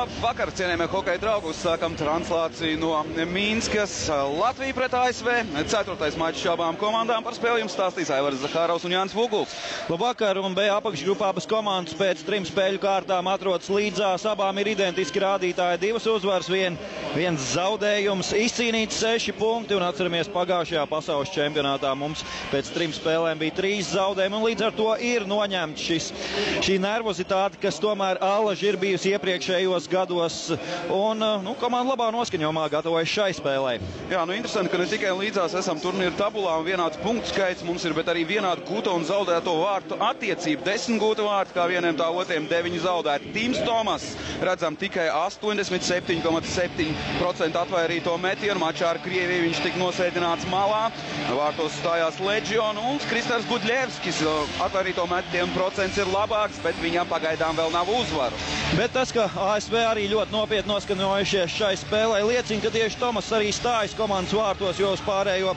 Labvakar, cienījamie hokeja draugi, uzsākam translāciju no Mīnskas. Latvija pret ASV. 4. mačs abām komandām. Par spēli jums stāstīs Aivars Zahārovs un Jānis Vuguls. Labvakar, un B apakšgrupā abas komandas pēc 3 spēļu kārtām atrodas līdzās. Abām ir identiski rādītāji, 2 uzvaras, 1 zaudējums, izcīnīts 6 punkti, un atceramies pagājušajā pasaules čempionātā mums pēc 3 spēlēm bija 3 zaudējumi, un līdz ar to ir noņemts šī nervozitāte, kas tomēr allaži ir bijusi iepriekšējos gados, un komanda labā noskaņojumā gatavojas šai spēlē. Jā, interesanti, ka ne tikai līdzās esam turnīra tabulā un vienāds punktu skaits mums ir, bet arī vienāda gūta un zaudēto vārtu attiecība. 10 gūta vārti, kā vieniem tā otriem 9 zaudēti. Tims Tomas, redzam, tikai 87,7% atvairīto metienu. Mačā ar Krieviju viņš tika nosēdināts malā. Vārtos stājās Leģion un Kristers Gudļevskis. Atvairīto metienu procents ir labāks, bet viņam pagaidām vēl nav uzvaru. Bet tas, ka ASV arī ļoti nopietni noskaņojušies šai spēlē, liecina, ka tieši Tomas arī stājas komandas vārtos, jo uz pārējo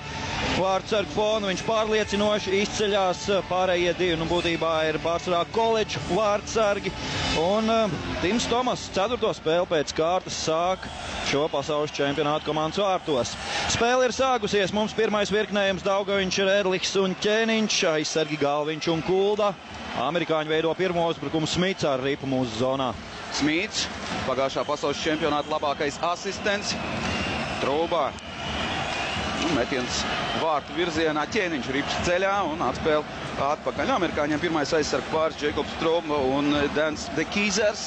vārtsargu fonu viņš pārliecinoši izceļās. Pārējie 2 būtībā ir pārsvarā koledžu vārtsargi. Un Tims Tomas 4. spēli pēc kārtas sāk šo pasaules čempionātu komandas vārtos. Spēle ir sākusies. Mums pirmais virknējums Daugaviņš, Erlichs un Ķēniņš, aizsargi Galviņš un Kulda. Amerikāņi veido pirmo uzbrukumu, Smits ar ripu mūsu zonā. Smits, pagājušā pasaules čempionāta labākais asistents. Trūbā. Metiens vārtu virzienā, Ķēniņš rips ceļā un atspēle atpakaļ. Amerikāņiem pirmais aizsargu pāris Jēkobs Trūba un Dans de Kīzers.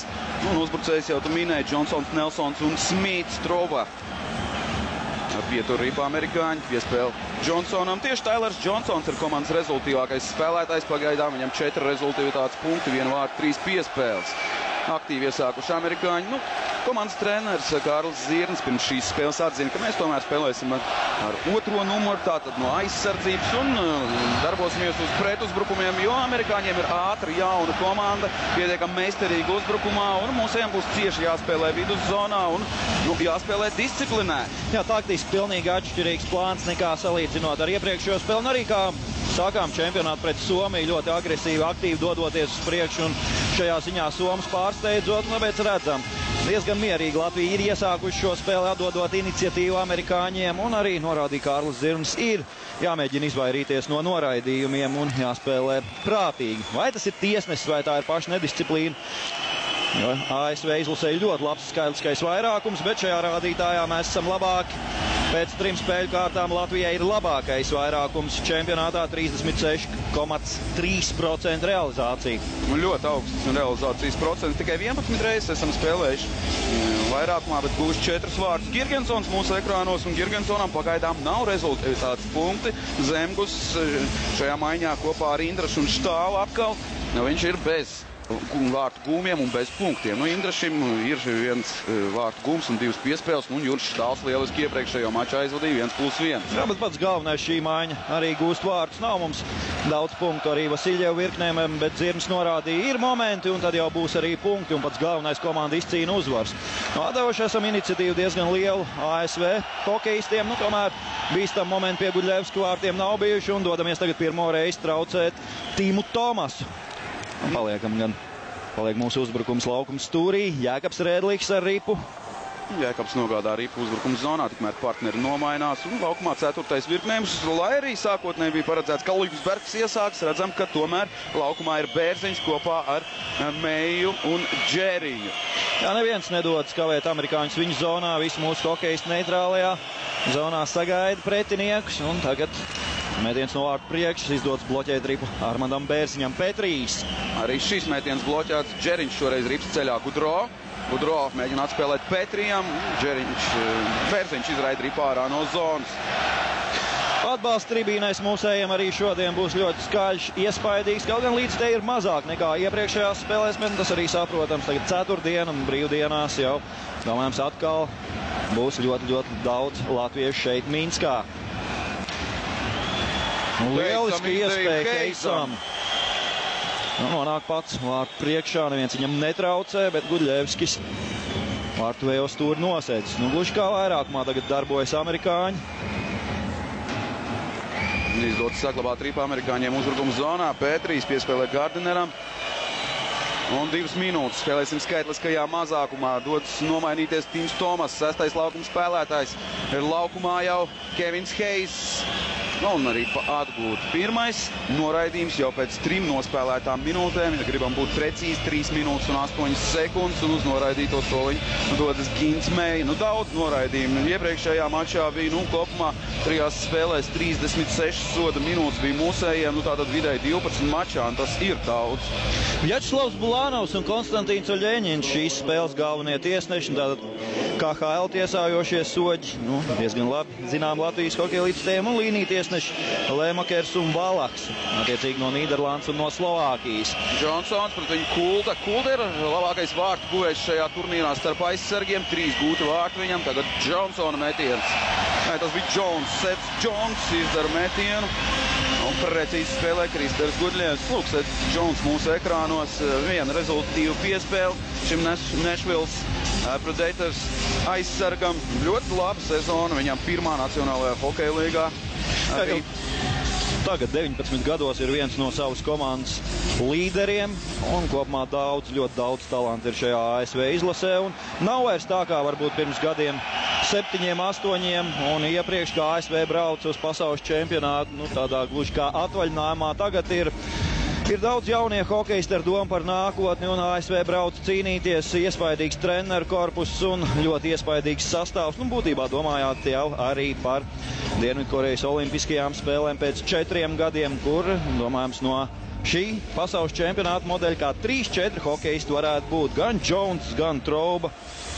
Un uzbrucējs jau tu minēji, Džonsons, Nelsons un Smits. Trūba. Pietur ripa amerikāņi, piespēle Džonsonam. Tieši Tailers Džonsons ir komandas rezultīvākais spēlētājs. Pagaidām viņam 4 rezultīvitātes punkti, 1 vārtu, 3 piespēles. Aktīvi iesākuši amerikāņi. Komandas treneris Kārlis Zirnis pirms šīs spēles atzina, ka mēs tomēr spēlēsim ar 2. numuru, tātad no aizsardzības, un darbosimies uz pretuzbrukumiem, jo amerikāņiem ir ātra, jauna komanda, pietiekami meistarīga uzbrukumā, un mūsiem būs cieši jāspēlē viduszonā un jāspēlē disciplinē. Jā, taktiski pilnīgi atšķirīgs plāns nekā salīdzinot ar iepriekšējo spēli, un arī kā sākām čempionātu pret Somiju, ļoti agresīvi, aktīvi dodoties uz priekšu, un šajā ziņā Somas pārsteidzot, un tāpēc redzam, diezgan mierīgi Latvija ir iesākuši šo spēli, atdodot iniciatīvu amerikāņiem, un arī norādīja Kārlis Zirnis, ir jāmēģina izvairīties no noraidījumiem un jāspēlē prātīgi. Vai tas ir tiesnesis, vai tā ir paša nedisciplīna? Jo ASV izlasēja ļoti labs skaitliskais vairākums, bet šajā rādītājā mēs esam labāki. Pēc 3 spēļu kārtām Latvijai ir labākais vairākums čempionātā, 36,3% realizācija. Ļoti augsts realizācijas procents. Tikai 11 reizes esam spēlējuši vairākumā, bet gūši 4 vārdus. Girgensons mūsu ekrānos, un Girgensonam pagaidām nav rezultāts punkti. Zemgus šajā maiņā kopā ar Indrašu un Štāvu atkal. Viņš ir bez vārtu gūmiem un bez punktiem. Indrašim ir 1 vārtu gūms un 2 piespēles, un Juris Štāls lieliski iepriekšējo maču aizvadīja 1+1. Jā, bet pats galvenais šī maiņa arī gūst vārtus. Nav mums daudz punktu arī Vasiljevu virknēm, bet Zirnis norādīja, ir momenti, un tad jau būs arī punkti, un pats galvenais komanda izcīna uzvars. Atdevuši esam iniciatīvu diezgan lielu ASV hokejistiem, tomēr bīstam momenti pie Gudļevska vārtiem nav bijuši, un dodamies tagad pirmo reizi traucēt Timu Tomasu. Paliek mūsu uzbrukums laukums stūrī. Jēkabs Rēdlīks ar ripu. Jēkabs nogādā ripu uzbrukums zonā, tikmēr partneri nomainās. Un laukumā 4. virknējums, lai arī sākotnēji bija paredzēts, ka Līgsbergs iesāks, redzam, ka tomēr laukumā ir Bērziņš kopā ar Meiju un Džeriņu. Jā, neviens nedodas kavēt amerikāņus viņu zonā. Visi mūsu hokejisti neitrālajā zonā sagaida pretiniekus. Un tagad metiens no vārtu priekšas, izdodas bloķēt ripu Armandam Bērziņam. Petrīs. Arī šis metiens bloķēts. Džeriņš šoreiz rips ceļā Gudro. Gudro mēģina atspēlēt Petrijam. Bērziņš izraida ripu ārā no zonas. Atbalsts tribīnēs mūsējiem arī šodien būs ļoti skaļš, iespaidīgs. Kaut gan līdz te ir mazāk nekā iepriekšējās spēlēs, bet tas arī saprotams. Tagad ceturtdiena un brīvdienās jau, domājams, atkal būs ļoti, ļoti daudz latviešu šeit Minskā. Lieliski iespēja Keisam. Nonāk pats vārtu priekšā, neviens viņam netraucē, bet Gudļevskis vārtu vējo stūri nosēdz. Gluži kā vairākumā tagad darbojas amerikāņi. Izdodas saglabāt ripu amerikāņiem uzbrukuma zonā. Pētrīs piespēlē Gardineram. Un 2 minūtes spēlēsim skaitliskajā mazākumā. Dodas nomainīties Tims Tomas, 6. laukuma spēlētājs. Ir laukumā jau Kevins Heijs. Un arī atgūt pirmais noraidījums jau pēc 3 nospēlētām minūtēm. Ja gribam būt precīzi, 3 minūtes un 8 sekundes, un uz noraidīto soliņu dodas Gins Mei. Daudz noraidījumu. Iepriekšējā mačā bija, kopumā 3 spēlēs 36 soda minūtes bija mūsējiem, tātad vidēji 12 mačā, un tas ir daudz. Vjačeslavs Bulānovs un Konstantīns Oļeņins šīs spēles galvenie tiesneši, tātad KHL tiesājošie soģi, diezgan labi zinām Latvijas hokeja līdzstējiem, un līnija tiesneši Lēmakers un Balaks, attiecīgi no Nīderlandes un no Slovākijas. Džonsons pret viņu Kulda. Kulda ir labākais vārtu guvējs šajā turnīrā starp aizsargiem. 3 gūti vārti viņam, tagad Džonsona metiens. Tas bija Jones. Sets Jones izdara metienu. Un precīzi spēlē Kristers Gudļievs. Lūk, Sets Jones mūsu ekrānos. Viena rezultatīva piespēle šim Nashvilles Predators aizsargam. Ļoti laba sezona viņam pirmā nacionālajā hokeja līgā. Tagad 19 gados ir viens no savas komandas līderiem, un kopumā ļoti daudz talantu ir šajā ASV izlasē, un nav vairs tā kā varbūt pirms gadiem 7, 8, un iepriekš kā ASV brauc uz pasaules čempionātu, tādā gluži kā atvaļinājumā. Tagad ir daudz jaunie hokeisti ar domu par nākotni, un ASV brauc cīnīties, iespaidīgs treneru korpus un ļoti iespaidīgs sastāvs. Būtībā domājāt jau arī par Dienvidkorejas olimpiskajām spēlēm pēc 4 gadiem, kur, domājams, no šī pasaules čempionāta modeļa kā 3-4 hokeisti varētu būt gan Jones, gan Trouba,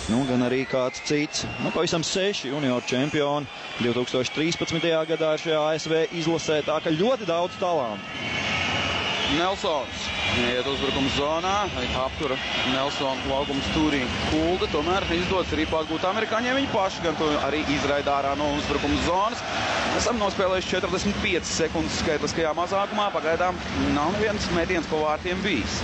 gan arī kāds cits. Pavisam 6 junior čempioni 2013. gadā šajā ASV izlasē, tā ka ļoti daudz talantu. Nelsons iet uzbrukuma zonā, aptura Nelsona laukuma stūrī Kulda, tomēr izdodas arī pārgūt amerikāņiem viņi paši, gan to arī izraida ārā no uzbrukuma zonas. Esam nospēlējuši 45 sekundes skaitliskajā mazākumā, pagaidām nav neviens metiens pa vārtiem bijis.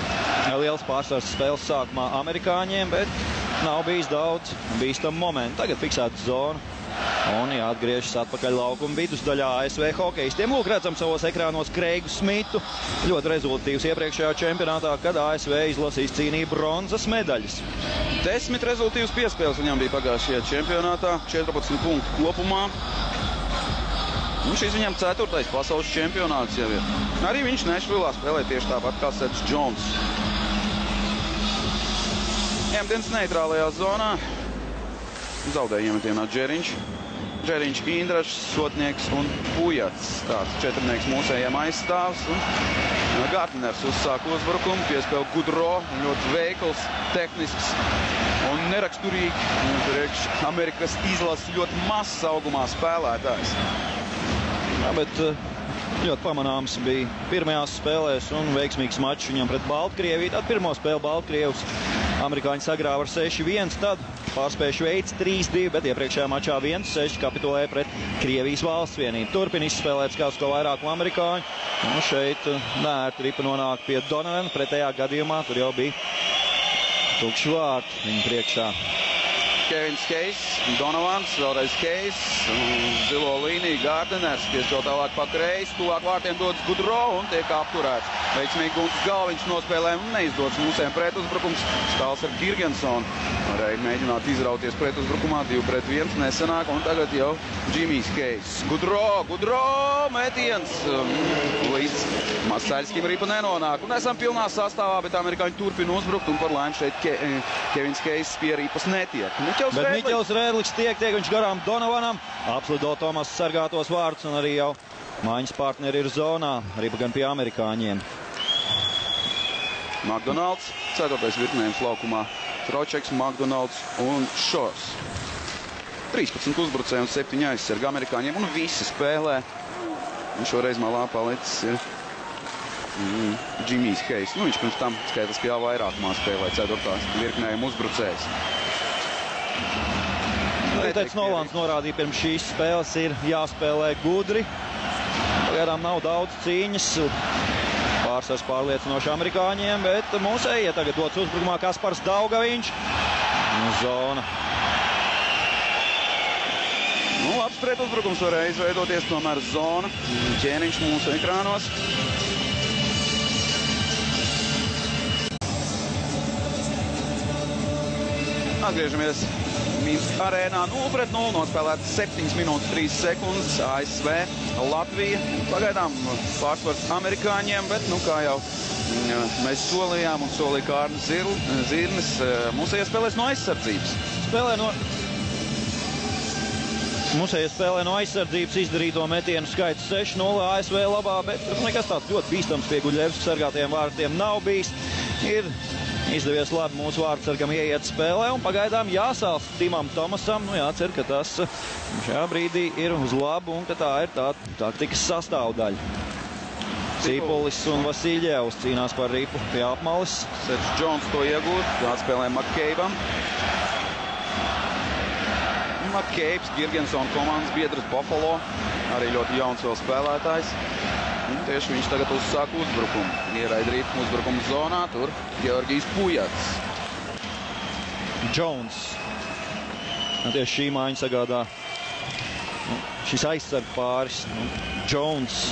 Liels pārsvars spēles sākumā amerikāņiem, bet nav bijis daudz bīstamu momentu. Tagad fiksēta zona. Un jāatgriežas atpakaļ laukuma vidusdaļā ASV hokejistiem. Lūk, redzam savos ekrānos Kreigu Smitu. Ļoti rezultatīvs iepriekšējā čempionātā, kad ASV izlasīs cīnīja bronzas medaļas. 10 rezultatīvas piespēles viņam bija pagājušajā čempionātā, 14 punktu kopumā. Šis viņam 4. pasaules čempionāts jau ir. Arī viņš Nešvilā spēlē tieši tāpat kā Sets Jones. Emdens neitrālajā zonā. Zaudēja iemetienā Džeriņš, Indrašs, Sotnieks un Pujats. Tāds 4-nieks mūsējiem aizstāvs. Gārtners uzsāk uzbrukumu, piespēl Gudro, ļoti veikls, tehnisks un neraksturīgi. Priekš Amerikas izlases ļoti mazs augumā spēlētājs. Bet ļoti pamanāms bija pirmajās spēlēs un veiksmīgs mačs viņam pret Baltkrieviju. Tad pirmo spēli Baltkrievs amerikāņi sagrāva ar 6-1, tad pārspēja Šveici 3-2, bet iepriekšējā mačā 1-6 kapitulēja pret Krievijas valsts vienību. Turpina izspēlēt kāds ko vairāku amerikāņu. Un šeit nērti ripa nonāk pie Donovana. Pretējā gadījumā tur jau bija tukši vārti viņa priekšā. Kevins Heijs, Donovans, vēlreiz Heijs, zilo līniju Gārdeners, piespēl tālāk pa kreisi, tuvāk vārtiem dodas Gudro un tiek apturēts. Veiksmīgi Guntis Galviņš nospēlē un neizdodas mūsējiem pretuzbrukums. Stāls ar Girgensonu. Varēja mēģināt izrauties pretuzbrukumā, 2-1 nesanāk, un tagad jau Džimijs Heijs. Gudro, metiens! Līdz Masaļskim ripa nenonāk. Un esam pilnā sastāvā, bet amerikāņi turpina uzbrukt, un par laimi šeit Kevins Heijs pie ripas netiek. Bet Miķels Rēdliks tiek viņš garām Donovanam, apslido Tomas sargātos vārdus, un arī jau mājiņas partneri ir zonā, ripa gan pie amerikāņiem. McDonalds, 4. virknējums laukumā, Tročeks, McDonalds un Šors. 13 uzbrucēji un 7 aizsargi amerikāņiem, un visi spēlē. Un šoreiz malā palicis ir Džimijs Heijs. Viņš pirms tam skaitliskajā vairākumā spēlē 4. virknējuma uzbrucējs. Teicis Nolans norādīja, pirms šīs spēles ir jāspēlē gudri. Pagaidām nav daudz cīņas. Pārsvars pārliecinoši amerikāņiem, bet mūsējie tagad dots uzbrukumā Kaspars Daugaviņš. Zona. Labs pretuzbrukums varēja izveidoties, tomēr zona. Ķēniņš mūsu ekrānos. Atgriežamies Minskas arēnā 0-0, nospēlēts 7 minūtes 3 sekundes. ASV, Latvija. Pagaidām pārsvars amerikāņiem, bet, nu, kā jau mēs solījām un solīja Kārnis Zirnis, mūsējie spēlēs no aizsardzības. Mūsējie spēlē no aizsardzības, izdarīto metienu skaits 6-0 ASV labā, bet nekas tāds ļoti bīstams pie Guļevska sargātajiem vārtiem nav bijis. Ir izdevies labi mūsu vārtsargam ieiet spēlē, un pagaidām jāsāls Timam Tomasam. Nu, jācer, ka tas šajā brīdī ir uz labu, un ka tā ir tā taktikas sastāvdaļa. Cipulis un Vasiljevs cīnās par ripu pie apmalis. Sets Džons to iegūst, atspēlē Makkeibam. Makkeibs, Girgensona komandas biedrs Buffalo, arī ļoti jauns vēl spēlētājs. Un tieši viņš tagad uzsāk uzbrukumu. Ieraidrīt uzbrukumu zonā, tur Georgijs Pujats. Jones. Tieši šī mājiņa sagādā šis aizsarg pāris. Jones,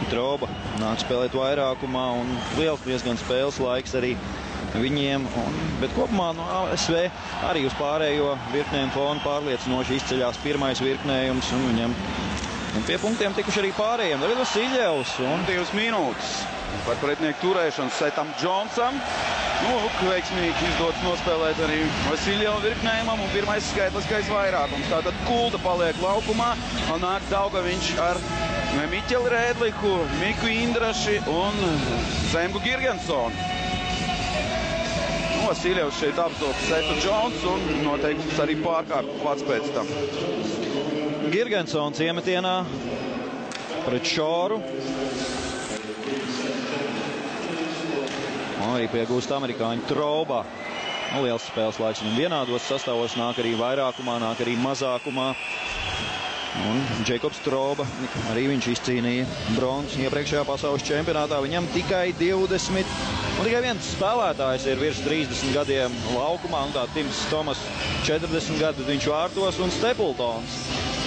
Troba nāk spēlēt vairākumā un liels diezgan spēles laiks arī viņiem. Bet kopumā no ASV arī uz pārējo virknēm fonu pārliecinoši izceļās pirmais virknējums un viņam pie punktiem tikuši arī pārējiem. Arī Vasiljevs un 2 minūtes par pretinieku turēšanu Setam Džonsam. Nu, veiksmīgi izdodas nospēlēt arī Vasiljevu virknējumam un pirmais skaitliskais vairākums. Tātad Kulda paliek laukumā un nāk Daugaviņš ar Miķeli Rēdliku, Miku Indraši un Zemgu Girgensonu. Vasiljevs šeit apzog Setu Džons un noteikti arī pārkārt pats pēc tam. Girgensons iemetienā pret Šoru. Un arī piegūst amerikāņu Troba. Liels spēles laiks viņam vienādos sastāvos, nāk arī vairākumā, nāk arī mazākumā. Un Džekobs Troba, arī viņš izcīnīja bronzu iepriekšējā pasaules čempionātā. Viņam tikai 20, un tikai viens spēlētājs ir virs 30 gadiem laukumā, un tā Tims Tomas 40 gadu viņš vārtos, un Stapletons,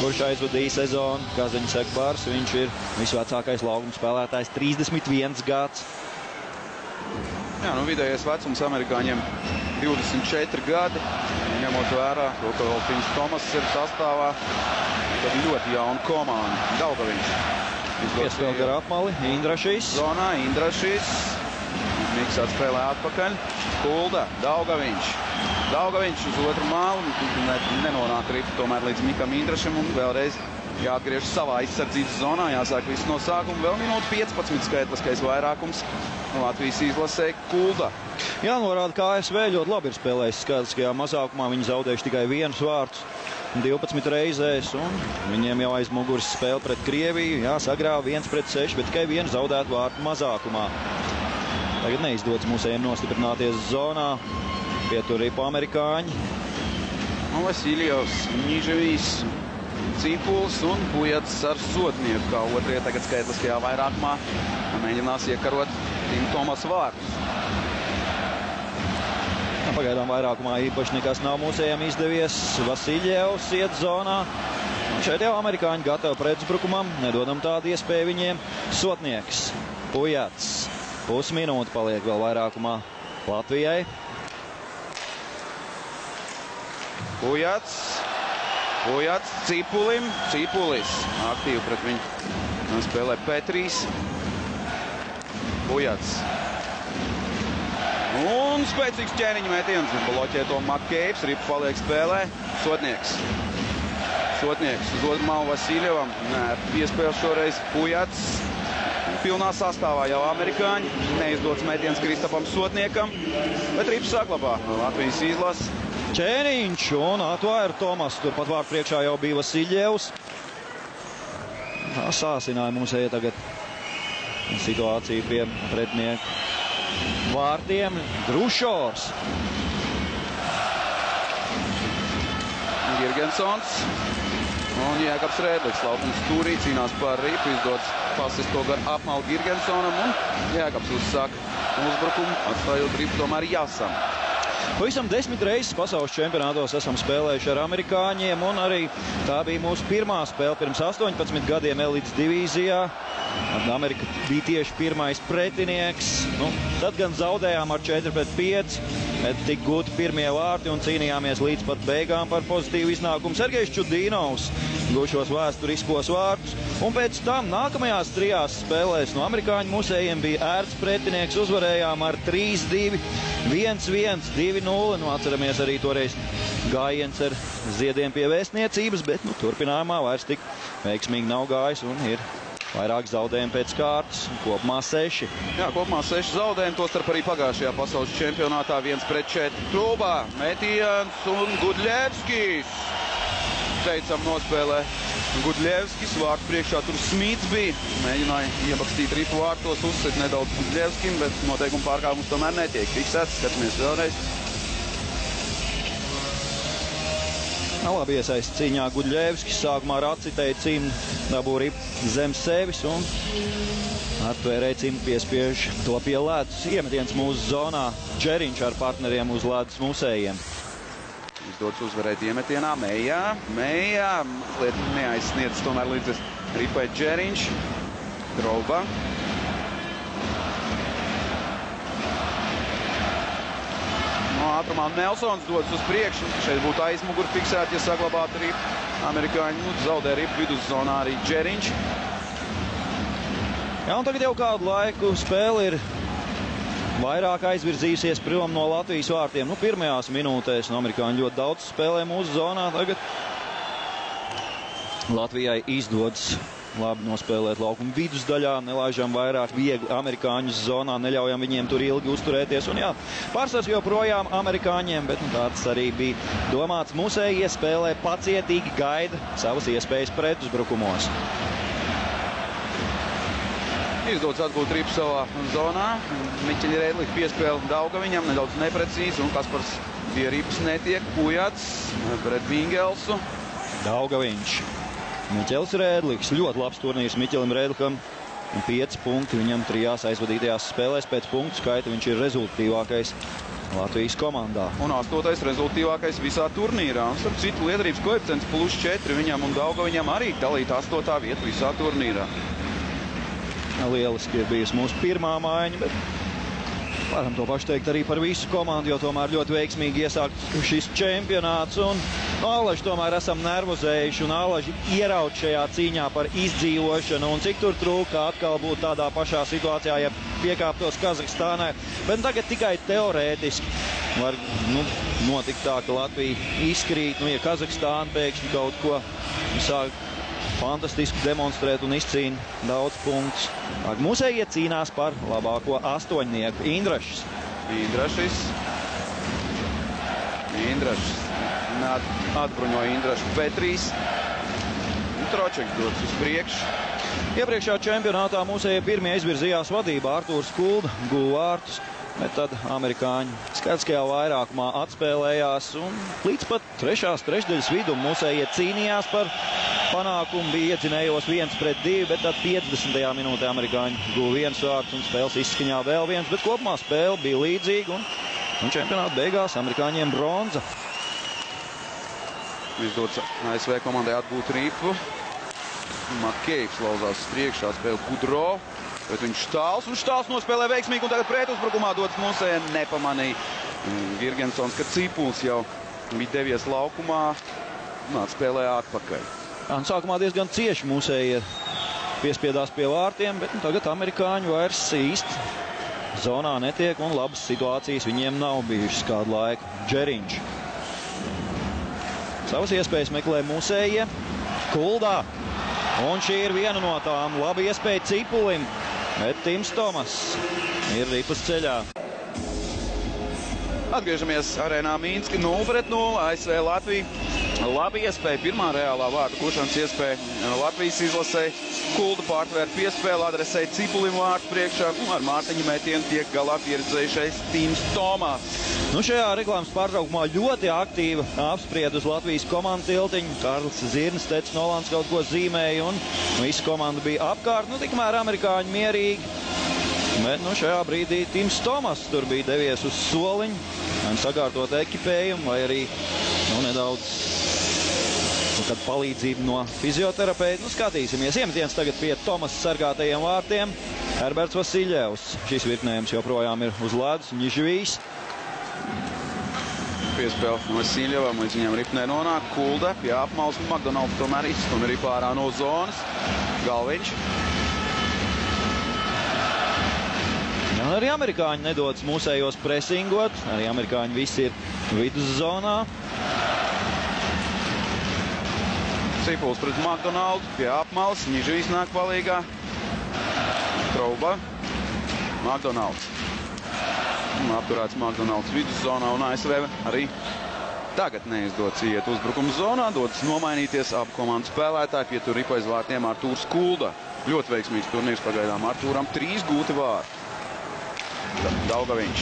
kurš aizvadīja sezonu, kā ziņa saka pārs, viņš ir visvecākais laukuma spēlētājs, 31 gads. Jā, nu vidējais vecums amerikāņiem 24 gadi, ņemot vērā, ka vēl Tims Tomas ir sastāvā. Tad ļoti jauna komanda. Daugaviņš. Iespēl gar apmali, Indrašīs. Zonā, Indrašīs. Miks atspēlē atpakaļ. Kulda, Daugaviņš. Daugaviņš uz otru malu. Nenonāk ripu tomēr līdz Mikam Indrašam un vēlreiz jāatgriež savā aizsardzības zonā. Jāsāk visu no sākuma. Vēl minūte 15 skaitliskais vairākums. Latvijas izlasē Kulda. Jānorāda, ka ASV ļoti labi ir spēlējis skaitliskajā mazākumā. Viņi zaudējuši tikai 1 vārtu 12 reizēs, un viņiem jau aiz muguras spēle pret Krieviju. Jā, sagrāva 1-6, bet tikai 1 zaudētu vārtu mazākumā. Tagad neizdodas mūsējiem nostiprināties zonā. Pietur ripu amerikāņi. Vasiljevs, Niževijs, Cipulis un Pujats ar sodnieku, kā otrie tagad skaitliskajā vairākumā. Mēģinās iekarot Tim Tomas vārtus. Pagaidām vairākumā īpaši nekas nav mūsējiem izdevies. Vasiljevs iet zonā. Un šeit jau amerikāņi gatavi pretuzbrukumam. Nedodam tādu iespēju viņiem. Sotnieks, Pujats. Pusminūte paliek vēl vairākumā Latvijai. Pujats Cipulim. Cipulis aktīvi pret viņu spēlē Petrijs. Pujats. Un spēcīgs ķēniņa metiens. Bloķē to Makkeibs. Ripa paliek spēlē. Sotnieks uz otru malu Vasiljevam. Nē, piespēles šoreiz Pujats. Pilnā sastāvā jau amerikāņi. Neizdots metiens Kristapam Sotniekam. Bet Rips saglabā Latvijas izlases. Ķēniņš un atvaira Tomas. Turpat vārtu priekšā jau bija Vasiljevs. Sāsināja mums eja tagad situāciju pie pretinieku vārtiem. Drušors. Girgensons un Jēkabs Rēdliks. Laukums stūrī cīnās par ripu. Izdots pasis to gar apmalu Girgensonam un Jēkabs uzsāk uzbrukumu. Atstājot ripu tomēr Jāsam. Pavisam 10 reizes pasaules čempionātos esam spēlējuši ar amerikāņiem, un arī tā bija mūsu pirmā spēle pirms 18 gadiem elites divīzijā. Amerika bija tieši pirmais pretinieks. Tad gan zaudējām ar 4-5, bet tik gūti pirmie vārti un cīnījāmies līdz pat beigām par pozitīvu iznākumu. Sergejs Čudīnovs gušos vēsturiskos vārtus, un pēc tam nākamajās 3 spēlēs no amerikāņu musējiem bija ērts pretinieks. Uzvarējām ar 3-2, 1-1, 2-0. Atceramies arī toreiz gājiens ar ziediem pie vēstniecības, bet turpinājumā vairs tik veiksmīgi nav gājis un ir vairāk zaudējumi pēc kārtas, kopumā 6. Jā, kopumā 6 zaudējumi, tostarp arī pagājušajā pasaules čempionātā 1-4 Trūbā, Metiens un Gudļevskis. Teicam nospēlē Gudļevskis, vārtu priekšā tur Smīts bija, mēģināja iebakstīt ripu vārtos, uzsit nedaudz Gudļevskim, bet noteikuma pārkāpums tomēr netiek fiksēts, skatāmies vēlreiz. Labi iesaist cīņā Gudļevskis, sākumā ar acitēju cīmu dabū ripu zem sevis un atvērēja cīmu piespiež to pie ledus. Iemetiens mūsu zonā, Džeriņš ar partneriem uz ledus musējiem. Izdodas uzvarēt iemetienā, Mejā, mazliet neaizsniedz tomēr līdz ripai Džeriņš, Drauba. Ātrumā Nelsons dodas uz priekšu. Šeit būtu aizmuguri fiksēti, ja saglabātu ripu. Amerikāņi zaudē ripu viduszonā arī Džeriņš. Jā, un tagad jau kādu laiku spēle ir vairāk aizvirzījusies prom no Latvijas vārtiem. Pirmajās minūtēs amerikāņi ļoti daudz spēlē mūsu zonā. Tagad Latvijai izdodas labi nospēlēt laukumu vidusdaļā, nelaižam vairāk viegli amerikāņus zonā, neļaujam viņiem tur ilgi uzturēties. Un jā, pārsvars joprojām amerikāņiem, bet tāds arī bija domāts. Musējie spēlē pacietīgi, gaida savas iespējas pretuzbrukumos. Izdodas atgūt ripu savā zonā. Miķeļa Rēdlika piespēle Daugaviņam, nedaudz neprecīzi, un Kaspars pie ripas netiek. Pujats pret Vingelsu. Daugaviņš. Miķelis Rēdliks, ļoti labs turnīrs Miķelim Rēdlikam. 5 punkti viņam 3 aizvadītajās spēlēs. Pēc punktu skaita viņš ir rezultatīvākais Latvijas komandā. Un 8. rezultatīvākais visā turnīrā. Un starp citu liederības koeficients +4 viņam un Daugaviņam arī dalīt 8. vietu visā turnīrā. Lieliski ir bijusi mūsu pirmā maiņa, bet varam to pašu teikt arī par visu komandu, jo tomēr ļoti veiksmīgi iesākt šis čempionāts. Un Alaži tomēr esam nervozējuši un Alaži ieraut šajā cīņā par izdzīvošanu. Un cik tur trūka atkal būt tādā pašā situācijā, ja piekāptos Kazahstānai. Bet tagad tikai teorētiski var notikt tā, ka Latvija izkrīt. Ja Kazahstāna pēkšņi kaut ko sāk fantastiski demonstrēt un izcīna daudz punktus. Musējie cīnās par labāko astoņnieku. Indrašs. Atbruņo Indrašu Petrīs. Tročeks dodas uz priekšu. Iepriekšējā čempionātā musējie pirmie izvirzījās vadībā. Artūrs Kulda guva vārtus, bet tad amerikāņi skaidriskajā vairākumā atspēlējās. Un līdz pat trešdaļas vidum musējie cīnījās par panākumu, bija iedzinējos 1-2, bet tad 50. minūtē amerikāņi guva 1 vārds un spēles izskaņā vēl 1, bet kopumā spēle bija līdzīga un čempionāta beigās amerikāņiem bronza. Izdodas ASV komandai atgūt ripu. Makejs lauzās priekšā, spēle Kudro, bet viņš Štāls nospēlē veiksmīgi un tagad pretuzbrukumā dodas musējiem, nepamanīja Girgensons, ka Cipuls jau bija devies laukumā un atspēlē atpakaļ. Sākumā diezgan cieši musēji piespiedās pie vārtiem, bet tagad amerikāņi vairs īsti zonā netiek un labas situācijas viņiem nav bijušas kādu laiku. Džeriņš. Savas iespējas meklē musējie. Kuldā. Un šī ir viena no tām. Laba iespēja Cipulim, bet Tims Tomas ir ripas ceļā. Atgriežamies arēnā Mīnski 0-0, ASV Latvija. Labi iespēja, pirmā reālā vārtu košanas iespēja Latvijas izlasē. Kulda pārtvēr piespēli, adresēja Cipulim vārtu priekšā. Ar Mārtiņa metienu tiek galā pieredzējušais Tims Tomas. Šajā reklāmas pārtraukumā ļoti aktīva apsprieda uz Latvijas komandu tiltiņu. Karls Zirnis, Tets Nolans kaut ko zīmēja un visa komanda bija apkārt. Tikmēr amerikāņi mierīgi. Bet šajā brīdī Tims Tomas tur bija devies uz soliņu. sakārtot ekipējumu, vai arī nedaudz palīdzību no fizioterapeita. Skatīsimies. Iemetiens tagad pie Tomas sargātajiem vārtiem. Herberts Vasiļevs. Šis virknējums joprojām ir uz ledus. Nižvijs. Piespēle no Vasiļevam, līdz viņam ripnē nonāk. Kulda pie apmales. McDonalds tomēr izstum arī pārā no zonas. Galviņš. Ja, arī amerikāņi nedodas mūsējos presingot. Arī amerikāņi visi ir viduszonā. Cipuls pret McDonaldu, pie apmales, Nižvijs nāk palīgā. Trouba, McDonalds. Apturēts McDonalds viduszonā un ASV arī tagad neizdodas iet uzbrukuma zonā, dodas nomainīties abu komandu spēlētāji, pietur ripa aiz vārtiem Artūrs Kulda. Ļoti veiksmīgs turnīrs pagaidām Artūram, 3 gūti vārti. Daugaviņš.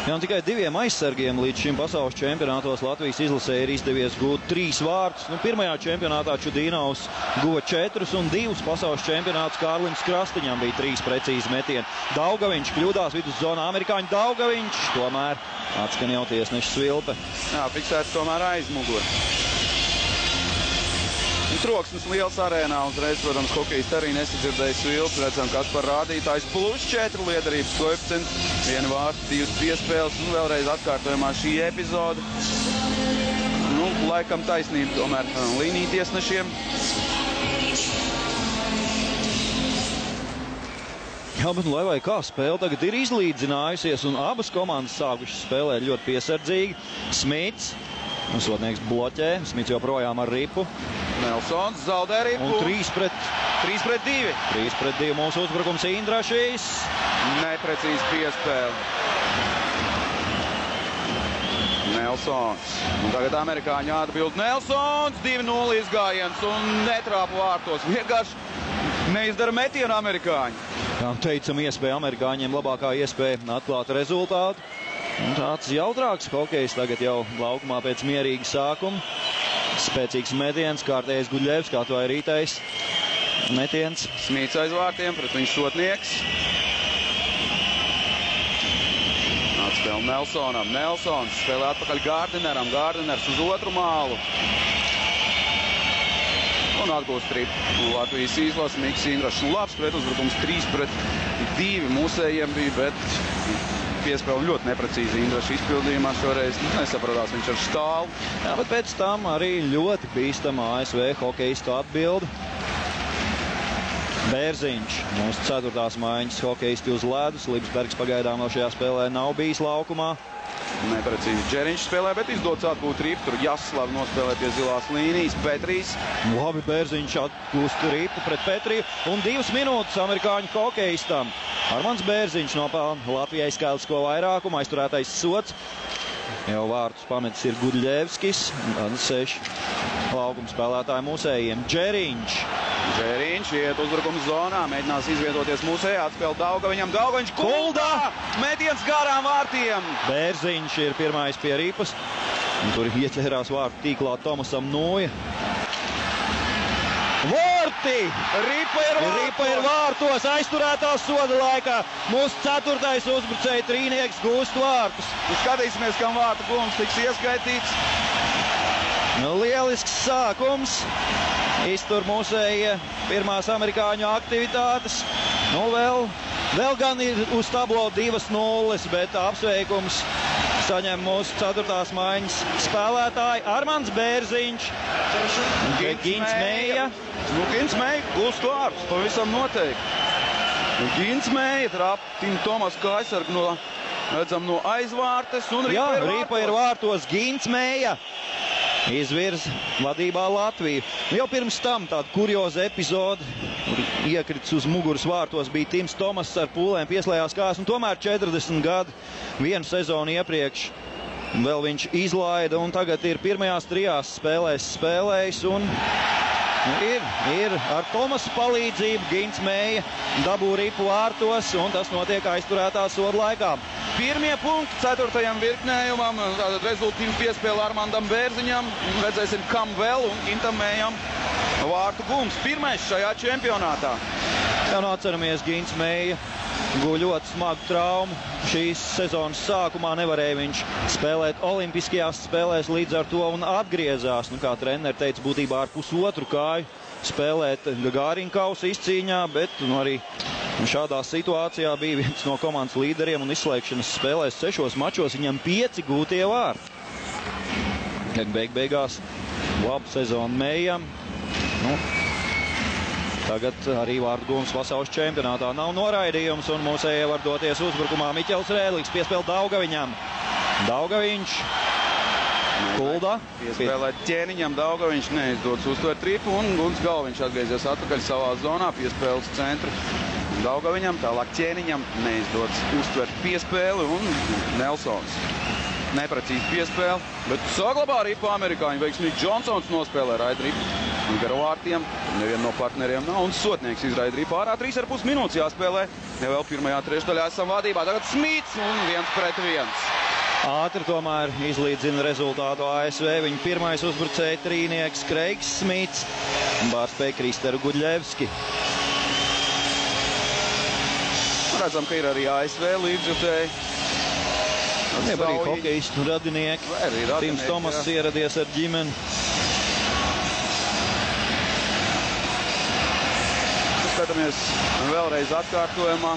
Jā, un tikai 2 aizsargiem līdz šim pasaules čempionātos Latvijas izlasē ir izdevies gūt 3 vārtus. Pirmajā čempionātā Čudīnaus guva 4 un 2 pasaules čempionātus Kārlim Krastiņam bija 3 precīzi metieni. Daugaviņš kļūdās viduszonā, amerikāņu Daugaviņš, tomēr atskan jau tiesneša svilpe. Jā, fiksēts tomēr aizmuguri. Troksnis liels arēnā, uzreiz, protams, hokejisti arī nesadzirdēja svilpi. Redzam, kas par rādītājs +4 liederības koeficients, 1 vārds, 2 piespēles un vēlreiz atkārtojumā šī epizode. Laikam taisnība tomēr līniju tiesnešiem. Jā, bet lai vai kā spēle tagad ir izlīdzinājusies un abas komandas sākušas spēlēt ļoti piesardzīgi. Smits, sodnieks bloķē, Smits joprojām ar ripu. Nelsons zaudē ripu. Un 3 pret 2. 3 pret 2 mūsu uzbrukums Indrašīs. Neprecīzi piespēle. Nelsons. Un tagad amerikāņi atbild. Nelsons 2-0 izgājiens un netrāpa vārtos. Vienkārši neizdara metienu amerikāņi. Jā, teicam iespēja amerikāņiem, labākā iespēja atklāt rezultātu. Un tāds jautrāks hokejs tagad jau laukumā pēc mierīga sākuma. Spēcīgs metiens, kārtējais Guļevs, kā to ir rītais metiens. Smīts aiz vārtiem, pret viņu sotnieks. Atspēle Nelsonam. Nelsons spēlē atpakaļ Gārdineram. Gārdiners uz otru mālu. Un atgūst tripu. Latvijas izlase Miks Indrašs. Labs pretuzbrukums 3 pret 2 mūsējiem bija, bet piespēle ļoti neprecīzi Indraša izpildījumā šoreiz. Nesapratās viņš ar stālu. Jā, bet pēc tam arī ļoti bīstama ASV hokejistu atbildi. Bērziņš, mūsu 4. maiņas hokejisti uz ledus. Lipsbergs pagaidām vēl šajā spēlē nav bijis laukumā. Neprecīzi Džeriņš spēlē, bet izdodas atgūt ripu. Tur Jaslav nospēlē pie zilās līnijas. Petrijs. Labi, Bērziņš atgūst ripu pret Petriju. Un 2 minūtes amerikāņu hokejistam. Armands Bērziņš nopelna Latvijai skaitlisko vairākumu. Aizturētais sots. Jau vārtus pametis ir Gudļevskis. 6 laukuma spēlētāji mūsējiem. Džeriņš. Džeriņš iet uzbrukuma zonā. Mēģinās izvietoties mūsējā. Atspēl Daugaviņam. Daugaviņš Kuldā! Metiens garām vārtiem! Bērziņš ir pirmais pie ripas. Un tur ieķerās vārtu tīklā Tomasam Noja. Vorti! Ripa ir vārtos, aizturētās soda laikā. Mūsu 4. uzbrucēja trīnieks gūst vārtus. Skatīsimies, kam vārtu gūms tiks ieskaitīts. Lielisks sākums. Iztur mūsējie pirmās amerikāņu aktivitātes. Vēl gan ir uz tablo 2-0, bet apsveikums saņem mūsu 4. maiņas spēlētāji Armands Bērziņš. Gins Meija. Gins Meija gūst vārtus, pavisam noteikti. Gins Meija trāpina Tomas Kaisargu no aizvārtes un Ripa ir vārtos. Gins Meija izvirza vadībā Latviju. Jau pirms tam tāda kurioza epizode, kur iekrits uz muguras vārtos, bija Tims Tomas ar pūlēm pieslējās kājas, un tomēr 40 gadi, 1 sezonu iepriekš vēl viņš izlaida, un tagad ir pirmajās 3 spēlēs spēlējis, un ir ar Tomas palīdzību Gins Meija dabū ripu vārtos, un tas notiek aizturētā soda laikā. Pirmie punkti 4. virknējumam, tātad rezultīvu piespēle Armandam Bērziņam, redzēsim, kam vēl, un Gintam Mējam vārtu gūms. Pirmais šajā čempionātā. Jā, atceramies, Gins Meija guļ ļoti smagu traumu. Šīs sezonas sākumā nevarēja viņš spēlēt olimpiskajās spēlēs līdz ar to un atgriezās. Nu, kā treneri teica, būtībā ar pusotru kāju spēlēt Gagarin kausa izcīņā, bet arī šādā situācijā bija viens no komandas līderiem un izslēgšanas spēlēs 6 mačos viņam 5 gūtie vārti. Beigās labu sezonu Mējam. Tagad arī vārdu gūmas pasaules čempionātā nav noraidījums un mūsējie var doties uzbrukumā. Miķels Rēdlīgs piespēl Daugaviņam. Daugaviņš. Kulda. Piespēlēt Ķēniņam, Daugaviņš neizdodas uztvert ripu un Guns Galviņš atgriezies atpakaļ savā zonā, piespēles centru Daugaviņam, tālāk Ķēniņam neizdodas uztvert piespēli un Nelsons. Neprecīzi piespēle, bet saglabā ripu amerikāņi. Veiksmīgi Džonsons nospēlē raida ripu garo vārtiem. Neviena no partneriem nav un Sotnieks izraida ripu ārā. 3,5 minūtes jāspēlē. Vēl pirmajā trešdaļā esam vadībā. Tagad Smits un 1-1. Ātri tomēr izlīdzina rezultātu ASV. Viņa pirmais uzbrucēja trīnieks Kreigs Smits un pārspēja Kristeru Guļevski. Redzam, ka ir arī ASV līdzjutēji. Arī hokejistu radinieki. Tims Tomas ieradies ar ģimeni. Skatāmies vēlreiz atkārtojumā.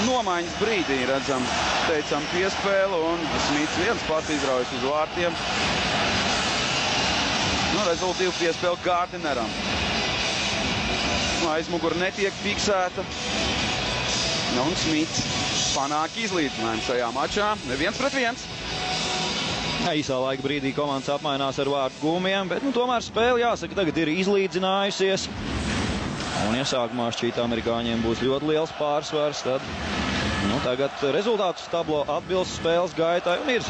Nomaiņas brīdī redzam, teicam piespēlu un Smits viens pats izraujas uz vārtiem. Rezultīvu piespēlu Gardineram. Aizmugura netiek fiksēta. Un Smits panāk izlīdzinājumu šajā mačā. 1-1. Īsā laika brīdī komandas apmainās ar vārtu gūmiem, bet tomēr spēle, jāsaka, tagad ir izlīdzinājusies. Un iesākumā šķīt amerikāņiem būs ļoti liels pārsvars. Tad tagad rezultātus tablo atbilst spēles gaitai un ir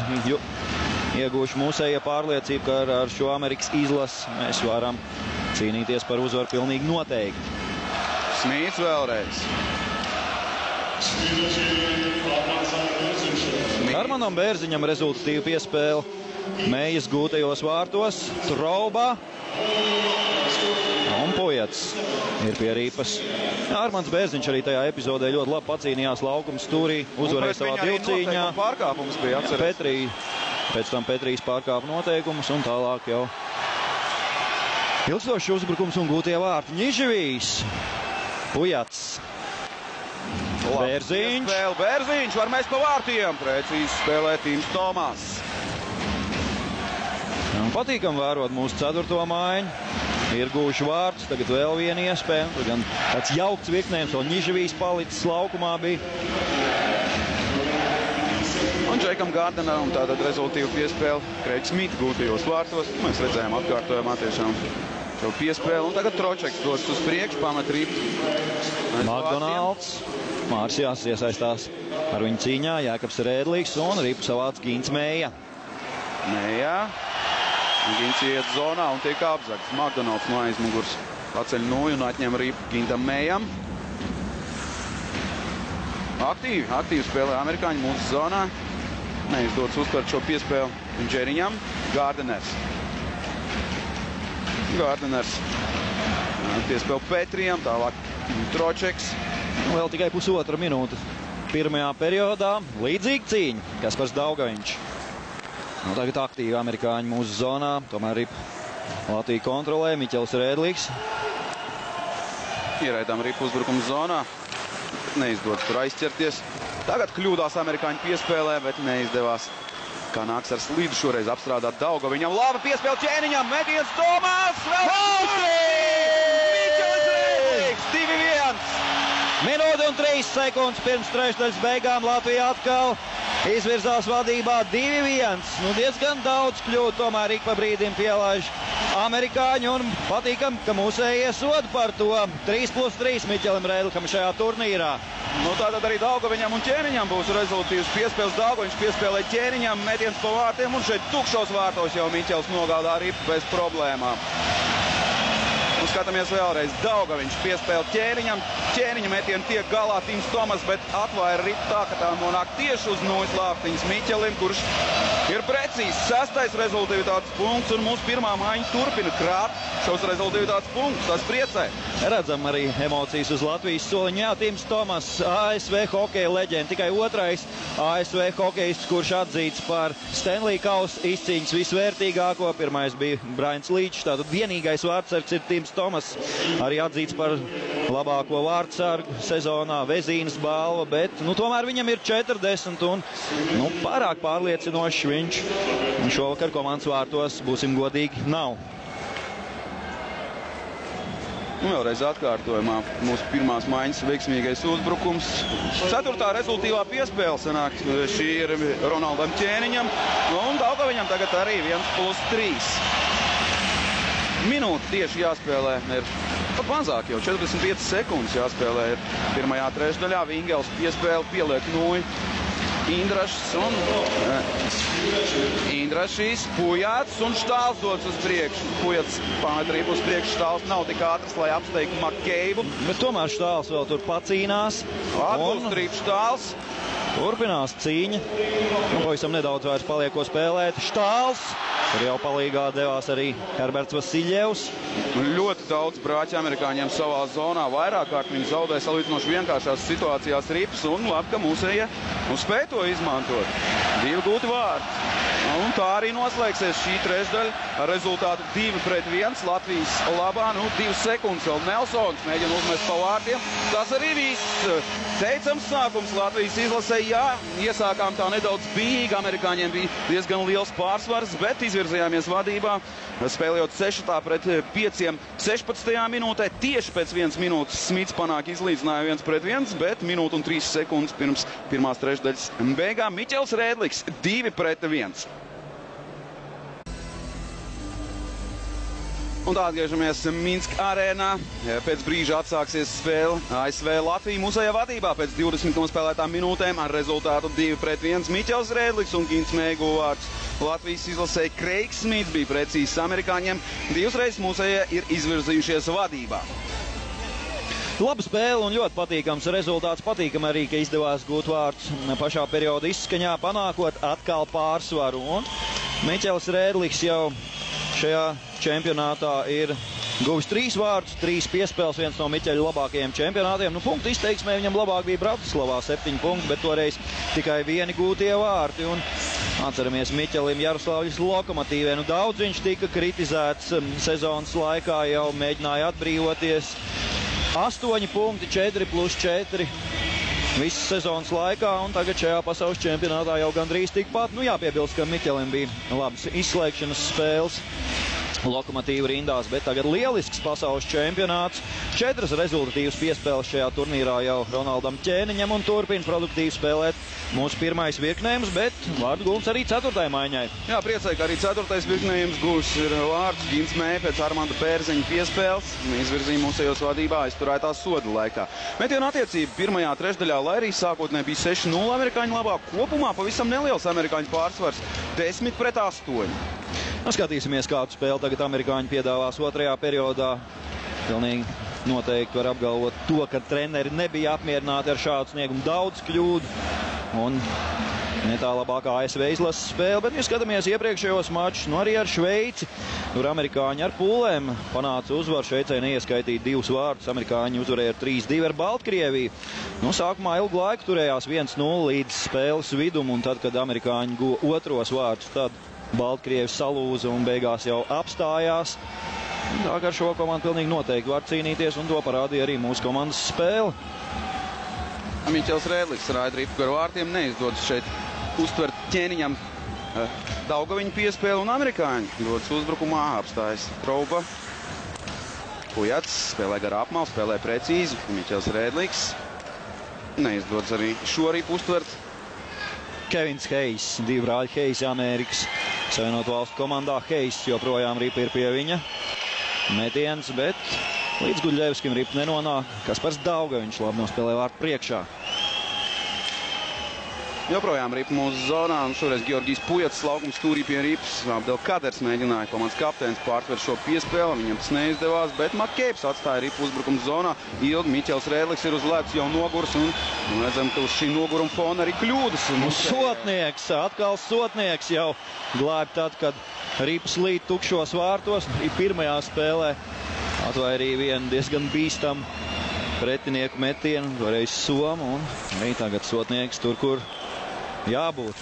ieguvuši mūsējie pārliecību, ka ar šo Amerikas izlasi mēs varam cīnīties par uzvaru pilnīgi noteikti. Smits vēlreiz. Armanam Bērziņam rezultatīva piespēle Mējas gūtajos vārtos. Trauba un Pujats ir pie ripas. Armans Bērziņš arī tajā epizodē ļoti labi pacīnījās laukuma stūrī, uzvarēja savā divcīņā. Pārkāpums bija atcerēts. Pēc tam Petrijs pārkāpa noteikumus un tālāk jau ilgstošs uzbrukums un gūtie vārti. Ņiživijs, Pujats. Bērziņš. Bērziņš var mest pa vārtiem. Precīzi spēlē Tims Tomas. Patīkam vērot mūsu 4. maiņu. Ir gūši vārtus, tagad vēl viena iespēja. Tur gan tāds jaukts virknējums, vēl Ņiživijs palicis laukumā bija. Un Džekam Gardineram tātad rezultīvu piespēle Kreigs Smits gūtajos vārtos. Mēs redzējām atkārtojumā tiešām šo piespēli. Un tagad Tročeks dodas uz priekšu, pamet ripu. McDonalds. Mārsjās iesaistās ar viņu cīņā. Jākabs Rēdlīgs un ripu savāc Gins Mēja. Mēja. Gins iet zonā un tiek apzagts. McDonalds no aizmugurs paceļ nūju un atņem ripu Gintam Mējam. Aktīvi spēlē amerikāņi mūsu zonā. Neizdodas uztvert šo piespēli Džeriņam. Gardiners. Piespēle Petrijam, tālāk Tročeks. Vēl tikai pusotra minūte pirmajā periodā. Līdzīga cīņa, Kaspars Daugaviņš. Tagad aktīvi amerikāņi mūsu zonā. Tomēr ripu Latvija kontrolē. Miķels Rēdlīgs. Ieraidām ripu uzbrukuma zonā. Neizdodas tur aizķerties. Tagad kļūdās amerikāņu piespēlē, bet neizdevās. Kā nāks ar slīdu šoreiz apstrādāt Daugaviņam. Laba piespēle Ķēniņam. Metiens Tomas. Miķels Rēdlīgs. 2-1. Minūte un 3 sekundes pirms trešdaļas beigām Latvija atkal izvirzās vadībā 2-1. Diezgan daudz kļūdu tomēr ik pa brīdim pielaiž amerikāņi un patīkam, ka mūsējie soda par to 3+3 Miķelim Rēdlikam šajā turnīrā. Tātad arī Daugaviņam un Ķēniņam būs rezultīvs piespēles. Daugaviņš piespēlē Ķēniņam, metiens pa vārtiem un šeit tukšos vārtos jau Miķels nogādā ripu bez problēmām. Un skatāmies vēlreiz. Daugaviņš piespēle Ķēniņam. Ķēniņa metienu tiek galā Tims Tomas, bet atvaira ripu tā, ka tā nonāk tieši uz nūjas lāptiņas Miķelim, kurš ir precīzi 6. rezultātāts punkts un mūsu pirmā maiņa turpina krāt. šos rezultātus punktus. Tas priecē. Redzam arī emocijas uz Latvijas soliņa. Jā, Tims Tomas, ASV hokeja leģenda, tikai otrais ASV hokejists, kurš atzīts par Stanley Kausa izcīņas visvērtīgāko. Pirmais bija Brains Līčs, tātad vienīgais vārdsargs ir Tims Tomas, arī atzīts par labāko vārdsargu sezonā, Vezīnas balva, bet tomēr viņam ir 40 un pārāk pārliecinošs viņš šovakar komandas vārtos, būsim godīgi, nav. Vēlreiz atkārtojumā mūsu pirmās maiņas veiksmīgais uzbrukums. 4. rezultīvā piespēle sanāk. Šī ir Ronaldam Ķēniņam. Un Daugaviņam tagad arī 1+3. Minūte tieši jāspēlē. Ir pat mazāk jau 45 sekundes jāspēlē. Ir pirmajā trešdaļā Vingels piespēle pieliek nūju. Indrašs un Indrašīs, Pujāts un Štāls dodas uz priekšu. Pujāts pamet ripu uz priekšu, Štāls nav tik ātrs, lai apsteigtu Makeibu. Bet tomēr Štāls vēl tur pacīnās. Atgūst ripu Štāls. Turpinās cīņa. Pavisam nedaudz vairs palieko spēlēt. Štāls. Tur jau palīgā devās arī Herberts Vasiļevs. Ļoti daudz brāķi amerikāņiem savā zonā. Vairāk kārt viņi zaudēja salīdzinoši vienkāršās situācijās rips un labi, ka mūsējie spēja to izmantot. 2 gūti vārti. Un tā arī noslēgsies šī trešdaļa ar rezultātu 2-1 Latvijas labā. 2 sekundes vēl Nelsons mēģina uzmest pa vārtiem. Tas arī viss. Teicams sākums Latvijas izlasē. Jā, iesākām tā nedaudz bijīgi. Amerikāņiem bija diezgan liels pārsvars, bet izvirzījāmies vadībā. Spēlējot 6 pret 5 16. minūtē. Tieši pēc 1 minūtes Smits panāk izlīdzināja 1-1, bet minūte un 3 sekundes pirms pirmās trešdaļas beigām Miķels Rēdliks 2-1. Un tā atgriežamies Minska arēnā. Pēc brīža atsāksies spēle ASV Latvija mūsējā vadībā pēc 20 nospēlētām minūtēm ar rezultātu 2-1. Miķels Rēdliks un Gins Meigu vārds Latvijas izlasēja Kreigs Smits bija precīzs amerikāņiem. 2 reizes mūsējie ir izvirzījušies vadībā. Laba spēle un ļoti patīkams rezultāts. Patīkam arī, ka izdevās gūt vārds pašā perioda izskaņā, panākot atkal pārsvaru. Un Miķels Rēdliks jau šajā čempionātā ir guvis 3 vārdus, 3 piespēles, viens no Miķeļa labākajiem čempionātiem. Punktu izteiksmē viņam labāk bija Bratislavā 7 punkti, bet toreiz tikai 1 gūtie vārti. Un atceramies Miķelim Jaroslavļas Lokomotīvē. Daudz viņš tika kritizēts sezonas laikā, jau mēģināja atbrīvoties. 8 punkti, 4+4 visas sezonas laikā, un tagad šajā pasaules čempionātā jau gandrīz tikpat. Jāpiebilst, ka Miķelim bija labas izslēgšanas spēles Lokomotīva rindās, bet tagad lielisks pasaules čempionāts. 4 rezultatīvas piespēles šajā turnīrā jau Ronaldam Ķēniņam un turpina produktīvi spēlēt mūsu pirmais virknējums, bet vārdu gūms arī 4. maiņai. Jā, priecēja, ka arī 4. virknējums gūs ir vārds Gins Mēja pēc Armanda Pērziņa piespēles. Izvirzīja mūsējos vadībā aizturētās soda laikā. Metienu attiecība pirmajā trešdaļā, lai arī sākotnē bija 6-0 amerikāņu labā, kopumā pavisam neliels amerikāņu pārsvars 10-8. Skatīsimies, kādu spēli tagad amerikāņi piedāvās 2. periodā. Pilnīgi noteikti var apgalvot to, ka treneri nebija apmierināti ar šādu sniegumu, daudz kļūdu un ne tā labākā ASV izlases spēle, bet mēs skatāmies iepriekšējos mačus, arī ar Šveici. Tur amerikāņi ar pūlēm panāca uzvaru, Šveicē neieskaitīja 2 vārdus, amerikāņi uzvarēja ar 3-2 ar Baltkrieviju. Sākumā ilgu laiku turējās 1-0 līdz spēles vidum, un tad, kad amerikāņi guva 2 vārdus, tad Baltkrievi salūza un beigās jau apstājās. Tā kā ar šo komandu pilnīgi noteikti var cīnīties, un to parādīja arī mūsu komandas spēle. Miķels Rēdliks raida ripu gar vārtiem, neizdodas šeit uztvert Ķēniņam Daugaviņu piespēli, un amerikāņi dodas uzbrukumā, apstājas Trouba. Pujats spēlē gar apmalu, spēlē precīzi, Miķels Rēdliks. Neizdodas arī šo ripu uztvert. Kevins Heijs, 2 brāļi Heijs Amerikas Savienoto Valstu komandā. Heijs joprojām ripa ir pie viņa. Metiens, bet līdz Guļļevskim ripa nenonāk. Kaspars Daugaviņš labi nospēlē vārtu priekšā. Joprojām ripa mūsu zonā, un šoreiz Georgijs Pujats laukums stūrī pie ripas. Abdelkaders mēģināja, komandas kapteinis pārtver šo piespēli, viņam tas neizdevās, bet Makeips atstāja ripu uzbrukuma zonā. Ilgi Miķels Rēdliks ir uz ledus jau nogurs, un redzam, ka uz šī noguruma fona arī kļūdas. Sotnieks, atkal Sotnieks jau glāb tad, kad Rips līd tukšos vārtos. Pirmajā spēlē atvairīja vienu diezgan bīstamu pretinieku metienu, toreiz Somu, un arī tagad sotnieks tur, kur jābūt.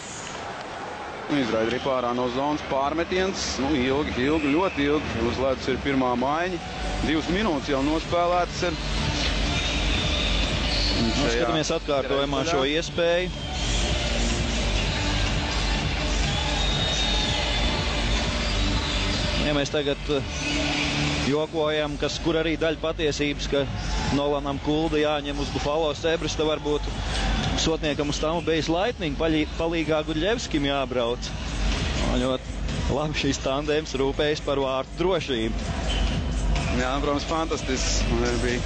Izraida ripā ārā no zonas pārmetiens. Ilgi, ļoti ilgi. Uz ledus ir pirmā maiņa. 2 minūtes jau nospēlētas ir. Skatāmies atkārtojumā šo iespēju. Ja mēs tagad jokojam, kur arī daļa patiesības, ka Nolanam Kulda jāņem uz Buffalo Sabres, tad varbūt sotniekam uz Tampa Bay Lightning palīgā Gudļevskim jābrauc. Ļoti labi šīs tandems rūpējas par vārtu drošību. Jā, protams, fantastisks bija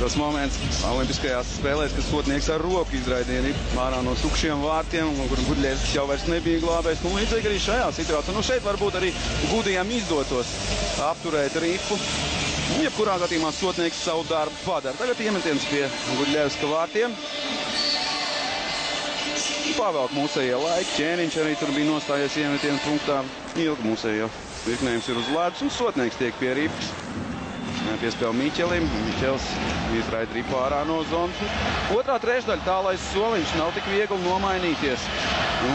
tas moments olimpiskajās spēlēs, kad sotnieks ar roku izraidīja ārā no tukšiem vārtiem, kur Gudļevskis jau vairs nebija glābējs. Līdzīgi arī šajā situācijā. Šeit varbūt arī Gudijam izdotos apturēt ripu. Jebkurā gadījumā sotnieks savu darbu padara. Tagad iemetiens pie Gudļevska vārtiem. Pavelk mūsējie laiki. Ķēniņš arī tur bija nostājies iemetienu punktā. Ilgi mūsējo virknējums ir uz ledus un sotnieks tiek pie ripas. Piespēl Miķelim. Miķels izraida ripu ārā no zonas. Otrā trešdaļa tālais soliņš, nav tik viegli nomainīties.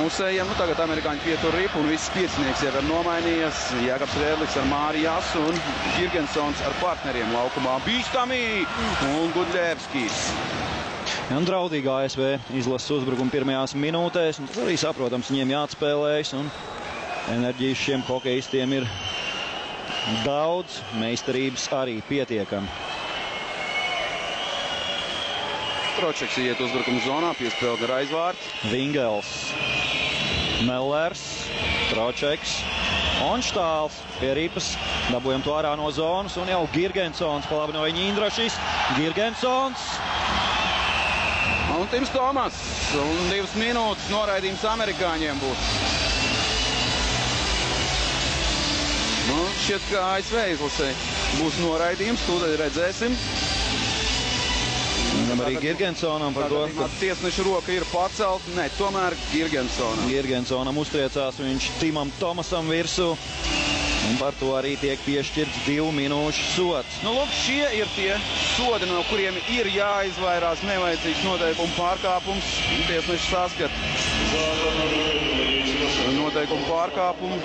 Mūsējiem, tagad amerikāņi pietur ripu un viss piecinieks jau ir nomainījies. Jākabs Rēdlis ar Māri Jasu un Girgensons ar partneriem laukumā. Bīstami un Gudļevskis. Un draudīga ASV izlases uzbrukuma pirmajās minūtēs. Un tas arī saprotams, viņiem jāatspēlējas. Un enerģijas šiem hokejistiem ir daudz, meistarības arī pietiekami. Tročeks iet uzbrukuma zonā, piespēl gar aizvārtu. Vingels, Mellers, Tročeks un Štāls pie ripas. Dabūjam to ārā no zonas un jau Girgensons pa labi no viņa Indrašis. Girgensons. Un Tims Tomas. Un 2 minūtes noraidījums amerikāņiem būs. Šķiet, ka ASV izlasē būs noraidījums, tūdaļ redzēsim. Arī Girgensonam par to, ka tiesneša roka ir pacelt. Nē, tomēr Girgensonam. Girgensonam uztriecās viņš Timam Tomasam virsū. Un par to arī tiek piešķirts 2 minūšu sods. Lūk, šie ir tie sodi, no kuriem ir jāizvairās nevajadzīgs noteikumu pārkāpums. Tiesneša saskat noteikumu pārkāpumu.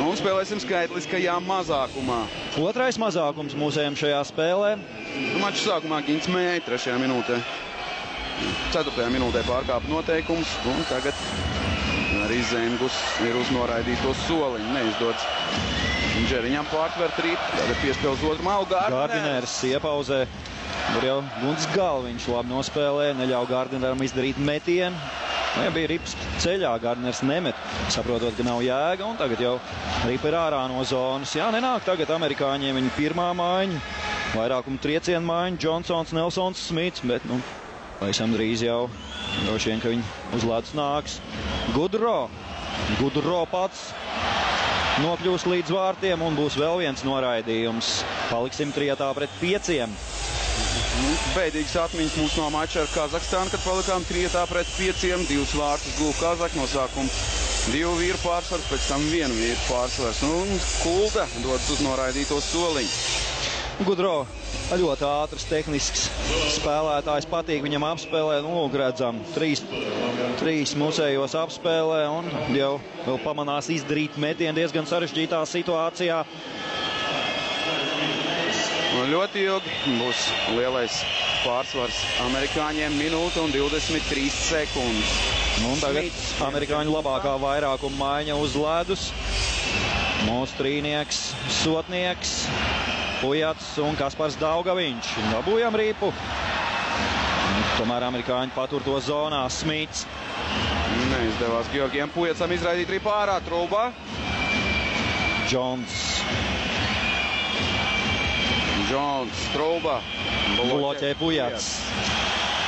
Un spēlēsim skaitliskajā mazākumā. Otrais mazākums mūsējiem šajā spēlē. Maču sākumā Gins Mēja 3. minūtē. 4. minūtē pārkāpa noteikums. Un tagad arī Zengus ir uz noraidīto soliņu. Neizdodas Džeriņam pārtvert ripu. Tagad piespēles otru malu. Gardinērs iepauzē. Tur jau Gunts Galviņš labi nospēlē. Neļauj Gardineram izdarīt metienu. Ja bija rips ceļā, Gardiners nemet, saprotot, ka nav jēga, un tagad jau ripa ir ārā no zonas. Jā, nenāk tagad amerikāņiem viņa pirmā maiņa, vairākuma triecienu maiņa, Johnsons, Nelsons, Smits, bet, pavisam drīz jau droši vien, ka viņi uz ledus nāks. Gudro pats nokļūs līdz vārtiem, un būs vēl viens noraidījums. Paliksim 3-5. Bēdīgas atmiņas mums no mača ar Kazahstānu, kad palikām 3-5, 2 vārtus guva Kazaki no sākuma. 2 vīru pārsvars, pēc tam 1 vīru pārsvars. Kulda dodas uz noraidīto soliņu. Gudro ļoti ātrs, tehnisks spēlētājs, patīk viņam apspēlē. Redzam, 3 mūsējos apspēlē un jau vēl pamanās izdarīt metienu diezgan sarežģītā situācijā. Ļoti ilgi būs lielais pārsvars amerikāņiem, 1 minūte un 23 sekundes. Un tagad amerikāņu labākā vairākuma maiņa uz ledus. Mostrīnieks, sotnieks, Pujats un Kaspars Daugaviņš. Dabūjam ripu. Tomēr amerikāņi patur to zonā. Smits. Neizdevās Georgijam Pujatsam izraidīt ripu ārā. Trūbā. Džons, Trūbā. Bloķē Pujats.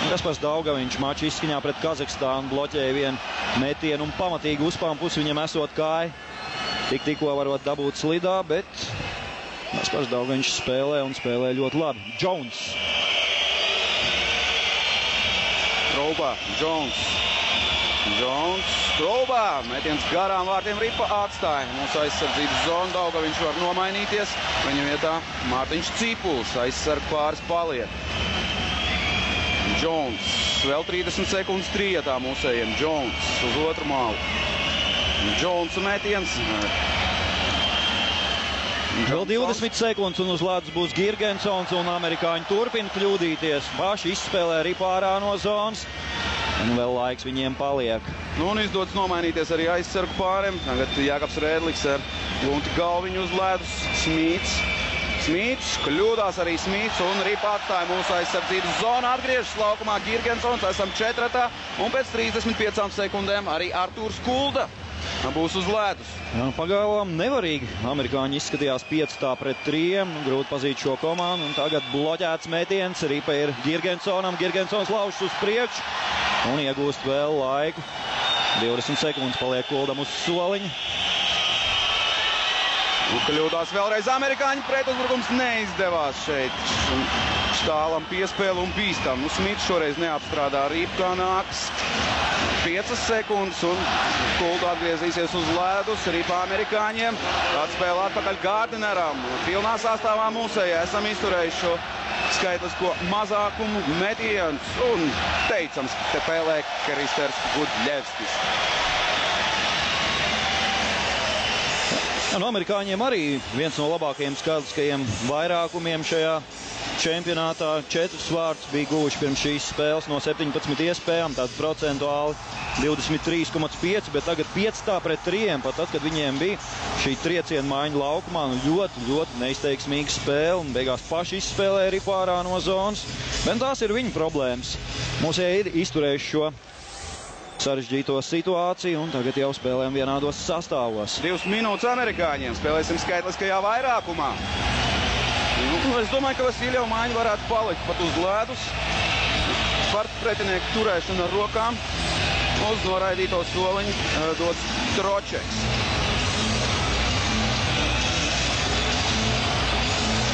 Kaspars Daugaviņš maču izskaņā pret Kazahstānu bloķēja vienu metienu un pamatīgi uzpām pusi viņam esot kāja. Tikko varot dabūt slidā, bet Kaspars Daugaviņš spēlē un spēlē ļoti labi. Jones. Trūbā, Jones. Jones, Trūba, metiens garām vārtiem Ripa atstāja. Mūsu aizsardzības zona Daugaviņš var nomainīties. Viņa vietā Mārtiņš Cipuls, aizsarg pāris paliek. Jones, vēl 30 sekundes trietā mūsējiem. Jones uz otru malu. Jones metiens. Vēl 20 sekundes un uz ledus būs Girgensons un amerikāņi turpina kļūdīties. Paši izspēlē Ripu ārā no zonas. Un vēl laiks viņiem paliek. Nu, un izdodas nomainīties arī aizsargu pāriem. Tagad Jākaps Rēdliks ar Gunti Galviņu uz ledus. Smīts, kļūdās arī Smīts un Ripa atstāja mūsu aizsardzības zonu. Atgriežas laukumā Girgensons, esam četratā. Un pēc 35 sekundēm arī Artūrs Kulda būs uz ledus. Jā, pagaidām nevarīgi. Amerikāņi izskatījās 5-3. Grūti pazīt šo komandu. Un tagad bloķēts metiens. Ripa ir Girgensonam. Girgensons laužas uz priekšu. Un iegūst vēl laiku. 20 sekundes paliek Kuldam uz soliņa. Kļūdās vēlreiz amerikāņi. Pretuzbrukums neizdevās šeit. Štālam piespēle un bīstam. Nu, Smits šoreiz neapstrādā Ripu, kā nāks. 5 sekundes un Kulda atgriezīsies uz ledus. Ripa amerikāņiem. Atspēle atpakaļ Gārdineram. Pilnā sastāvā mūsējā esam izturējuši šo skaitlisko mazākumu metiens un teicams, te pēlē Kristers Gudļevskis. No amerikāņiem arī viens no labākajiem skaitliskajiem vairākumiem šajā čempionātā. 4 vārtus bija guvuši pirms šīs spēles no 17 iespējām, tāds procentuāli 23,5, bet tagad 5-3, pat tad, kad viņiem bija šī trieciena maiņa laukumā, ļoti neizteiksmīga spēle, un beigās paši izspēlēja Ripu ārā no zonas, bet tās ir viņa problēmas. Mums ir izturējuši šo sarežģīto situāciju, un tagad jau spēlējam vienādos sastāvos. 2 minūtes amerikāņiem, spēlēsim skaitliskajā vairākumā. Es domāju, ka Vasiljeva maiņa varētu palikt pat uz ledus. Par pretinieku turēšanu ar rokām. Uz noraidīto soliņu dots Tročeks.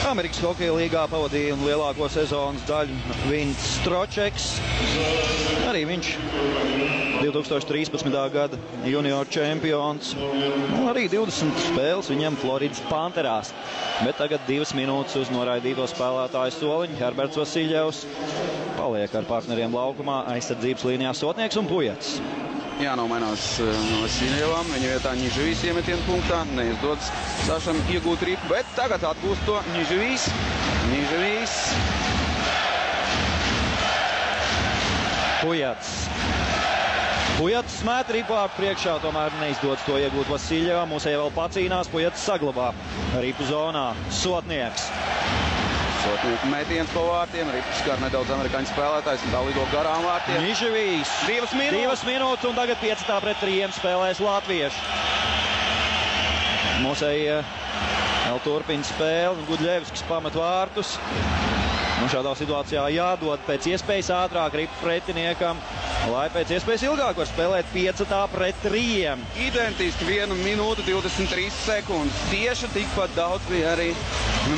Amerikas hokeja līgā pavadīja lielāko sezonas daļu Vints Tročeks. Arī viņš 2013. gada junior čempions. Arī 20 spēles viņam Floridas Panterās. Bet tagad 2 minūtes uz noraidīto spēlētāju soliņu. Herberts Vasiljevs paliek ar partneriem laukumā, aizsardzības līnijā Sotnieks un Pujats. Jānomainās no Vasiljevām. Viņa vietā Niževīs iemetienu punktā. Neizdodas Sašam iegūt Ripu, bet tagad atgūst to Niževīs. Pujats smēt Ripu ārp priekšā, tomēr neizdodas to iegūt Vasiljevām. Mūsēja vēl pacīnās, Pujats saglabā Ripu zonā. Sotnieks metiens pa vārtiem. Rips skar nedaudz amerikāņu spēlētājs un tā lido garām vārtiem. Niževīs 2 minūtes un tagad 5-3 spēlēs latvieši. Mūsēja vēl turpina spēli. Gudļevskis pamet vārtus. Un šādā situācijā jādod pēc iespējas ātrāk Ripu pretiniekam, lai pēc iespējas ilgāk var spēlēt 5-3. Identiski 1 minūte 23 sekundes. Tieši tikpat daudz bija arī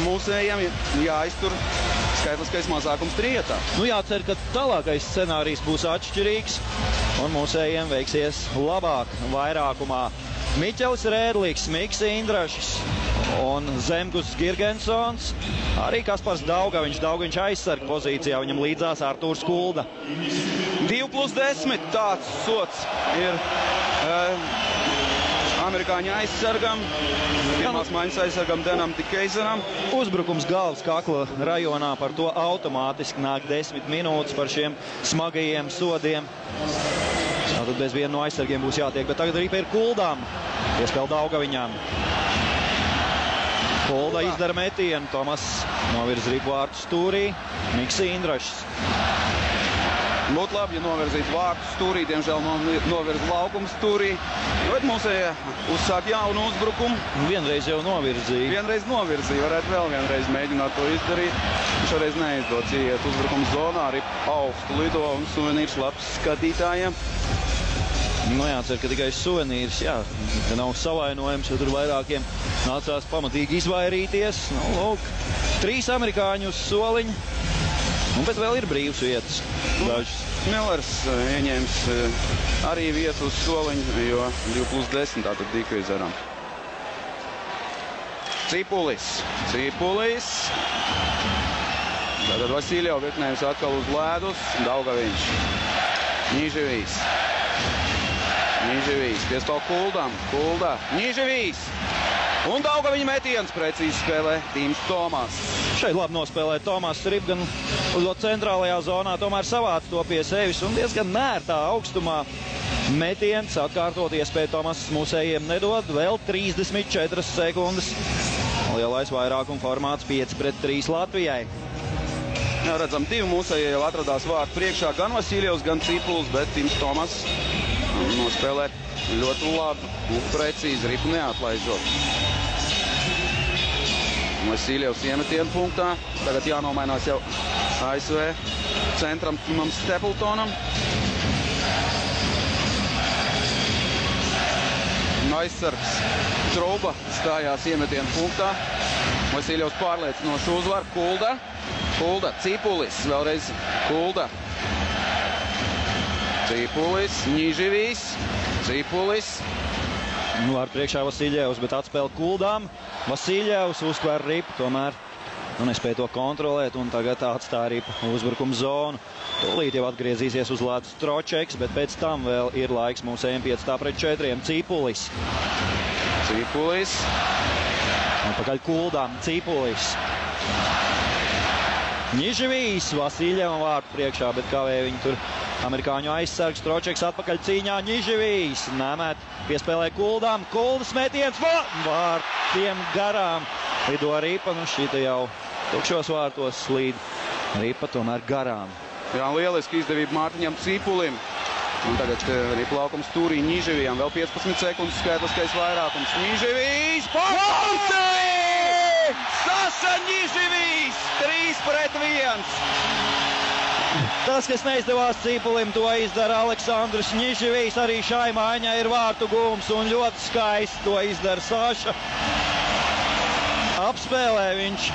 mūsējiem jāiztur skaitliskais mazākums trietā. Jācer, ka tālākais scenārijs būs atšķirīgs un mūsējiem veiksies labāk vairākumā. Miķelis Rēdliks, Miks Indrašs un Zemgus Girgensons. Arī Kaspars Daugaviņš aizsarg pozīcijā, viņam līdzās Artūrs Kulda. 2+10 tāds sots ir amerikāņu aizsargam. Pirmās maiņas aizsargam Denam Dikeizenam. Uzbrukums galvas kakla rajonā, par to automātiski nāk 10 minūtes par šiem smagajiem sodiem. Tātad bez viena no aizsargiem būs jātiek, bet tagad Ripa ir Kuldām. Iespēl Daugaviņām. Kulda izdara metienu, Tomas novirz Ripu vārtu stūrī, Miks Indrašs. Būtu labi, ja novirzītu vārtu stūrī, diemžēl novirz laukumu stūrī. Bet mums uzsāk jaunu uzbrukumu. Vienreiz jau novirzīja. Varētu vēl vienreiz mēģināt to izdarīt. Šoreiz neizdodas iet uzbrukums zonā, Ripa augstu lido un suvenīrs labs skatītājiem. Jācer, ka tikai suvenīrs, ka nav savainojums, jo tur vairākiem nācās pamatīgi izvairīties. 3 amerikāņu uz soliņu. Bet vēl ir brīvs vietas. Dažas. Millers ieņēmis arī vietu uz soliņu, jo 2+10 tātad Dikvizeram. Cipulis. Tātad Vasiļev virknējums atkal uz ledus. Daugaviņš. Niževijs. Piespēl Kuldam. Niževijs. Un Daugaviņa metiens precīzi spēlē Tīms Tomas. Šeit labi nospēlē Tomas Rip gan uz centrālajā zonā, tomēr savāc to pie sevis un diezgan mērtā augstumā. Metiens atkārtot iespēju Tomas mūsējiem nedod. Vēl 34 sekundes. Lielais vairākuma formāts 5-3 Latvijai. Jā, redzam, divi mūsējie jau atradās vārtu priekšā, gan Vasiļevs, gan Cipuls, bet Tims Tomas nospēlē ļoti labi un precīzi, Ripu neatlaižot. Vasiļevs iemetienu punktā, tagad jānomainās jau ASV centram Timam Stapletonam. Aizsargs Trouba stājās iemetienu punktā. Vasiļevs pārliecinoši uzvar. Kulda, Cipulis, vēlreiz Kulda. Cipulis, Niževijs, Cipulis. Vārtu priekšā Vasiļevs, bet atspēl Kuldām. Vasiļevs uztver Ripu, tomēr nespēja to kontrolēt un tagad atstāja Ripu uzbrukuma zonu. Tūlīt jau atgriezīsies uz ledus Tročeks, bet pēc tam vēl ir laiks mūsējiem 5-4. Cipulis. Atpakaļ Kuldām, Cipulis. Niževijs, Vasiļevam vārtu priekšā, bet kavēja viņu tur amerikāņu aizsargs. Tročeks atpakaļ cīņā, Niževijs nemet, piespēlē Kuldām. Kuldas metiens, vārtiem garām. Lido Ripa, šita jau tukšos vārtos slīd Ripa tomēr garām. Jā, lieliski izdevība Mārtiņam Cipulim. Un tagad Ripa laukums turī Niževijam. Vēl 15 sekundes skaitliskais vairākums. Niževijs! Saša Niževijs! 3-1! Tas, kas neizdevās Cipulim, to izdara Aleksandrs Niževijs. Arī šai maiņai ir vārtu gūms un ļoti skaisti to izdara Saša. Apspēlē viņš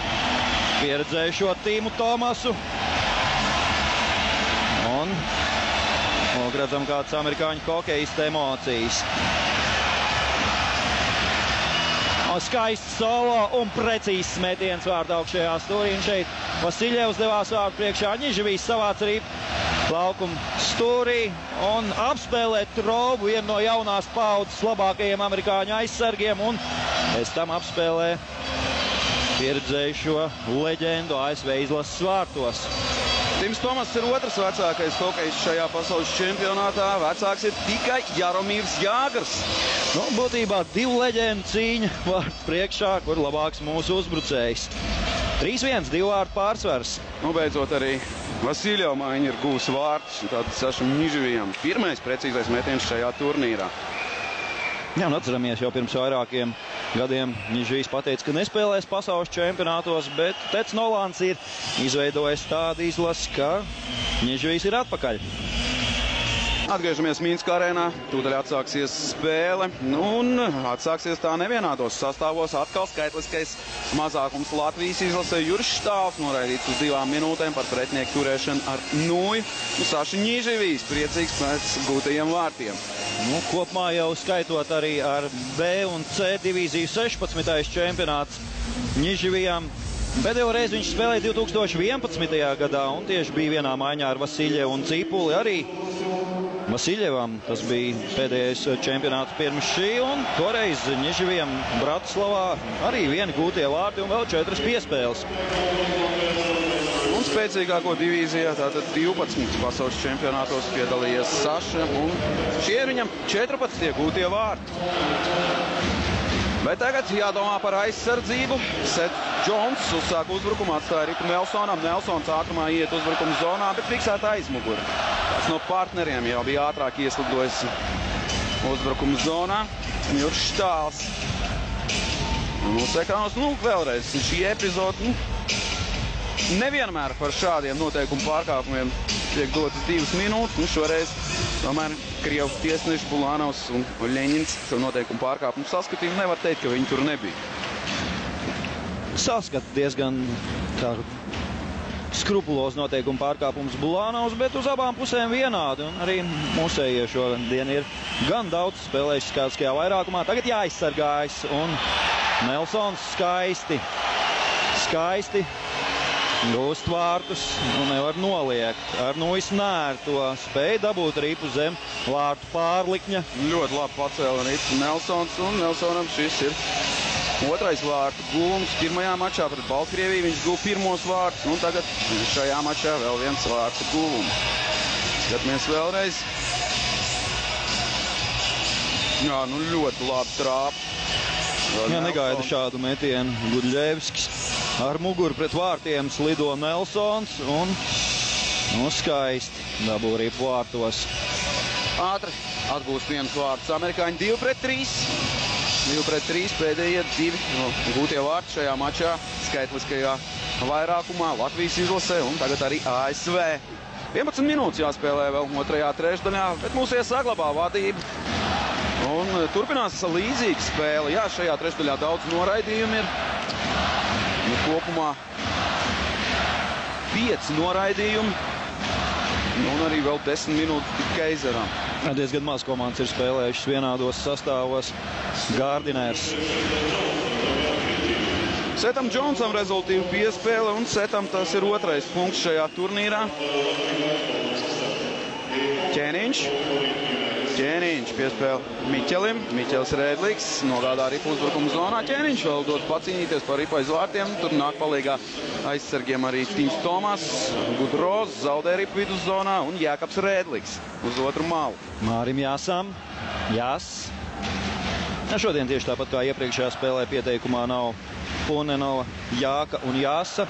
pieredzējušo Tīmu Tomasu. Un redzam kādas amerikāņu hokeista emocijas. Skaists solo un precīzs metiens vārtu augšējā stūrī. Un šeit Vasiļevs devās vārtu priekšā. Niževijs savāc Ripu laukumu stūrī un apspēlē Troubu, vienu no jaunās paudzes labākajiem amerikāņu aizsargiem. Un pēc tam apspēlē pieredzējušo leģendu ASV izlases vārtos. Tims Tomas ir otrs vecākais hokejists šajā pasaules čempionātā. Vecāks ir tikai Jaromīrs Jāgrs. Būtībā divu leģendu cīņa vārtu priekšā, kur labāks mūsu uzbrucējs. 3-1, 2 vārtu pārsvars. Beidzot arī Vasiļeva maiņa ir gūs vārtus. Tātad Sašam Niževijam pirmais precīzais metiens šajā turnīrā. Jā, un atceramies, jau pirms vairākiem gadiem Niževijs pateica, ka nespēlēs pasaules čempionātos, bet Teds Nolāns ir izveidojis tādu izlasi, ka Niževijs ir atpakaļ. Atgriežamies Mīnska arēnā, tūdaļ atsāksies spēle, un atsāksies tā nevienādos sastāvos. Atkal skaitliskais mazākums Latvijas izlasē. Juris Štāls noraidīts uz 2 minūtēm par pretinieku turēšanu ar 0. Saša Niževijs priecīgs pēc gūtajiem vārtiem. Kopumā jau skaitot arī ar B un C divīziju 16. čempionāts Niževijam. Pēdējo reizi viņš spēlēja 2011. gadā un tieši bija vienā maiņā ar Vasiļevu un Cipuli. Arī Vasiļevam tas bija pēdējais čempionāts pirms šī, un toreiz Niževijam Bratislavā arī vieni gūtie vārti un vēl 4 piespēles. Un spēcīgāko divīzijā, tātad 12 pasaules čempionātos piedalījies Saša, un šie ir viņam 14 gūtie vārti. Bet tagad jādomā par aizsardzību. Seth Jones uzsāk uzbrukumu, atstāja Ripu Nelsonam. Nelsons ātrumā iet uzbrukuma zonā, bet fiksēta aizmuguri. Kāds no partneriem jau bija ātrāk ieslidojis uzbrukuma zonā. Juris Štāls. Un mūsu ekrānos, vēlreiz šī epizode, nevienmēr par šādiem noteikumu pārkāpumiem tiek dotas 2 minūtes. Šoreiz tomēr Krievu tiesneši Bulānovs un Ļeņins šo noteikumu pārkāpumu saskatījumu nevar teikt, ka viņi tur nebija. Saskat diezgan tā skrupulos noteikumu pārkāpums Bulānovs, bet uz abām pusēm vienādi. Un arī mūsējie šodien ir gan daudz spēlējuši skātiskajā vairākumā. Tagad jāizsargājas, un Nelsons skaisti gūst vārtus un nevar noliekt. Ar visnēr to spēja dabūt ripu zem vārtu pārlikņa. Ļoti labi pacēla ripu Nelsons, un Nelsonam šis ir otrais vārtu gūms. Pirmajā mačā pret Baltkrieviju viņš guva pirmos vārtus, un tagad šajā mačā vēl viens vārtu gūms. Skatāmies vēlreiz. Jā, nu ļoti labi trāp. Jā, negaida šādu metienu Gudļevskis. Ar muguru pret vārtiem slido Nelsons un skaisti dabū ripu vārtos. Ātri atgūst viens vārds amerikāņi 2-3. 2-3 pēdējie divi gūtie vārti šajā mačā skaitliskajā vairākumā Latvijas izlasē un tagad arī ASV. 11 minūtes jāspēlē vēl otrajā trešdaļā, bet mūsie saglabā vadību. Un turpinās līdzīga spēle. Jā, šajā trešdaļā daudz noraidījumi ir. Kopumā 5 noraidījumi. Un arī vēl 10 minūtes tik Keizeram. Diezgan maz komandas ir spēlējušas vienādos sastāvos. Gārdinērs. Setam Džonsam rezultīva piespēle, un Setam tas ir otrais punkts šajā turnīrā. Ķēniņš piespēle Miķelim. Miķels Rēdlīgs nogādā ripu uzbrukumu zonā. Ķēniņš vēl dod pacīnīties par ripu aiz vārtiem. Tur nāk palīgā aizsargiem arī Tims Tomas. Gudros zaudē ripu viduszonā un Jākaps Rēdlīgs uz otru malu. Mārim Jāsam. Šodien tieši tāpat kā iepriekšējā spēlē pieteikumā nav Punenova, Jāka un Jāsa.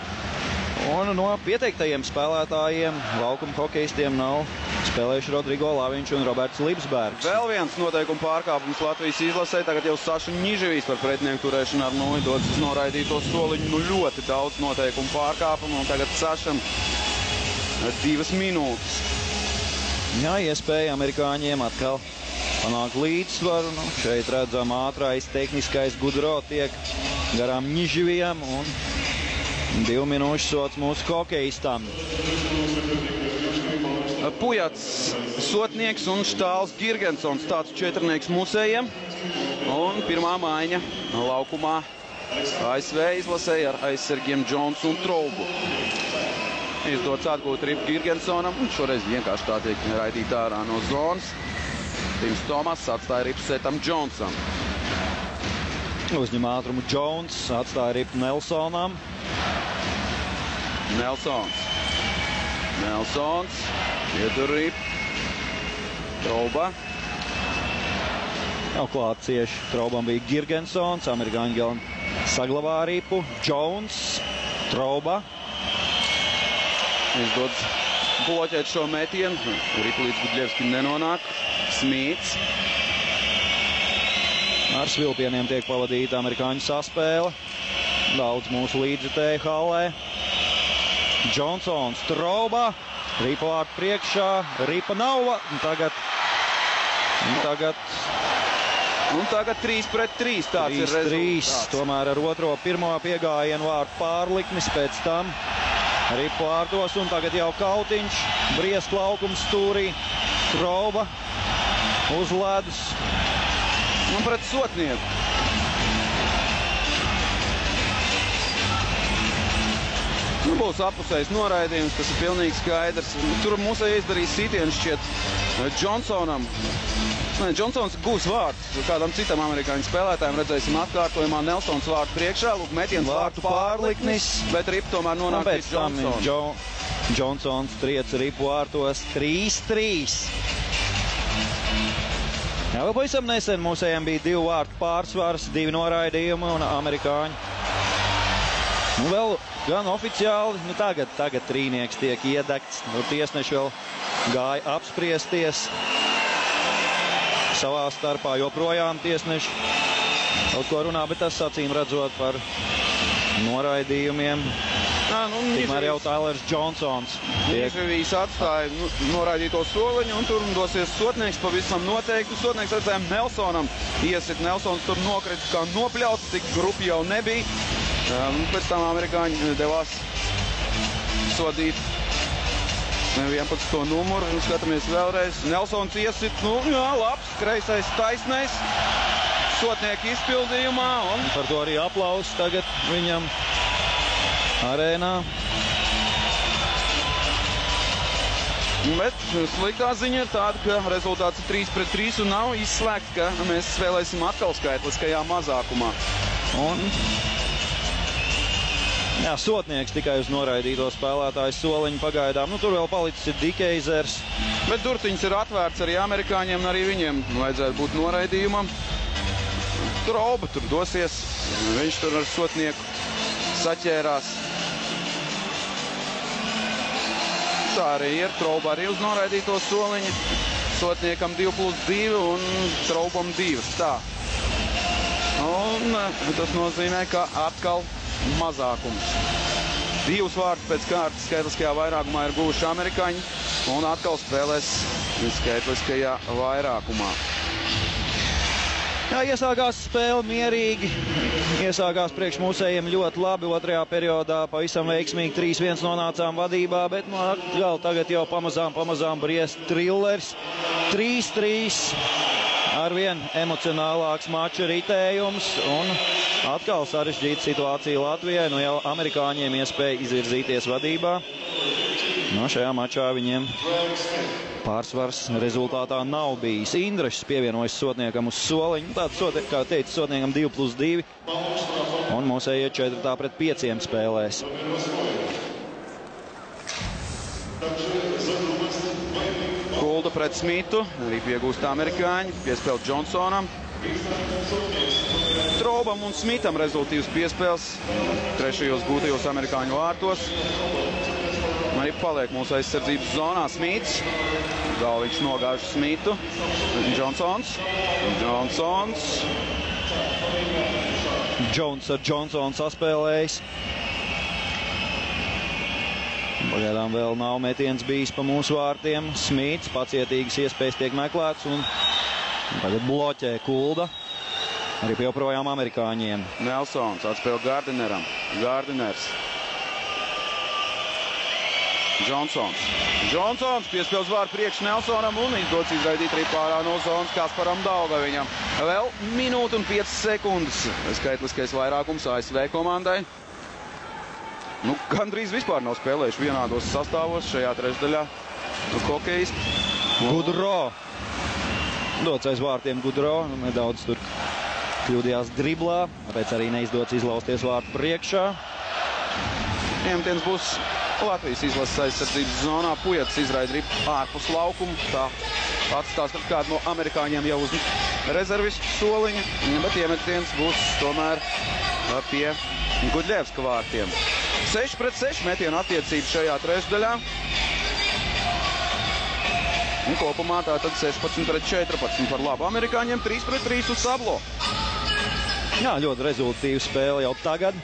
Un no pieteiktajiem spēlētājiem, laukuma hokejistiem nav spēlējuši Rodrigo Laviņš un Roberts Lipsbergs. Vēl viens noteikuma pārkāpums Latvijas izlasē. Tagad jau Saša Ņiževijs par pretinieku turēšanu ar nulli dodas uz noraidīto soliņu. Nu ļoti daudz noteikumu pārkāpumu, un tagad Sašam 2 minūtes. Jā, iespēja amerikāņiem atkal panākt līdzsvaru. Nu, šeit redzam ātrais, tehniskais Gudro tiek garām Ņiževijam un 2 minūšu sots mūsu hokejistam. Pujats Sotnieks un Štāls Girgensons, tāds četrnieks mūsējiem. Un pirmā maiņa laukumā ASV izlasēja ar aizsargiem Džons un Troubu. Izdots atgūt ripu Girgensonam, un šoreiz vienkārši tā tiek raidīta ārā no zonas. Tims Tomas atstāja ripu Setam Džonsam. Uzņem ātrumu Džons, atstāja ripu Nelsonam. Nelsons ietur ripu. Trouba. Jau klāt cieši. Traubam bija Girgensons, amerikāņi gan saglabā ripu. Džons, Trouba. Izdodas bloķēt šo metienu. Ripu līdz Gudļevskim nenonāk. Smīts. Ar svilpieniem tiek pavadīta amerikāņu saspēle. Daudz mūsu līdzjutēju hallē. Džonsons, Trouba. Ripa vārtu priekšā. Ripa nav. Tagad 3-3. Tāds ir rezultāts. Tomēr ar otro pirmo piegājienu vārtu pārliknis. Pēc tam ripu vārtos. Un tagad jau Kautiņš. Briest laukums stūrī. Trouba uz ledus. Un pret Sotnieku. Nu, būs apusējs noraidījums, tas ir pilnīgi skaidrs. Tur mūs izdarīs sitienu šķiet Džonsonam. Džonsons gūs vārds. Kādam citam amerikāņu spēlētājiem redzēsim atkārtojumā Nelsons vārtu priekšā. Lūk, metiens vārtu pārliknis, bet ripu tomēr nonāk pēc Džonsona. Džonsons triec ripu vārtos 3-3. Jā, vēl pavisam nesen mūsējiem bija 2 vārtu pārsvars, 2 noraidījumi un amerikāņi. Nu, vēl gan oficiāli, tagad trīnieks tiek iedegts. Tiesneši vēl gāja apspriesties savā starpā. Joprojām tiesneši kaut ko runā, bet tas acīm redzot par noraidījumiem. Tikmēr jau Tailers Džonsons. Ņiževijs atstāja noraidīto soliņu un tur dosies Sotnieks pavisam noteikti. Sotnieks redzējām Nelsonam. Iesit Nelsons tur nokrita kā nopļauts, tik grupi jau nebija. Pēc tam amerikāņi devās sodīt 11. numuru. Un skatāmies vēlreiz. Nelsons iesit, nu jā, labs, kreisais taisnais. Sotnieki izpildījumā. Un par to arī aplausus tagad viņam arēnā. Bet sliktā ziņa ir tāda, ka rezultāts ir 3-3 un nav izslēgts, ka mēs spēlēsim atkal skaitliskajā mazākumā. Un jā, Sotnieks tikai uz noraidīto spēlētāju soliņu pagaidām. Nu, tur vēl palicis ir Dikeizers. Bet durtiņas ir atvērts arī amerikāņiem, un arī viņiem vajadzētu būt noraidījumam. Trauba tur dosies, viņš tur ar Sotnieku saķērās. Tā arī ir, Trauba arī uz noraidīto soliņu. Sotniekam 2+2 un Traubam 2. Tā. Un tas nozīmē, ka atkal mazākums. 2 vārdus pēc kārtas skaitliskajā vairākumā ir guvuši amerikāņi un atkal spēlēs skaitliskajā vairākumā. Jā, iesākās spēle mierīgi. Iesākās priekš mūsējiem ļoti labi. Otrajā periodā pavisam veiksmīgi 3-1 nonācām vadībā, bet no atkal tagad jau pamazām briest trillers. 3-3. Arvien emocionālāks mača ritējums un atkal sarežģīta situācija Latvijai. Nu jau amerikāņiem iespēja izvirzīties vadībā. No šajā mačā viņiem pārsvars rezultātā nav bijis. Indrašs pievienojas Sotniekam uz soliņu. Tātad, kā teicu, Sotniekam 2+2 un mūsējie 4-5 spēlēs. Kulda pret Smitu, arī piegūst amerikāņi, piespēl Džonsonam. Traubam un Smitam rezultīvs piespēles trešajos gūtajos amerikāņu vārtos. Arī paliek mūsu aizsardzības zonā Smits. Galviņš nogāž Smitu. Džonsons. Jones ar Johnsonu saspēlējis. Pagaidām vēl nav metiens bijis pa mūsu vārtiem. Smits pacietīgas iespējas tiek meklēts un tagad bloķē Kulda. Arī joprojām amerikāņiem. Nelsons atspēl Gardineram. Gardiners. Džonsons piespēl uz vārdu priekš Nelsonam un izdodas izraidīt arī pārā no zonas Kasparam Daugaviņam. Vēl 1 minūte un 5 sekundes. Skaitliskais vairākums ASV komandai. Nu, gandrīz vispār nav spēlējuši vienādos sastāvos šajā trešdaļā. Hokejisti. Gudro. Dots aiz vārtiem Gudro. Nedaudz tur kļūdījās driblā. Tāpēc arī neizdots izlausties vārtu priekšā. Iemetiens būs Latvijas izlases aizsardzības zonā. Pujats izraida ripu ārpus laukumu. Tā atstās kādu no amerikāņiem jau uz rezervistu soliņa. Bet iemetiens būs tomēr pie Gudļevska vārtiem. 6-6 metienu attiecību šajā trešdaļā. Un kopumā tātad 16-14 par labu amerikāņiem. 3-3 uz tablo. Jā, ļoti rezultīva spēle jau tagad.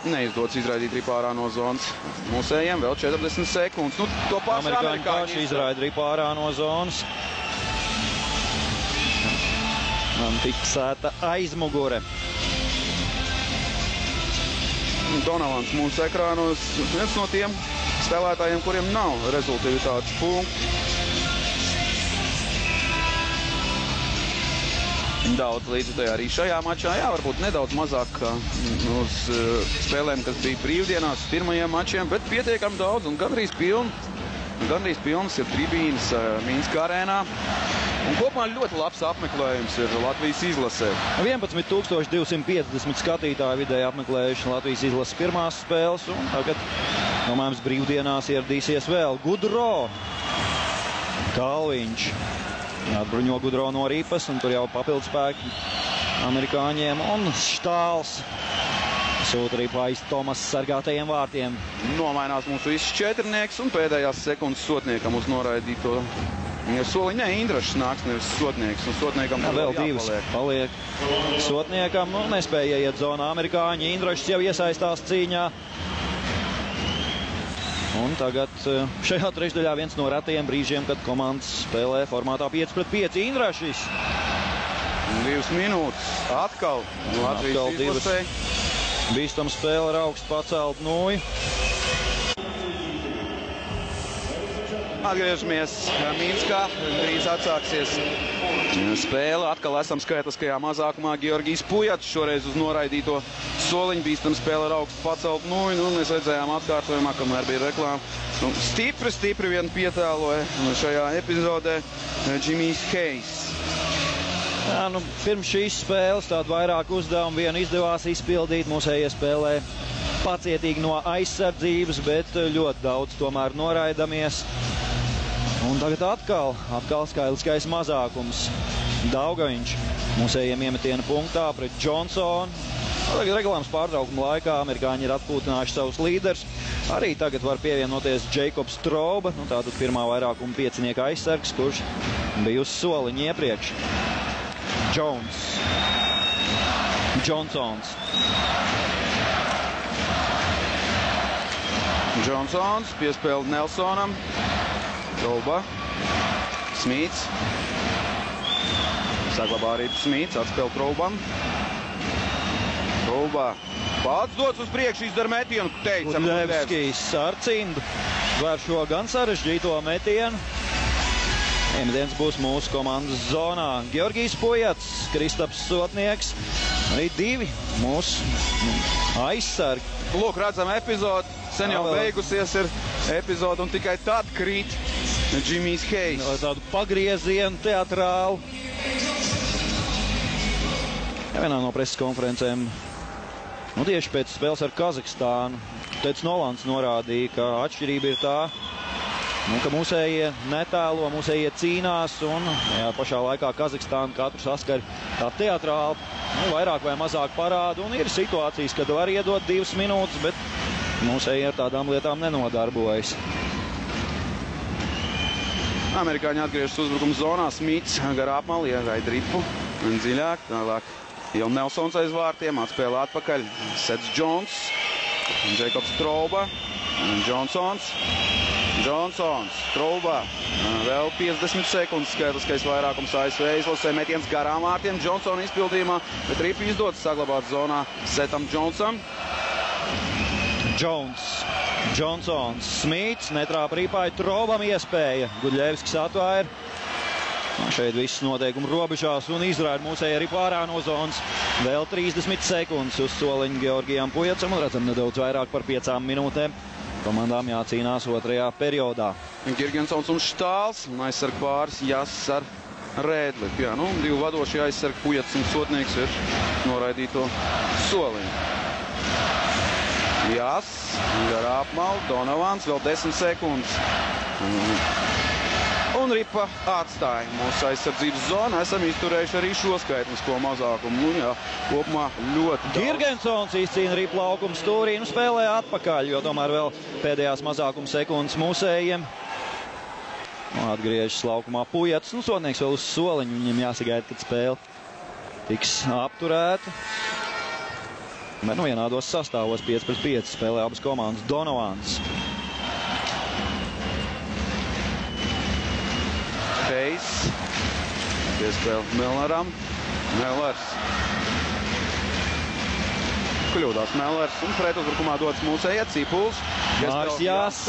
Neizdodas izraidīt ripu ārā no zonas. Mūsējiem vēl 40 sekundes. Nu, to pašu amerikāņi paši izraida ripu ārā no zonas. Man fiksēta aizmugure. Donavans mūsu ekrānos. Viens no tiem spēlētājiem, kuriem nav rezultātas punktu. Daudz līdzutēji arī šajā mačā. Jā, varbūt nedaudz mazāk uz spēlēm, kas bija brīvdienās pirmajiem mačiem, bet pietiekami daudz un gandrīz pilnas ir tribīnas Minska arēnā. Un kopumā ļoti labs apmeklējums ir Latvijas izlasē. 11,250 skatītāji vidēji apmeklējuši Latvijas izlases pirmās spēles. Un tagad, domājams, brīvdienās ieradīsies vēl Gudro. Kalviņš. Atbruņo Gudro no ripas, un tur jau papildspēki amerikāņiem. Un Štāls sūta ripā aiz Tomas sargātajiem vārtiem. Nomainās mūsu viss četrnieks, un pēdējās sekundes Sotniekam uz noraidīto soliņu. Nē, Indrašs nāks, nevis Sotnieks. Un Sotniekam vēl divas paliek Sotniekam. Nu, nespēja ieiet zonā amerikāņi. Indrašs jau iesaistās cīņā. Un tagad šajā trešdaļā viens no retajiem brīžiem, kad komandas spēlē formātā 5-5. Indrašs 2 minūtes. Atkal Latvijas izlasē. Bīstama spēle ar augstu pacelt nūju. Atgriežamies Minskā. Drīz atsāksies spēle. Atkal esam skaitliskajā mazākumā. Georgijs Pujats šoreiz uz noraidīto soliņu. Bīstama spēle ar augstu pacelt nūju. Mēs redzējām atkārtojumā, kamēr bija reklāma. Stipri vien pietēloja šajā epizodē Jimmijs Hejs. Jā, pirms šīs spēles tādu vairāk uzdevumu vienu izdevās izpildīt. Mūsējie spēlē pacietīgi no aizsardzības, bet ļoti daudz tomēr noraidamies. Un tagad atkal skaitliskais mazākums. Daugaviņš mūsējiem iemetiena punktā pret Johnsonu. Tagad reklāmas pārtraukuma laikā amerikāņi ir atpūtinājuši savus līderus. Arī tagad var pievienoties Jacobs Trauba, tātad pirmā vairākuma piecinieka aizsargs, kurš bija uz soliņa iepriekš. Johnsons. Johnsons piespēle Nelsonam. Trauba. Smīts. Saglabā arī Smīts, atspēle Traubam. Trauba. Pats dots uz priekšu, izdara metienu, teicam. Gudļevskijs ar cindu var šo gan sarežģīto metienu. Iemetiens būs mūsu komandas zonā. Georgijs Pujats, Kristaps Sotnieks, arī divi mūsu aizsargi. Lūk, redzam epizodi, sen jau beigusies ir epizode un tikai tad krīt Jimmijs Hejs. Tādu pagriezienu teatrālu. Vienā no preses konferencēm, tieši pēc spēles ar Kazahstānu, Teds Nolants norādīja, ka atšķirība ir tā, ka mūsējie netēlo, mūsējie cīnās un pašā laikā Kazahstāna katru saskari tā teatrāli, vairāk vai mazāk parāda un ir situācijas, kad var iedot 2 minūtes, bet mūsējie ar tādām lietām nenodarbojas. Amerikāņi atgriežas uzbrukuma zonā, Smīts garā apmali, ieraida ripu dziļāk, tālāk jau Nelsons aiz vārtiem, atspēlē atpakaļ, Sets Jones, Jacobs Trauba, Johnsons, Trauba, vēl 50 sekundes skaitliskais vairākums ASV izlasē, metiens garām vārtiem, Johnsona izpildījumā, bet ripu izdodas saglabāt zonā Setam Jonesam. Johnsons, Smīts, netrāpa rīpāja, Traubam iespēja, Gudļevskis atvēra. Šeit viss noteikumi robežās un izraida mūsēja ripu ārā no zonas. Vēl 30 sekundes uz soliņa Georgijam Pujacam un redzam nedaudz vairāk par 5 minūtēm. Komandām jācīnās otrajā periodā. Girgensons un Štāls un aizsarg pāris Jass ar Rēdli. Divi vadošie aizsargi Pujats un Sotnieks ir noraidīto soliņu. Jass, garā apmali, Donovans, vēl 10 sekundes. Un ripa atstāja mūsu aizsardzības zonu. Esam izturējuši arī šo skaitlisko mazākumu. Kopumā ļoti daudz. Girgensons izcīna ripu laukumu stūrī un spēlē atpakaļ, jo tomēr vēl pēdējās mazākuma sekundes mūsējiem. Atgriežas laukumā Pujats. Sotnieks vēl uz soliņu. Viņam jāsagaida, kad spēle tiks apturēta. Bet vienādos sastāvos 5-5 spēlē abas komandas. Donovans. Hejs. Piespēle Melleram. Mellers. Kļūdās Mellers. Un pretuzbrukumā dots mūsējie Cipuls. Mārs Jass.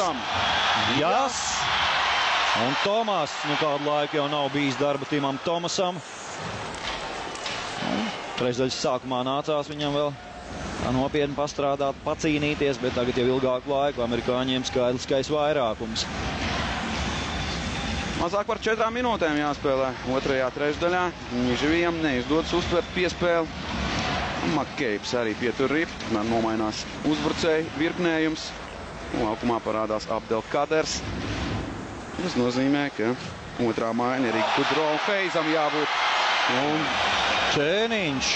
Un Tomas. Kādu laiku jau nav bijis darba Timam Tomasam. Trešdaļas sākumā nācās viņam vēl nopietni pastrādāt, pacīnīties, bet tagad jau ilgāku laiku amerikāņiem skaitliskais vairākums. Mazāk par 4 minūtēm jāspēlē otrajā trešdaļā. Nižvijam neizdodas uztvert piespēli. Makkeibs arī pietur ripu, nomainās uzbrucēju virknējums. Laukumā parādās Abdelkaders. Tas nozīmē, ka otrā maiņa ir Gudro un Heizam jābūt. Un Čēniņš.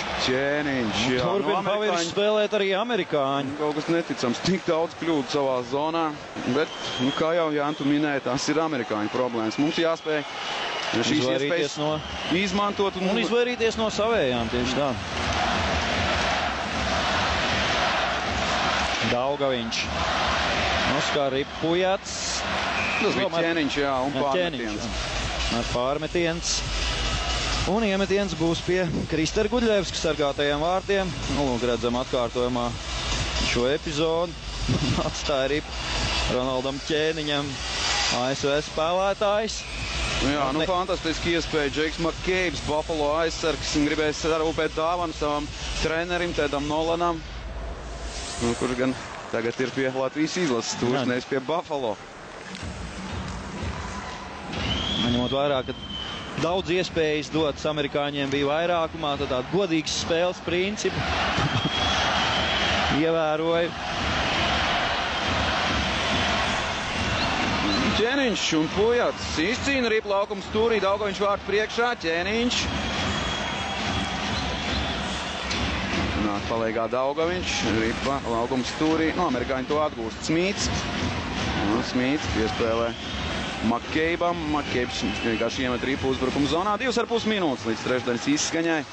Turpin pavirši spēlēt arī amerikāņi. Kaut kas neticams, tik daudz kļūdu savā zonā, bet, kā jau Jantu minēja, tās ir amerikāņu problēmas. Mums jāspēj šīs iespējas izmantot un izvairīties no savējām, tieši tā. Daugaviņš. Oskar Pujats. Tas bija Ķēniņš, un pārmetiens. Ar pārmetiens. Un iemetiens būs pie Kristera Guļļevska sargātajiem vārtiem. Lūk, redzam atkārtojumā šo epizodu. Atstāja ripu Ronaldam Ķēniņam ASV spēlētājs. Jā, nu fantastiski iespēja. Džeiks Makkeibs, Buffalo aizsargs, gribēs sarūpēt dāvanu savam trenerim Tedam Nolanam, kurš gan tagad ir pie Latvijas izlases stūrs, nevis pie Buffalo. Ņemot vērā, ka daudz iespējas dotas amerikāņiem bija vairākumā, tad tāda godīgs spēles principu ievēroja. Ķēniņš un Pujats izcīna ripu laukumu stūrī, Daugaviņš vārtu priekšā, Ķēniņš. Nāk palīgā Daugaviņš, ripa laukumu stūrī, no amerikāņi to atgūst. Smīts, un Smīts piespēlē Makkeibam, Makkeibs vienkārši iemet ripu uzbrukumu zonā, 2,5 minūtes līdz trešdaļas izskaņai.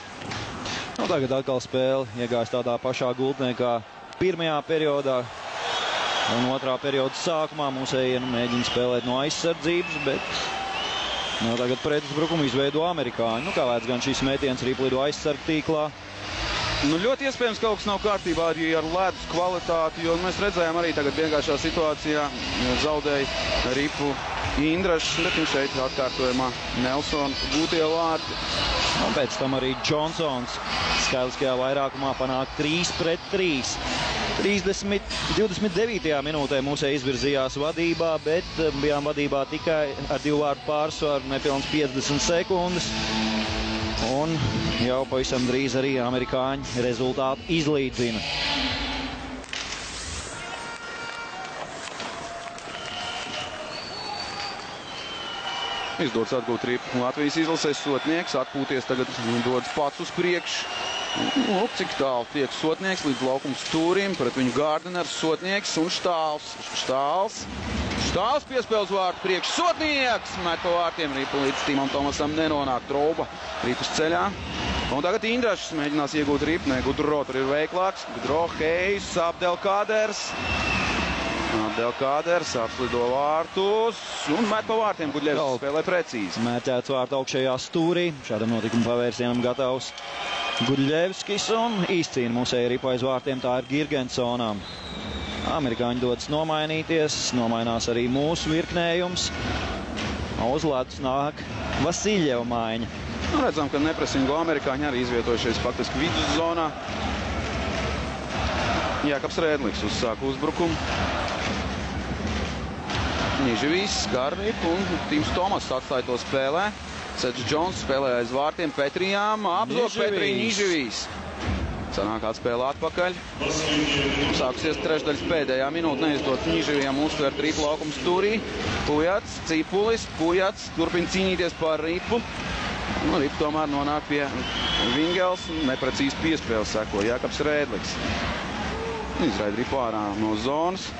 Nu, tagad atkal spēle iegājas tādā pašā gultnē kā pirmajā periodā. Un otrā perioda sākumā mūsējie mēģina spēlēt no aizsardzības, bet tagad pretuzbrukumu izveido amerikāņi. Nu, kā vērts gan šīs metiens riplido aizsargu tīklā. Nu, ļoti iespējams, kaut kas nav kārtībā arī ar ledus kvalitāti, jo mēs redzējām arī tagad vienkāršā situācijā zaudēja ripu Indrašs, bet viņš šeit atkārtojumā Nelsona gūtie vārti. Un pēc tam arī Džonsons skaidriskajā vairākumā panāk 3-3. 29. minūtē mūsē izvirzījās vadībā, bet bijām vadībā tikai ar 2 vārtu pārsvaru, nepilns 50 sekundes. Un jau pavisam drīz arī amerikāņi rezultātu izlīdzina. Izdodas atgūt ripu Latvijas izlasēs Sotnieks, atpūties tagad dodas pats uz priekšu. Lūk, cik tālu tiek Sotnieks līdz laukuma stūrim, pret viņu Gārdeners, Sotnieks un Štāls. Štāls piespēles vārtu priekš, Sotnieks met pa vārtiem, ripu līdz Timam Tomasam nenonāk, Trouba ripas ceļā. Un tagad Indrašs mēģinās iegūt ripu, Gudro tur ir veiklāks, Gudro, Hejs, Abdelkāders. Abdelkāders apslido vārtus un met pa vārtiem, Guļļevs spēlē precīzi. Mērķēts vārtu augšējā stūrī, šādam notikuma pavērsienam gatavs Guļļevskis un izcīna mūsēju ripu aiz vārtiem, tā ir Girgensonam. Amerikāņi dodas nomainīties, nomainās arī mūsu virknējums. Uz ledus nāk Vasiļeva maiņa. Nu, redzam, ka nepresingo amerikāņi arī izvietojušies faktiski viduszonā. Jākaps Rēdliks uzsāk uzbrukumu. Niževijs, Garripu un Tims Tomas atstāja to spēlē. Sedžs Džons spēlē aiz vārtiem Petrijām, apzog Petrija Niževijs. Sanāk atspēlē atpakaļ. Sākusies trešdaļas pēdējā minūte, neizdodas Niževijam uztvert ripu laukumu stūrī. Pujats, Cipulis, Pujats turpina cīnīties par ripu. Ripu tomēr nonāk pie Vingels, neprecīzi piespēles seko Jākaps Rēdliks. Izraida ripu ārā no zonas.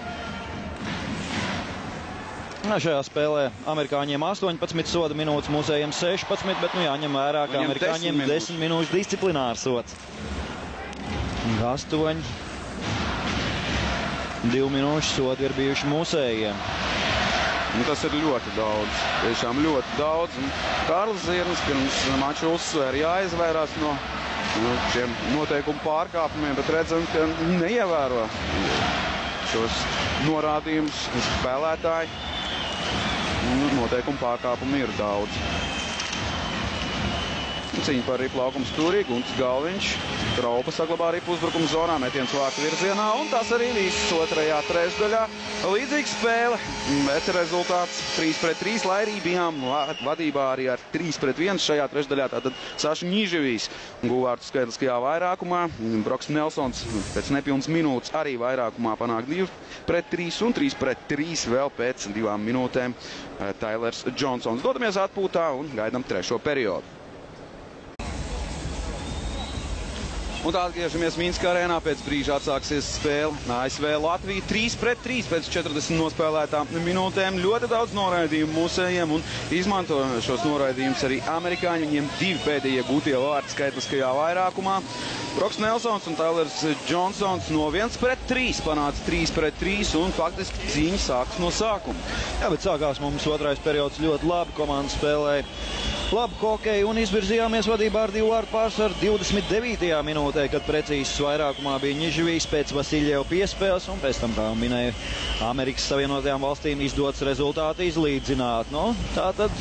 Šajā spēlē amerikāņiem 18 soda minūtes, mūsējiem 16, bet jāņem vērā, ka amerikāņiem 10 minūšu disciplinārs sods. 8, 2 minūšu sodi ir bijuši mūsējiem. Tas ir ļoti daudz, tiešām ļoti daudz. Kārlis Zirnis pirms mača uzsvēra jāizvairās no šiem noteikumu pārkāpumiem, bet redzam, ka neievēro šos norādījumus spēlētāji. Noteikumu pārkāpumu ir daudz. Cīņa par ripu laukumu stūrī, Gunts Galviņš. Traupa saglabā ripu uzbrukumu zonā, metiens vārtu virzienā, un tas arī viss otrajā trešdaļā. Līdzīga spēle, bet rezultāts 3-3, lai arī bijām vadībā arī ar 3-1 šajā trešdaļā. Tātad Saša Niževijs guva vārtu skaitliskajā vairākumā. Broks Nelsons pēc nepilnas minūtes arī vairākumā panāk 2-3 un 3-3 vēl pēc 2 minūtēm Tailers Džonsons. Dodamies atpūtā un gaidām trešo periodu. Un tā atgriežamies Minska arēnā, pēc brīža atsāksies spēle ASV Latvija 3-3 pēc 40 nospēlētām minūtēm. Ļoti daudz noraidījumu mūsējiem un izmanto šos noraidījumus arī amerikāņi. Viņiem 2 pēdējie gūtie vārti skaitliskajā vairākumā. Broks Nelsons un Tailers Džonsons no 1-3 panāca 3-3 un faktiski cīņa sākas no sākuma. Jā, bet sākās mums otrais periods ļoti labi, komanda spēlēja labu hokeju un izvirzījāmies vadībā ar 2 vārtu pārsvaru 29. minūtē, kad precīzs vairākumā bija Ņižvijs pēc Vasiļeva piespēles, un pēc tam, kā minēja, Amerikas Savienotajām valstīm izdots rezultātu izlīdzināt. Nu, tātad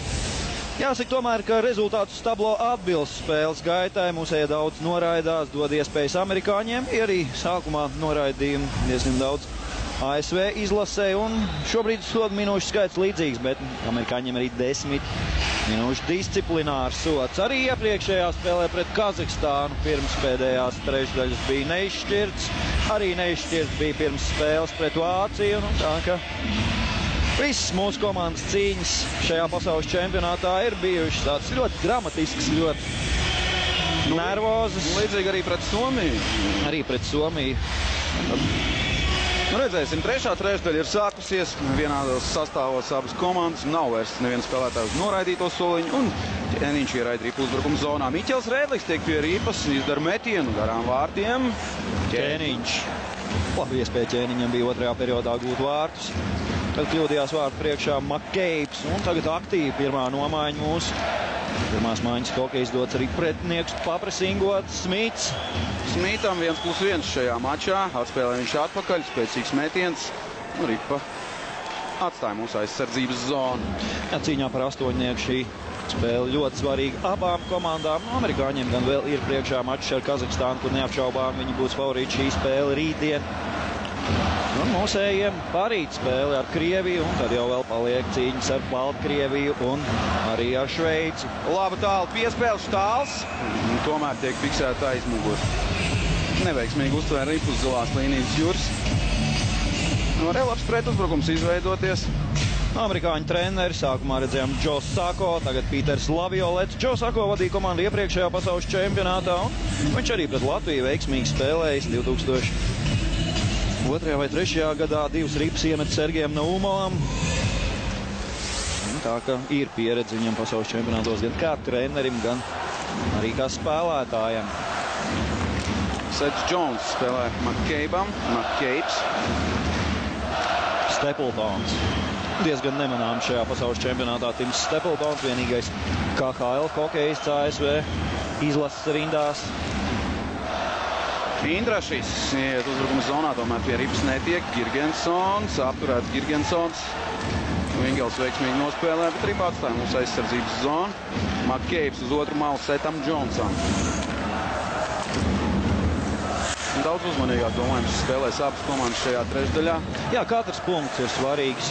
jāsaka tomēr, ka rezultātus tablo atbilst spēles gaitai. Mūsēja daudz noraidās, dod iespējas amerikāņiem, arī sākumā noraidījumi diezgan daudz ASV izlasē, un šobrīd sodu minūšu skaits līdzīgs, bet amerikāņiem arī 10 minūšu disciplinārs sods. Arī iepriekšējā spēlē pret Kazahstānu pirms pēdējās trešdaļas bija neizšķirts, arī neizšķirts bija pirms spēles pret Vāciju, un tā ka visas mūsu komandas cīņas šajā pasaules čempionātā ir bijušas tāds ļoti dramatisks, ļoti nervozas. Līdzīgi arī pret Somiju. Arī pret Somiju. Nu, redzēsim, trešā trešdaļa ir sākusies, vienādos sastāvos abas komandas, nav vairs neviena spēlētāja uz noraidīto soliņu, un Ķēniņš ieraida ripu uzbrukuma zonā. Miķels Rēdlis tiek pie ripas, izdara metienu garām vārtiem. Ķēniņš. Labi iespēja Ķēniņam bija otrajā periodā gūt vārtus. Tad kļūdījās vārtu priekšā Makkeibs, un tagad aktīvi pirmā nomaiņa mūsu. Pirmās maiņas hokejs dots arī pretinieks papresingot Smits. Smītam 1+1 šajā mačā, atspēlē viņš atpakaļ, spēcīgs metiens, un ripa atstāja mūsu aizsardzības zonu. Jā, cīņā par astoņnieku šī spēle ļoti svarīga abām komandām. Amerikāņiem gan vēl ir priekšā mačs ar Kazahstānu, kur neapšaubām viņi būs favorīti šī spēle rītdien. Un mūsējiem parīt spēle ar Krieviju, un tad jau vēl paliek cīņas ar Baltkrieviju un arī ar Šveici. Laba tāla piespēle Štāls, un tomēr tiek fiksēta aizmugur. Neveiksmīgi uztvēra ripu uz zilās līnijas Jurs. No relabs pretuzbrukums izveidoties. Amerikāņu treneri sākumā redzējām Džo Sako, tagad Pīters Laviolets. Džo Sako vadīja komandu iepriekšējā pasaules čempionātā, un viņš arī pret Latviju veiksmīgi spēlējis 2002. vai 2003. gadā 2 ripas iemet Sergejam Naumovam. Tā ka ir pieredze viņam pasaules čempionātos gan kā trenerim, gan arī kā spēlētājam. Sets Jones spēlē Makkeibam, Makkeibs. Stapletons. Diezgan nemanām šajā pasaules čempionātā Tims Stapletons, vienīgais KHL hokejists ASV izlases rindās. Indrašis iet uzbrukuma zonā, tomēr pie ripas netiek. Girgensons, apturēts Girgensons. Vingels veiksmīgi nospēlē, bet ripa atstāja mūsu aizsardzības zonu. Makkeibs uz otru malu Setam Džonsam. Daudz uzmanīgāk domājams spēlēs abas komandas šajā trešdaļā. Jā, katrs punkts ir svarīgs.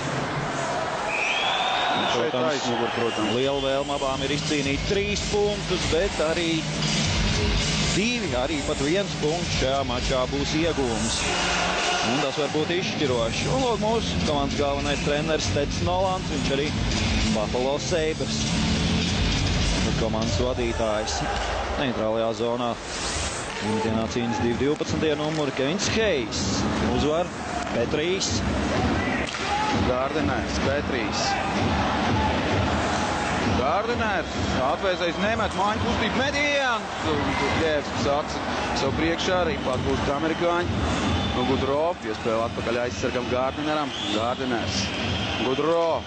Šeit aizmugur, protams. Liela vēlme abām ir izcīnīt 3 punktus, bet arī 2, arī pat 1 punkts šajā mačā būs iegūms. Un tas var būt izšķiroši. Un lūk, mūsu komandas galvenais treneris Teds Nolans, viņš arī Buffalo Sabres. Komandas vadītājs neitrālajā zonā. Viņu cīņas 2-12. numuri Kevins Hejs. Uzvar Petrijs. Gardinērs, Petrijs. Gardinērs, atvēzējis nemet, māņu kustību metiens. Gudļevskis atsaka savu priekšā, arī atgūst amerikāņi. Gudro, piespēle atpakaļ aizsargam Gardineram. Gardinērs, Gudro.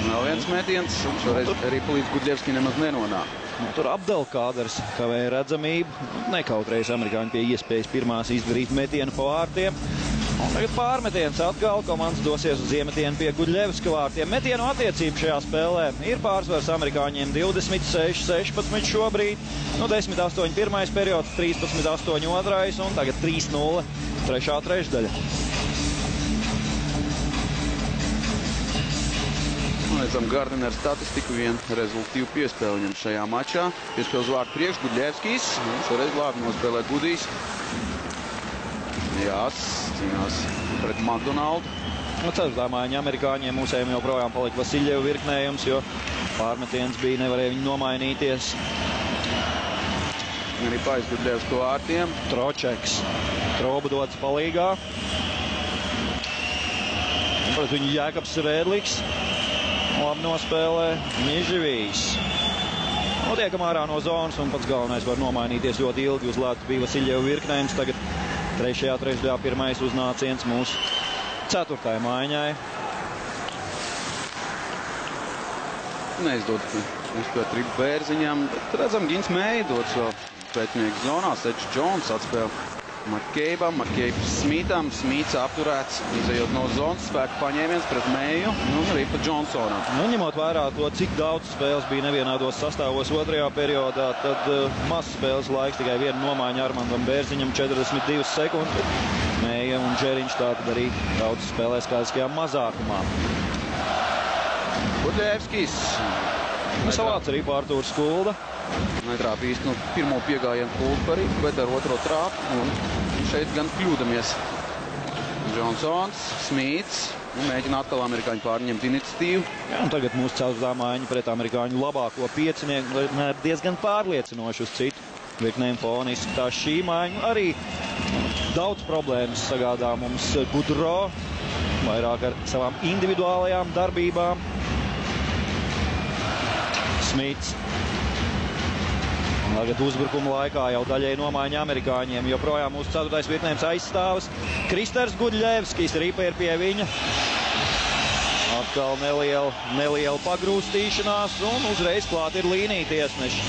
Vēl viens metiens, un šoreiz arī līdz Gudļevski nemaz nenonāk. Tur Abdelkāders kavēja redzamību. Nekautreiz amerikāņi pie iespējas pirmās izdarīt metienu pa vārtiem. Tagad pārmetiens atkal, komandas dosies uz iemetienu pie Gudļevska vārtiem. Metienu attiecību šajā spēlē ir pārsvars amerikāņiem 26-16 šobrīd. 10-8 pirmais periods, 13-8 otrais un tagad 3-0 trešā trešdaļa. Redzam Gardinēra statistiku, vien rezultīvu piespēli viņam šajā mačā. Piespēles vārdu priekš Gudļevskis, šoreiz labi nospēlē Gudijs. Jās, cīnās pret McDonaldu. Ceturtā mājiņa amerikāņiem, mūsējiem joprojām palika Vasiļeva virknējums, jo pārmetiens bija, nevarēja viņi nomainīties. Arī paiz Gudļevska vārtiem. Tročeks. Troba dodas palīgā. Un pret viņu Jēkabs Rēdliks. Labi nospēlē Ņižvijs. Notiekam ārā no zonas, un pats galvenais var nomainīties ļoti ilgi. Uz lētu bija Vasiļeva virknējums. Tagad trešajā trešdaļā pirmais uznāciens mūsu ceturtajai mājiņai. Neizdodas uzspēt Ripu Bērziņam, bet redzam, Gins Mēja dodas vēl pētnieku zonā. Sedžs Džons atspēl Makkeibam, Makkeibs Smītam, Smīts apturēts, izējot no zonas, spēku paņēmiens pret Mēju un Ripa Džonsonam. Nu, ņemot vērā to, cik daudz spēles bija nevienādos sastāvos otrajā periodā, tad maz spēles laiks, tikai viena nomaiņa Armandam Bērziņam, 42 sekundes. Mēja un Džeriņš tātad arī daudz spēlē skaitiskajā mazākumā. Budļevskis. Savāc arī Artūrs Kulda. Netrāp īsti no pirmo piegājienu Kuldu par Ripu, bet ar otro trāp. Un šeit gan kļūdamies. Džonsons, Smīts. Mēģina atkal amerikāņu pārņemt iniciatīvu. Jā, un tagad mūsu ceturtā maiņa pret amerikāņu labāko piecinieku diezgan pārliecinoši uz citu virknēm fonu izskatās šī maiņa. Arī daudz problēmas sagādā mums Gudro, vairāk ar savām individuālajām darbībām. Smīts. Tagad uzbrukuma laikā jau daļai nomaiņa amerikāņiem, joprojām mūsu ceturtais virknējums aizstāvs. Kristers Gudļevskis, Ripa ir pie viņa. Atkal neliela pagrūstīšanās un uzreiz klāt ir līnija tiesneši.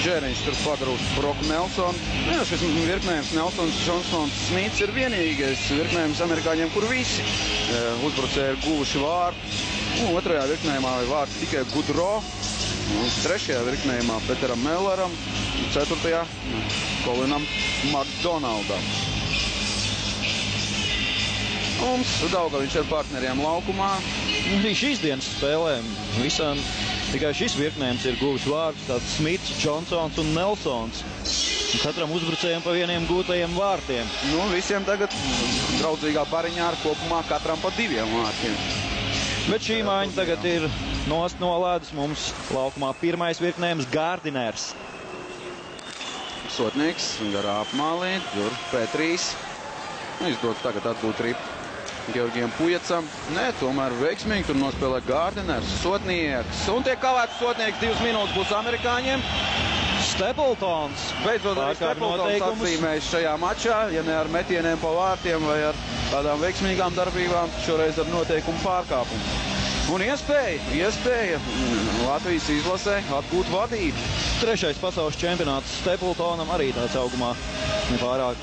Džeriņš tur pagrūst Broku Nelsonu. Jā, šis virknējums Nelsons, Džonsons, Smīts ir vienīgais virknējums amerikāņiem, kur visi uzbrucēji ir guvuši vārtu. Un otrajā virknējumā ir vārds tikai Gudro. Trešajā virknējumā Peteram Melleram, ceturtajā Kolinam Makdonaldam. Mums Daugaviņš ar partneriem laukumā. Arī šīs dienas spēlēm visam tikai šis virknējums ir guvis vārdus, tāds Smits, Džonsons un Nelsons. Katram uzbrucējiem pa vieniem gūtajiem vārtiem. Nu, visiem tagad draudzīgā pariņā ar kopumā katram pa 2 vārtiem. Bet šī maiņa tagad ir nost no ledus. Mums laukumā pirmais virknējums Gardiners. Sotnieks garā apmālī, tur P3. Izdodas tagad atbūt Ripu Georgijam Pujacam. Nē, tomēr veiksmīgi tur nospēlē Gardiners. Sotnieks. Un tiek kavēts Sotnieks, 2 minūtes būs amerikāņiem. Stapletons. Beidzot arī Stapletons atzīmējis šajā mačā, ja ne ar metieniem pa vārtiem vai ar tādām veiksmīgām darbībām, šoreiz ar noteikumu pārkāpumu. Un iespēja Latvijas izlasē atgūt vadību. Trešais pasaules čempionāts Stapletonam arī tāds augumā nepārāk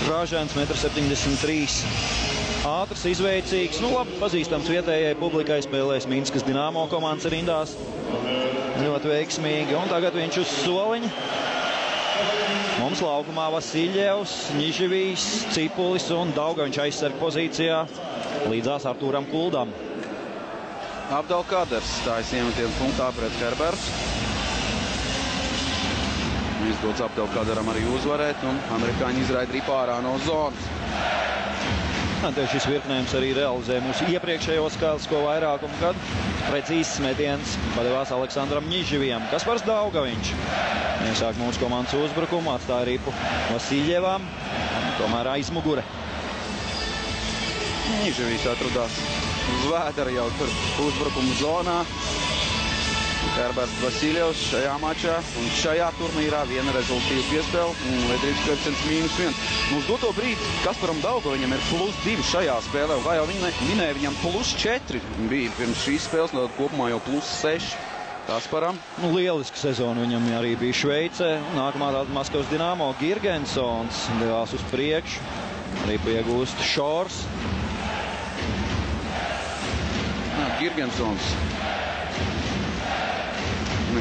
ražēns, 1,73 m. Ātrs, izveicīgs, nu labi pazīstams vietējai publikai, spēlēs Minskas Dinamo komandas rindās. Ļoti veiksmīgi, un tagad viņš uz soliņa. Mums laukumā Vasiļevs, Ņiževijs, Cipulis un Daugaviņš aizsarg pozīcijā līdzās Artūram Kuldam. Abdelkaders stājas iemetiem punktā pret Herberts. Izdodas Abdelkaderam arī uzvarēt, un amerikāņi izraida Ripu ārā no zonas. Tieši šis virknējums arī realizē mūsu iepriekšējo skaitlisko vairākumu, kad precīzs metiens padevās Aleksandram Ņiževijam. Kaspars Daugaviņš iesāk mūsu komandas uzbrukumu, atstāja Ripu Vasiļevam, tomēr aizmugure. Ņiževijs atradās uz vēdera jau tur uzbrukumu zonā. Herberts Vasiļevs šajā mačā un šajā turnīrā viena rezultīva piespēle, liederības koeficients -1. Uz doto brīdi Kasparam Daugaviņam ir +2 šajā spēlē, un kā jau minēja, viņam +4 bija pirms šīs spēles, kopumā jau +6 Kasparam. Nu, lieliska sezona viņam arī bija Šveicē. Nākamā tāda Maskavas Dinamo Girgensons devās uz priekšu, arī piegūst Šors. Girgensons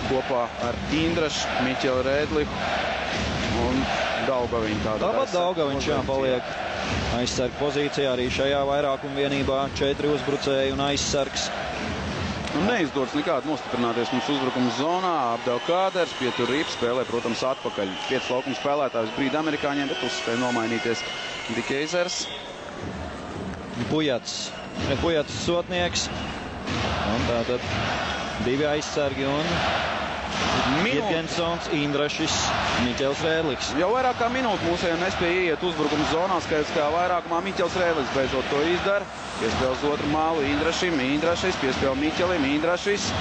kopā ar Indrašu, Miķeli Rēdlihu un Daugaviņu. Tāpat Daugaviņš jāpaliek aizsarg pozīcijā arī šajā vairākuma vienībā. 4 uzbrucēji un aizsargs. Un neizdodas nekādi nostiprināties mums uzbrukuma zonā. Abdelkaders pietur Ripu, spēlē, protams, atpakaļ. 5 laukuma spēlētājs brīdi amerikāņiem, bet uzspēja nomainīties Dikeizers. Pujats sotnieks. Un tātad 2 aizsargi un Girgensons, Indrašis, Miķels Rēdliks. Jau vairāk kā minūte mūsējiem nespēja ieiet uzbrukuma zonā, skaidrs kā vairākumā Miķels Rēdliks beidzot to izdara. Piespēles otru mālu Indrašim, Indrašis, piespēle Miķelim, Indrašis.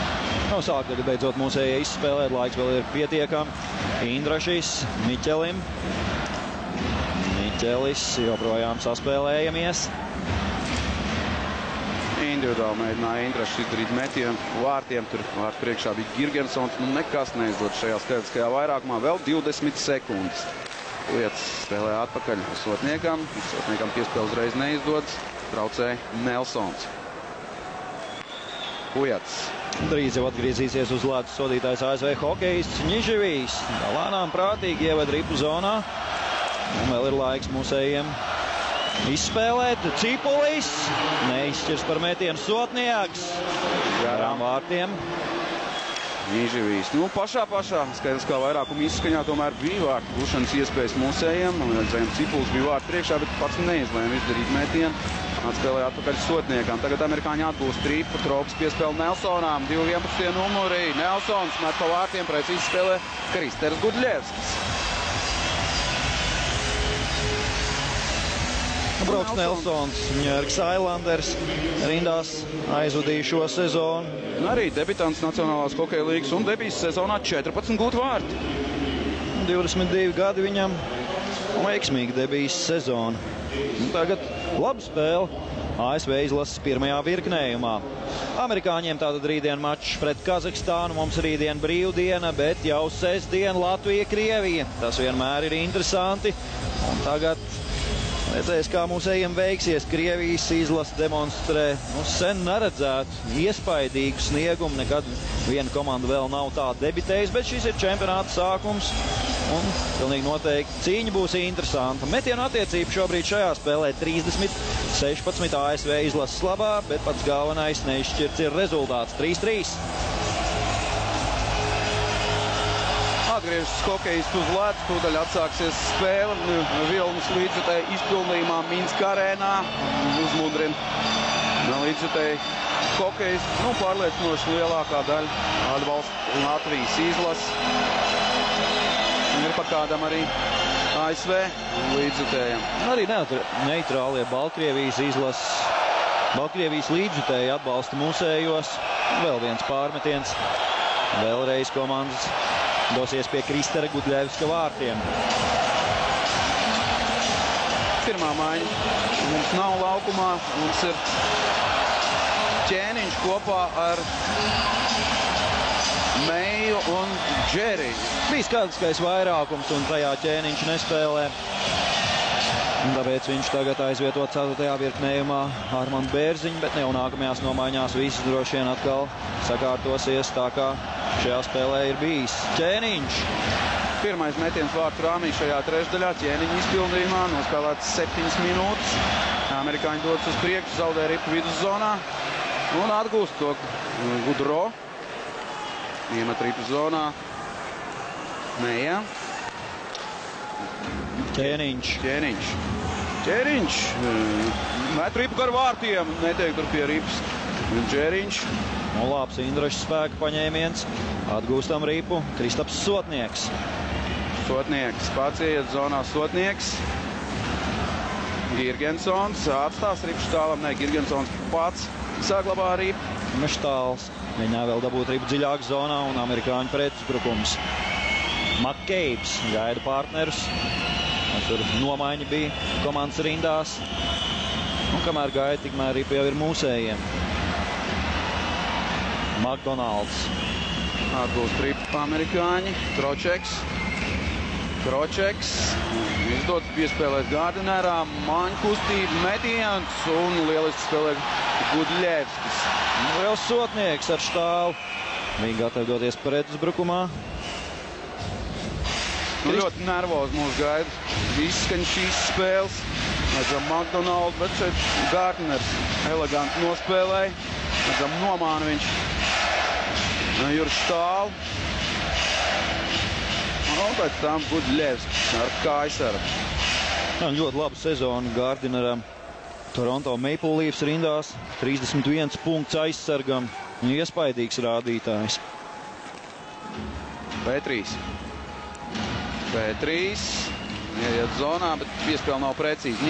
Nu, sāk tagad beidzot mūsējie izspēlēt, laiks vēl ir pietiekami. Indrašis, Miķelim. Miķelis joprojām saspēlējamies. individuāli mēģināja Indrašs izdarīt metienu vārtiem. Tur vārtu priekšā bija Girgensons. Nu, nekas neizdod šajā skaitliskajā vairākumā. Vēl 20 sekundes. Lietas spēlē atpakaļ Sotniekam. Sotniekam piespēle uzreiz neizdodas. Traucēja Nelsons. Pujats. Drīz jau atgriezīsies uz ledus sodītājs ASV hokejists Ņiževijs. Lēnām prātīgi ieved ripu zonā. Un vēl ir laiks mūsējiem izspēlēt. Cipulis neizšķirs par metienu Sotnieks. Garām vārtiem. Ņiževijs. Nu, pašā skaidrs kā vairākuma izskaņā tomēr bija vārtu gūšanas iespējas mūsējiem. Cipulis bija vārtu priekšā, bet pats neizlēma izdarīt metienu. Atspēlēja atpakaļ Sotniekam. Tagad amerikāņi atgūst ripu. Trops piespēle Nelsonām. 2-11 numuri. Nelsons met pa vārtiem. Precīzi spēlē Kristers Gudļevskis. Broks Nelsons, Ņujorkas Islanders rindās aizvadīja šo sezonu. Arī debitants Nacionālās hokeja līgas un debijas sezonā 14 gūt vārti. 22 gadi viņam, veiksmīgi debijas sezona. Tagad laba spēle ASV izlases pirmajā virknējumā. Amerikāņiem tātad rītdien mačs pret Kazahstānu, mums rītdien brīvdiena, bet jau sestdien Latvija, Krievija. Tas vienmēr ir interesanti. Un tagad redzēs, kā mūsējiem veiksies. Krievijas izlase demonstrē sen neredzētu iespaidīgu sniegumu. Nekad viena komanda vēl nav tā debitējusi, bet šis ir čempionāta sākums. Un pilnīgi noteikti cīņa būs interesanta. Metienu attiecība šobrīd šajā spēlē 30-16 ASV izlases labā, bet pats galvenais neizšķirts ir rezultāts 3-3. Atgriežas hokejists uz ledus, tūdaļ atsāksies spēle. Vilnis līdzjutēji izpilnījumā Minska arēnā. Uzmundrina līdzjutēji hokejists. Pārliecinoši lielākā daļa atbalsta Latvijas izlasi. Ir pa kādam arī ASV līdzjutējiem. Arī neitrālie Baltkrievijas izlases. Baltkrievijas līdzjutēji atbalsta mūsējos. Vēl viens pārmetiens. Vēlreiz komandas dosies pie Kristera Gudļevska vārtiem. Pirmā maiņa mums nav laukumā. Mums ir Ķēniņš kopā ar Meiju un Džeriņu. Bija skaidriskais vairākums un tajā Ķēniņš nespēlē. Un tāpēc viņš tagad aizvieto 4. virknējumā Armandu Bērziņu, bet jau nākamajās nomaiņās viss droši vien atkal sakārtosies tā, kā šajā spēlē ir bijis. Ķēniņš. Pirmais metiens vārtu rāmī šajā trešdaļā. Ķēniņa izpildījumā nospēlēts 7 minūtes. Amerikāņi dodas uz priekšu, zaudē ripu viduszonā un atgūst to Gudro. Iemet ripu zonā. Meija. Ķēniņš. Met ripu gar vārtiem. Netiek tur pie ripas. Džeriņš. Labs Indrašs spēka paņēmiens. Atgūstam ripu. Kristaps Sotnieks. Pats ieiet zonā Sotnieks. Girgensons atstās ripu štālam. Nē, Girgensons pats saglabā ripu. Meštāls mēģināja vēl dabūt ripu dziļāk zonā un amerikāņu pretuzbrukums. Makkeibs gaida partnerus. Tur nomaiņa bija komandas rindās. Un kamēr gaida, tikmēr ripu jau ir mūsējiem. McDonalds. Atgūst ripu amerikāņi. Kročeks. Izdodas piespēlēt Gārdinerā. Maņu kustība, metiens un lieliski spēlē Gudļevskis. Liels Sotnieks ar štālu. Viņi gatavi doties pretuzbrukumā. Ļoti nervozi mūs gaida. Izskaņa šīs spēles. Redzam McDonalds, bet šeit Gārtiners eleganti nospēlēja. Redzam nomāna viņš Jurs štālu. Un pēc tam Gudļevskis ar kājasaru. Ļoti labu sezonu Gārdineram. Toronto Maple Leafs rindās 31 punkts aizsargam. Iespaidīgs rādītājs. P3. Ieiet zonā, bet piespēle nav precīzi.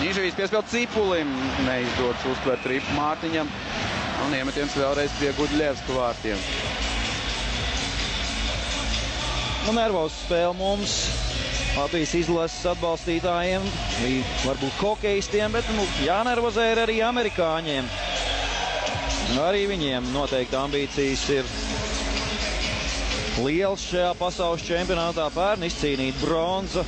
Ņiževijs piespēle Cipulim. Neizdodas uztvert ripu Mārtiņam. Un iemetiens vēlreiz pie Gudļevska vārtiem. Nervoza spēle mums. Latvijas izlases atbalstītājiem, varbūt hokejistiem, bet jānervozē ir arī amerikāņiem. Arī viņiem noteikti ambīcijas ir liels šajā pasaules čempionātā. Pērn izcīnīt bronzu.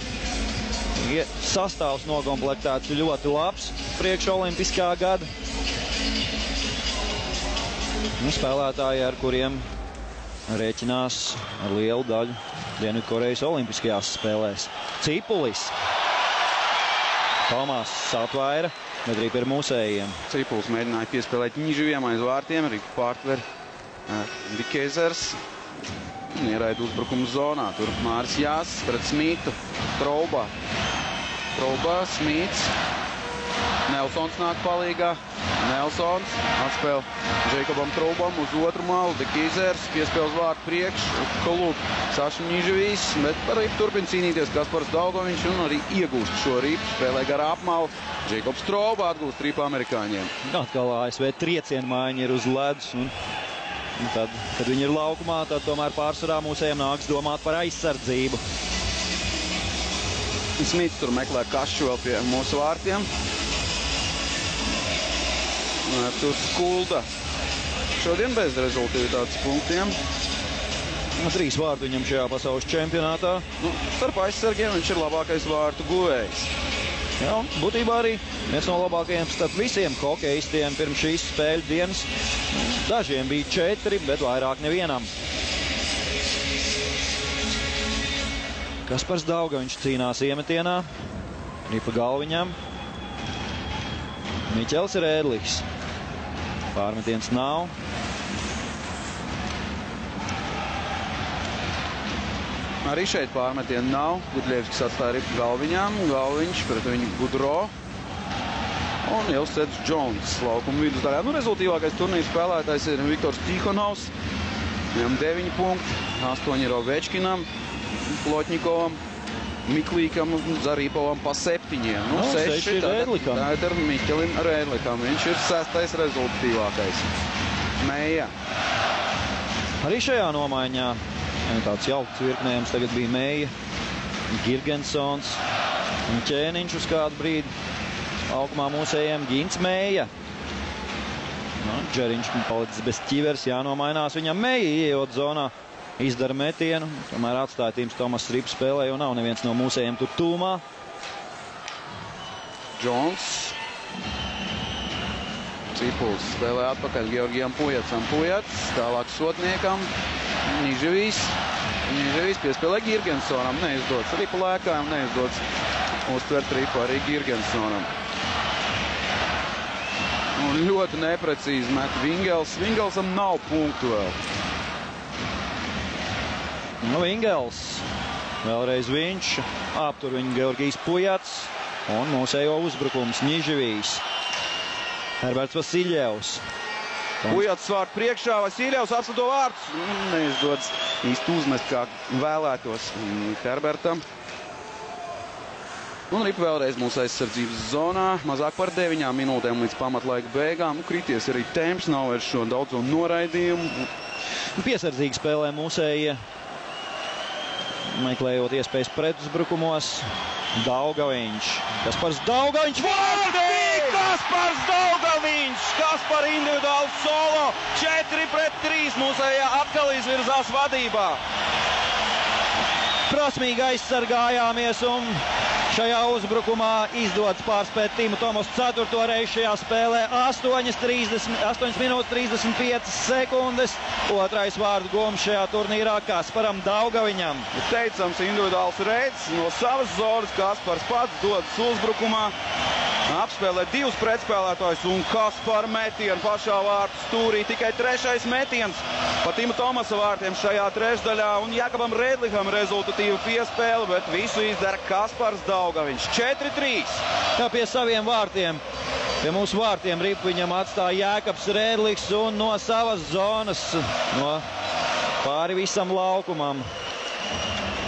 Sastāvs nokomplektēts ļoti labs priekš olimpiskā gada. Spēlētāji, ar kuriem rēķinās ar lielu daļu Dienvidkorejas olimpiskajās spēlēs. Cipulis. Tomas atvaira, bet arī par mūsējiem. Cipulis mēģināja piespēlēt Niživiem aiz vārtiem, arī pārtver Vikezers. Ieraida uzbrukuma zonā. Tur Māris Jāsis pret Smītu. Trauba, Smīts. Nelsons nāk palīgā. Nelsons atspēl Džekobam Traubam uz otru malu. Dekīzers piespēl uz vārtu priekš. Kalūk Saša Niživīs, bet arī turpina cīnīties Kaspars Daugoviņš un arī iegūst šo ripu. Spēlē garā apmalu. Džekobs Trauba atgūst ripu amerikāņiem. Atkal ASV triecienmaiņa ir uz ledus. Un tad, kad viņi ir laukumā, tad tomēr pārsvarā mūsējiem nāks domāt par aizsardzību. Smits tur meklē kašu vēl pie mūsu vārtiem. Tur Skulda. Šodien bez rezultātas punktiem. 3 vārtu viņam šajā pasaules čempionātā. Starp aizsargiem viņš ir labākais vārtu guvējs. Jā, būtībā arī viens no labākajiem starp visiem hokeistiem pirms šīs spēļu dienas. Dažiem bija 4, bet vairāk nevienam. Kaspars Daugoviņš cīnās iemetienā. Ripa galviņam. Miķels Rēdliks. Pārmetiens nav. Arī šeit pārmetienu nav. Gudļievskis atstāja ripu galviņām. Galviņš pret viņu Gudro. Un jau Sets Jones laukuma vidusdaļā. Rezultīvākais turnīra spēlētājs ir Viktors Tihonovs. Viņam 9 punkti. 8 ir Ovečkinam, Plotņikovam, Miklīkam un Zarīpovam pa 7. 6 ir Rēdlikam. Tā ir Miķelim Rēdlikam. Viņš ir 6. rezultīvākais. Meija. Arī šajā nomaiņā tāds jauks virknējums tagad bija Meija, Girgensons un Ķēniņš uz kādu brīdi. Laukumā mūsējiem Gints Meija. Džeriņš palicis bez ķivers, jānomainās viņam. Meija ieejot zonā, izdara metienu. Tomēr atstāja tīms Tomas Rips spēlē, jo nav neviens no mūsējiem tur tūmā. Jones. Cipuls spēlē atpakaļ Georgijam Pujacam. Pujats tālāk Sotniekam. Niživīs piespēlē Girgensonam. Neizdodas ripu lēkājam, neizdodas uztvert ripu arī Girgensonam. Un ļoti neprecīzi met Vingels. Vingelsam nav punktu vēl. Vingels. Vēlreiz viņš. Aptur viņu Georgijs Pujats. Un mūsējo uzbrukums Niživīs. Herberts Vasiļevs. Pujats vārtu priekšā, Vasiļevs apsado vārtus. Neizdodas īsti uzmest, kā vēlētos Herbertam. Un ripa vēlreiz mūsu aizsardzības zonā. Mazāk par 9 minūtēm līdz pamatlaika beigām. Krities arī temps, nav vairs šo daudzo noraidījumu. Piesardzīgi spēlē mūsējie, meklējot iespējas pretuzbrukumos. Daugoviņš. Kaspars Daugoviņš. Vārdi! Kaspars Daugoviņš! Kaspar individuāls solo. 4-3 mūsējā atkal izvirzās vadībā. Prasmīgi aizsargājāmies un šajā uzbrukumā izdodas pārspēt Timu Tomasu 4. reizi šajā spēlē. 8 minūtes 35 sekundes. Otrais vārdu gums šajā turnīrā Kasparam Daugoviņam. Teicams individuāls reids no savas zonas. Kaspars pats dodas uzbrukumā. Apspēlē 2 pretspēlētājus un Kaspar metienu pašā vārtu stūrī. Tikai 3. metiens pa Tima Tomasa vārtiem šajā trešdaļā. Un Jakabam Rēdlikam rezultatīva piespēle, bet visu izdara Kaspars Daugoviņš. 4-3. Jā, pie saviem vārtiem. Pie mūsu vārtiem ripu viņam atstāja Jākabs Rēdliks un no savas zonas, no pāri visam laukumam,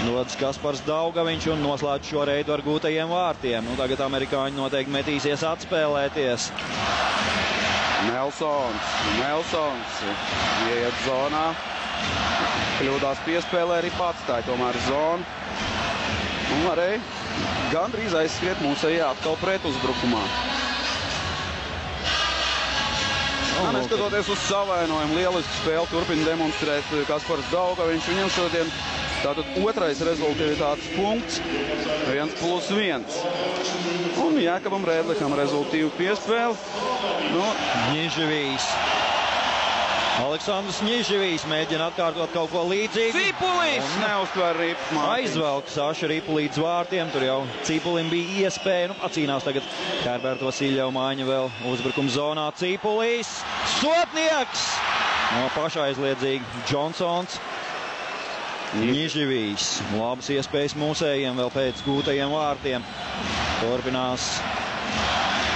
dodas Kaspars Daugoviņš un noslēdz šo reidu ar gūtajiem vārtiem. Tagad amerikāņi noteikti metīsies atspēlēties. Nelsons ieiet zonā. Kļūdās piespēlē, arī atstāja tomēr zonu. Un arī gandrīz aizskriet mūsējā atkal pretuzbrukumā. Neskatoties uz savainojumu, lielisku spēli turpina demonstrēt Kaspars Daugaviņš. Viņam šodien tātad otrais rezultātīvitātes punkts, 1+1. Un Jākabam Rēdlikam rezultīvu piespēli. Ņiževijs. Aleksandrs Ņiževijs mēģina atkārtot kaut ko līdzīgu. Cipulis neuztver Ripu. Aizvelk Saša Ripu līdz vārtiem. Tur jau Cipulim bija iespēja. Pacīnās tagad Herberta Vasiļeva mājiņa vēl uzbrukuma zonā. Cipulis. Sotnieks! No paša aizliedzīgi Džonsons. Ņiževijs. Labas iespējas mūsējiem vēl pēc gūtajiem vārtiem. Turpinās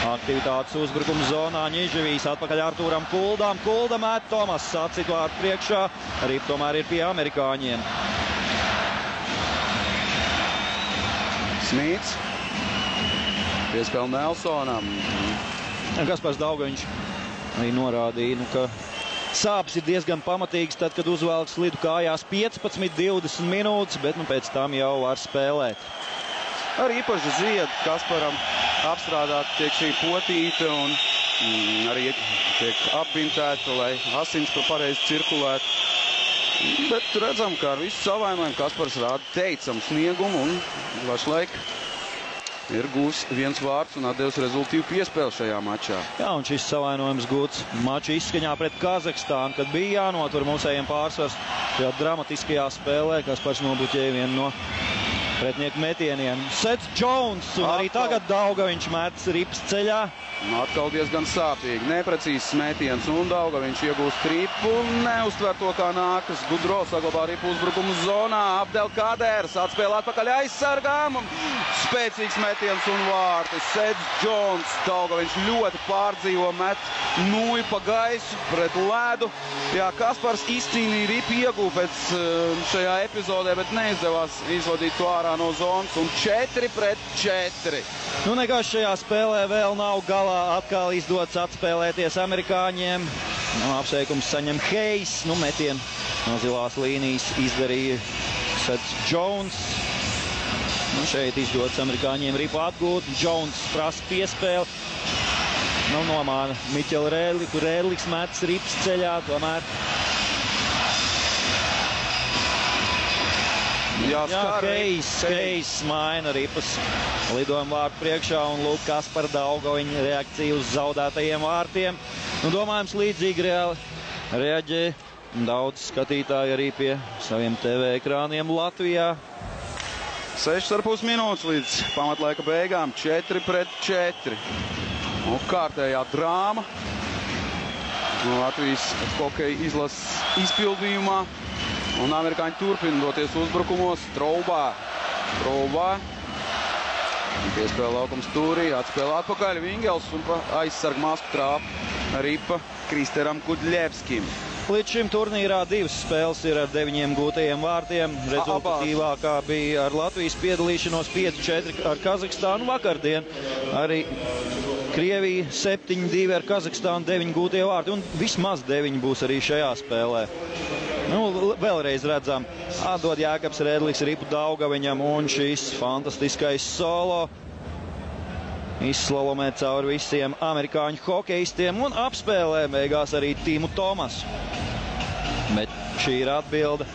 aktivitātes uzbrukuma zonā. Ņiževijs atpakaļ Artūram Kuldam. Kulda met Tomas sacīt vārtu priekšā. Arī tomēr ir pie amerikāņiem. Smīts. Piespēle Nelsonam. Kaspars Daugaviņš arī norādīja, ka sāpes ir diezgan pamatīgas tad, kad uzvelk slidu kājās 15-20 minūtes, bet pēc tam jau var spēlēt. Ar īpašu ziedu Kasparam apstrādāt tiek šī potīte un arī tiek apbintēta, lai asins pareizi cirkulētu. Bet redzam, ka ar visu savainojumu Kaspars rāda teicamu sniegumu un pašlaik ir gūs viens vārds un atdevis rezultīvu piespēli šajā mačā. Jā, un šis savainojums gūts mača izskaņā pret Kazahstānu, kad bija jānotver mūsējiem pārsvars šajā dramatiskajā spēlē. Kaspars nobloķēja vienu no pretinieku metieniem. Sets Jones un arī tagad Daugaviņš met Ripas ceļā. Atkal diezgan sāpīgi, neprecīzs metiens un Daugaviņš iegūst Ripu, neuztver to kā nākas. Gudro saglabā Ripu uzbrukumu zonā, Abdelkaders atspēlē atpakaļ aizsargām. Spēcīgs metiens un vārti. Sets Jones, Daugaviņš ļoti pārdzīvo, met nūju pa gaisu pret ledu. Jā, Kaspars izcīnīja Ripu iegūpēc šajā epizodē, bet neizdevās izvadīt to ārā no zonas un 4-4. Nekas šajā spēlē vēl nav galā. Atkal izdodas atspēlēties amerikāņiem. Apsveikums saņem Hejs. Metienu no zilās līnijas izdarīja Sets Jones. Šeit izdodas amerikāņiem Ripu atgūt. Jones prasa piespēli. Nomāna Miķela Rēdliku. Rēdliks metas Ripas ceļā. Tomēr Hejs maina Ripas lidojumu vārtu priekšā un lūk Kaspara Daugaviņa reakcija uz zaudētajiem vārtiem. Domājams, līdzīgi reaģē daudz skatītāji arī pie saviem TV ekrāniem Latvijā. 6,5 minūtes līdz pamatlaika beigām, 4-4. Kārtējā drāma Latvijas hokeja izlases izpildījumā. Un amerikāņi turpina doties uzbrukumos. Traubā. Piespēle laukums stūrī, atspēle atpakaļ. Vingels un aizsarg masku trāpa Ripa Kristeram Kudļevskim. Līdz šim turnīrā divas spēles ir ar 9 gūtajiem vārtiem. Rezultatīvākā bija ar Latvijas piedalīšanos 5-4 ar Kazahstānu vakardien. Arī Krievija 7-2 ar Kazahstānu 9 gūtie vārti. Un vismaz 9 būs arī šajā spēlē. Vēlreiz redzam, atdod Jākabs Rēdliks Ripu Daugaviņam un šis fantastiskais solo. Izslalomē cauri visiem amerikāņu hokeistiem un apspēlē beigās arī Timu Tomasu. Bet šī ir atbilde.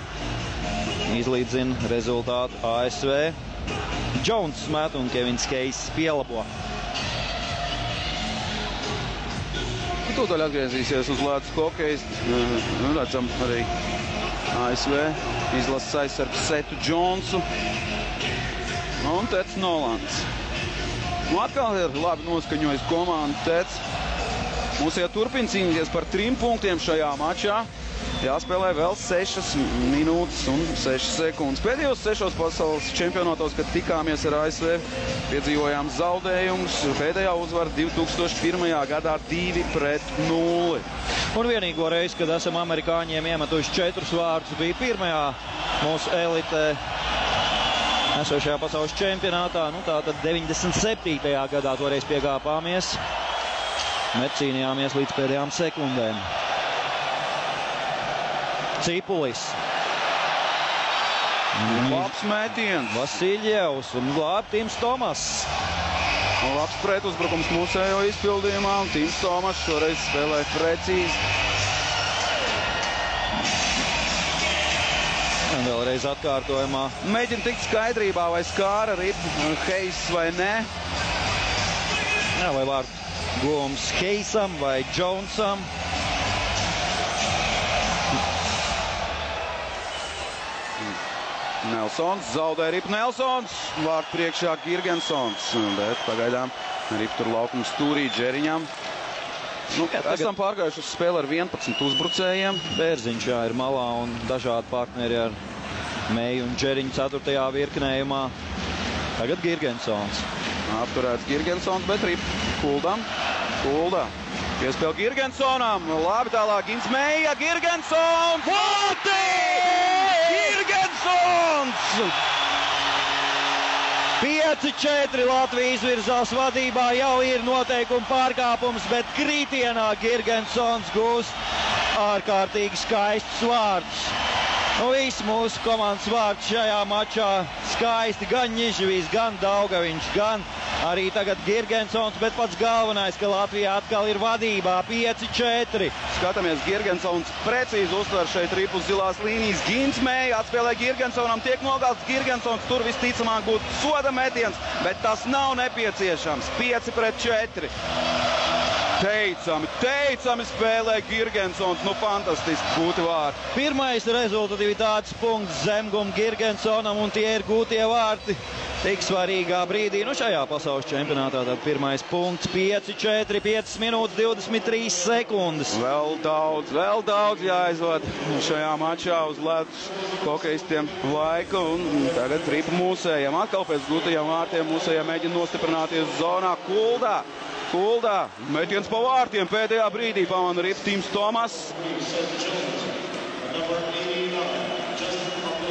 Izlīdzina rezultātu ASV. Jones met un Kevins Hejs pielabo. Tūdaļ atgriezīsies uz ledus hokejs. Redzam arī ASV izlases aizsargu Setu Jonesu un Tets Nolands. Atkal ir labi noskaņojis komandu Tets. Mums turpina cīnīties par 3 punktiem šajā mačā. Jāspēlē vēl 6 minūtes un 6 sekundes. Pēdējos 6 pasaules čempionātos, kad tikāmies ar ASV, piedzīvojām zaudējumus. Pēdējā uzvara 2001. gadā 2-0. Un vienīgo reizi, kad esam amerikāņiem iemetuši 4 vārtus, bija pirmajā mūsu elitē esošajā pasaules čempionātā. Tātad 97. gadā toreiz piegāpāmies. Bet cīnījāmies līdz pēdējām sekundēm. Cipulis. Labs mētiens. Vasiļevs un glāb Tims Tomas. Labs pretuzbrukums mūsējo izpildījumā, un Tims Tomas šoreiz spēlē precīzi. Un vēlreiz atkārtojumā. Mēģina tikt skaidrībā, vai skāra ripu Heis vai nē. Jā, vai vārds guvums Heisam vai Jonesam. Nelsons zaudē ripu. Nelsons vārdu priekšā Girgensons, bet pagaidām ripu tur laukuma stūrī Džeriņam. Esam pārgājuši uz spēli ar 11 uzbrucējiem. Bērziņš jā ir malā un dažādi partneri ar Meiju un Džeriņu 4. virknējumā. Tagad Girgensons. Apturēts Girgensons, bet ripu Kuldam. Kulda. Piespēl Girgensonam. Labi tālāk Gins Meija. Girgensons! Vārti! Girgensons! 5-4 Latvija izvirzās vadībā, jau ir noteikuma pārkāpums, bet kritienā Girgensons gūst ārkārtīgi skaistus vārdus. Viss mūsu komandas vārds šajā mačā skaisti, gan Ņižavīs, gan Daugaviņš, gan arī tagad Girgensons, bet pats galvenais, ka Latvija atkal ir vadībā 5-4. Skatāmies, Girgensons precīzi uztver šeit ripu uz zilās līnijas. Gins Meija atspēlē Girgensonam, tiek nogalts Girgensons, tur visticamāk būtu soda metiens, bet tas nav nepieciešams. 5-4. Teicami spēlē Girgensons, fantastiski gūti vārti. Pirmais rezultatīvitātes punkts Zemgum Girgensonam, un tie ir gūtie vārti tik svarīgā brīdī. Šajā pasaules čempionātā tad pirmais punkts 5-4, 5 minūtes 23 sekundes. Vēl daudz jāizvada šajā mačā uz ledus hokejistiem laika, un tagad ripa mūsējiem. Atkal pēc gūtajiem vārtiem mūsējiem mēģina nostiprināties zonā. Kuldā, metiens pa vārtiem pēdējā brīdī pamana ripu Tims Tomas.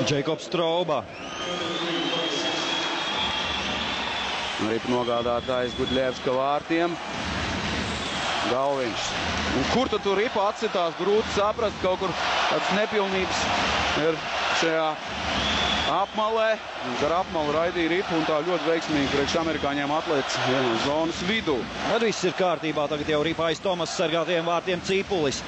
Džekobs Strauba. Ripu nogādātājs Gudļevska vārtiem. Galviņš. Un kur tad tur ripa atsitās? Grūti saprast, kaut kur tāds nepilnības ir šajā apmalē. Gar apmalu raidīja ripu un tā ļoti veiksmīgi priekš amerikāņiem atlēts zonas vidū. Tad viss ir kārtībā. Tagad jau ripa aiz Tomas sargātiem vārtiem Cipulis.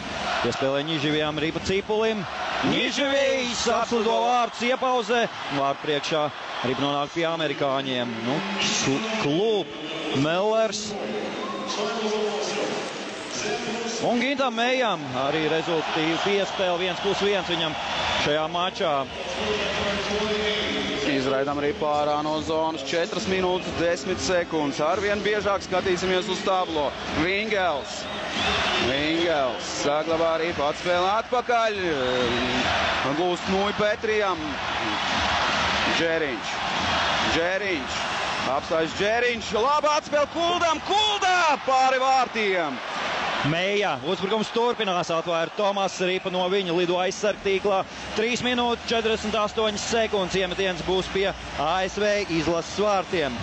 Piespēlē Ņižavijām ripa Cipulim. Ņižavijs atslido vārdus iepauzē. Vārdu priekšā ripa nonāk pie amerikāņiem. Klub Mellers. Un Gintam Meijam arī rezultatīvi piespēle 1+1 viņam šajā mačā. Izraidām ripu ārā no zonas 4 minūtes 10 sekundes. Arvien biežāk skatīsimies uz tablo. Vingels saglabā ripu, atspēlē atpakaļ. Gūst Nui Petrijam. Džeriņš. Apstājas Džeriņš. Labi atspēl Kuldam. Kuldā pāri vārtiem. Meija, uzbrukums turpinās, atvēr Tomas, ripa no viņa lido aizsargtīklā. 3 minūtes 48 sekundes, iemetiens būs pie ASV izlases vārtiem.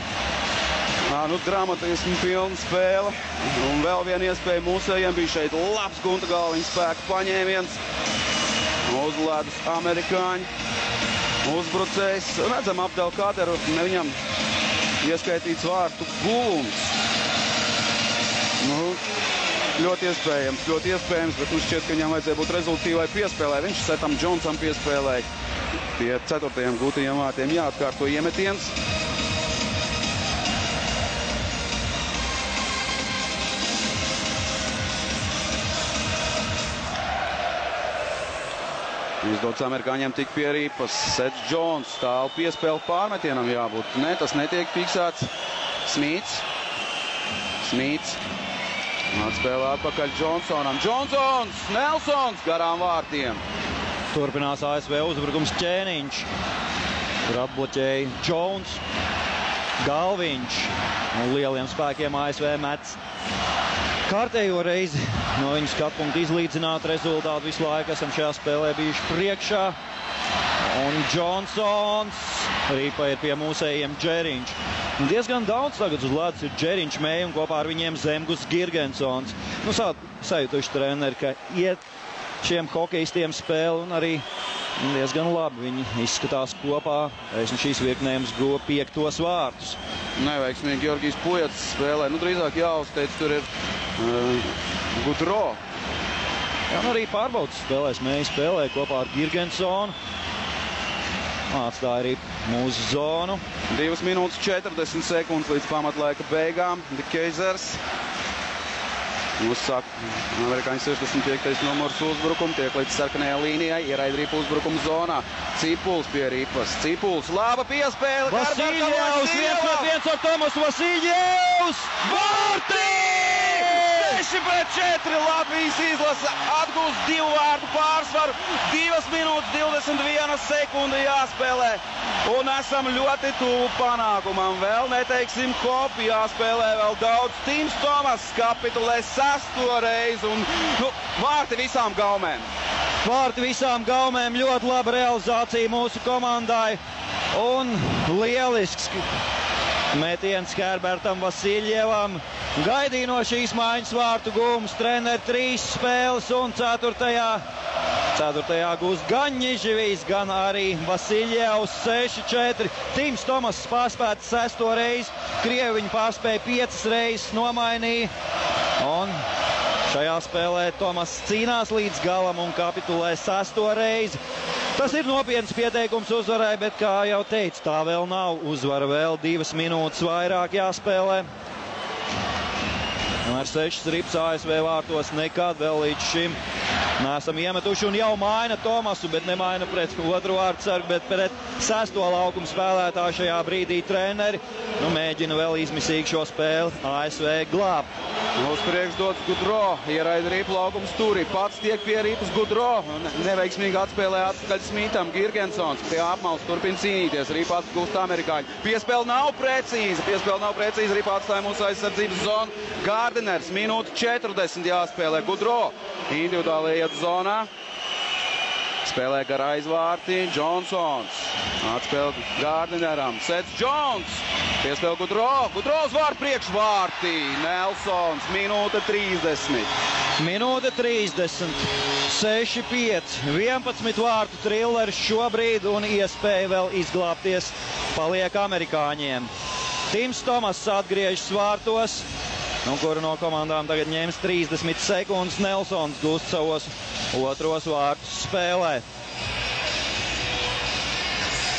Dramatismu pilna spēle. Un vēl viena iespēja mūsējiem bija šeit labs Gunta Galviņa spēka paņēmiens. Uz ledus amerikāņi uzbrucējs. Redzam Abdelkaderu, viņam ieskaitīts vārtu guvums. Ļoti iespējams, bet šķiet, ka viņam vajadzēja būt rezultīvai piespēlē. Viņš Setam Džonsam piespēlēja pie 4. gūtajiem vārtiem. Jāatkārto iemetiens. Izdots amerikāņiem tik pie ripas. Sets Džons, tālu piespēle pārmetienam jābūt. Ne, tas netiek fiksēts. Smīts. Atspēlē atpakaļ Džonsonam. Nelsons garām vārtiem. Turpinās ASV uzbrukums Ķēniņš. Tur atbloķēja Jones. Galviņš. Un lieliem spēkiem ASV mets kārtējo reizi. No viņa skatpunkta izlīdzināt rezultātu visu laiku. Esam šajā spēlē bijuši priekšā. Un Džonsons. Ripa ir pie mūsējiem Džeriņš. Diezgan daudz tagad uz ledus ir Džeriņš, Meija un kopā ar viņiem Zemgus Girgensons. Sajūtuši treneri, ka iet šiem hokejistiem spēli un arī Diezgan labi viņi izskatās kopā. Šīs virknējums guva 5. vārtus. Neveiksmīgi Georgijs Pujacs spēlē. Drīzāk jāuzteic, tur ir Gudro. Jā, arī pārbaudas spēlēs. Mēs spēlēja kopā ar Girgensonu. Atstāja arī mūsu zonu. 2 minūtes 40 sekundes līdz pamatlaika beigām. Dikeizers uzsāk amerikāņu 65. numurs uzbrukumu, tiek līdz sarkanajā līnijai, ieraida ripu uzbrukumu zonā. Cipuls pie ripas. Cipuls, laba piespēle. Vasiljevs, 1-1 ar Tomasu Vasiljevs. Vārtī! 6-4 Latvijas izlase atgūst 2 vārtu pārsvaru. 2 minūtes 21 sekundi jāspēlē. Un esam ļoti tuvu panākumam. Vēl neteiksim hopu, jāspēlē vēl daudz. Tims Tomas kapitulē 6. reizi un vārti visām gaumēm. Vārti visām gaumēm, ļoti laba realizācija mūsu komandai. Un lielisks metiens Herbertam Vasiljevam. Gaidīja no šīs maiņas vārtu gūmus treneri 3 spēles un 4. gūst gan Ņiživijs, gan arī Vasiljevs 6-4. Tims Tomas pārspēta 6. reizi, Krievi viņu pārspēja 5 reizes, nomainīja. Un šajā spēlē Tomas cīnās līdz galam un kapitulē 6. reizi. Tas ir nopietns pieteikums uzvarai, bet, kā jau teicu, tā vēl nav uzvara. Vēl 2 minūtes vairāk jāspēlē. Ar 6 rips ASV vārtos nekad vēl līdz šim neesam iemetuši un jau maina Tomasu, bet nemaina pret 2. vārtsargu, bet pret 6. laukumu spēlētāju šajā brīdī treneri. Mēģina vēl izmisīgi šo spēli ASV glābt. Uz priekš dots Gudro, ieraida ripu laukumu stūrī, pats tiek pie ripas Gudro, neveiksmīgi atspēlē atpakaļ Smītam, Girgensons pie apmals turpina cīnīties, ripa atgūst amerikāņi. Piespēle nav precīza, ripa atstāja mūsu aizsardzības zonu. Gardiners, minūte 40 jāspēlē, Gudro individuāli iet zonā. Spēlē gar aizvārti, Džonsons. Atspēl Gardineram, Sets Džons. Piespēl Gudro, Gudro uz vārtu priekšvārtī. Nelsons, minūte 30. Minūte 30, 6-5, 11 vārtu trilleris šobrīd un iespēja vēl izglābties paliek amerikāņiem. Tims Tomas atgriežas vārtos, kuru no komandām tagad ņems 30 sekundes. Nelsons gūst savos 2. vārtus spēlē.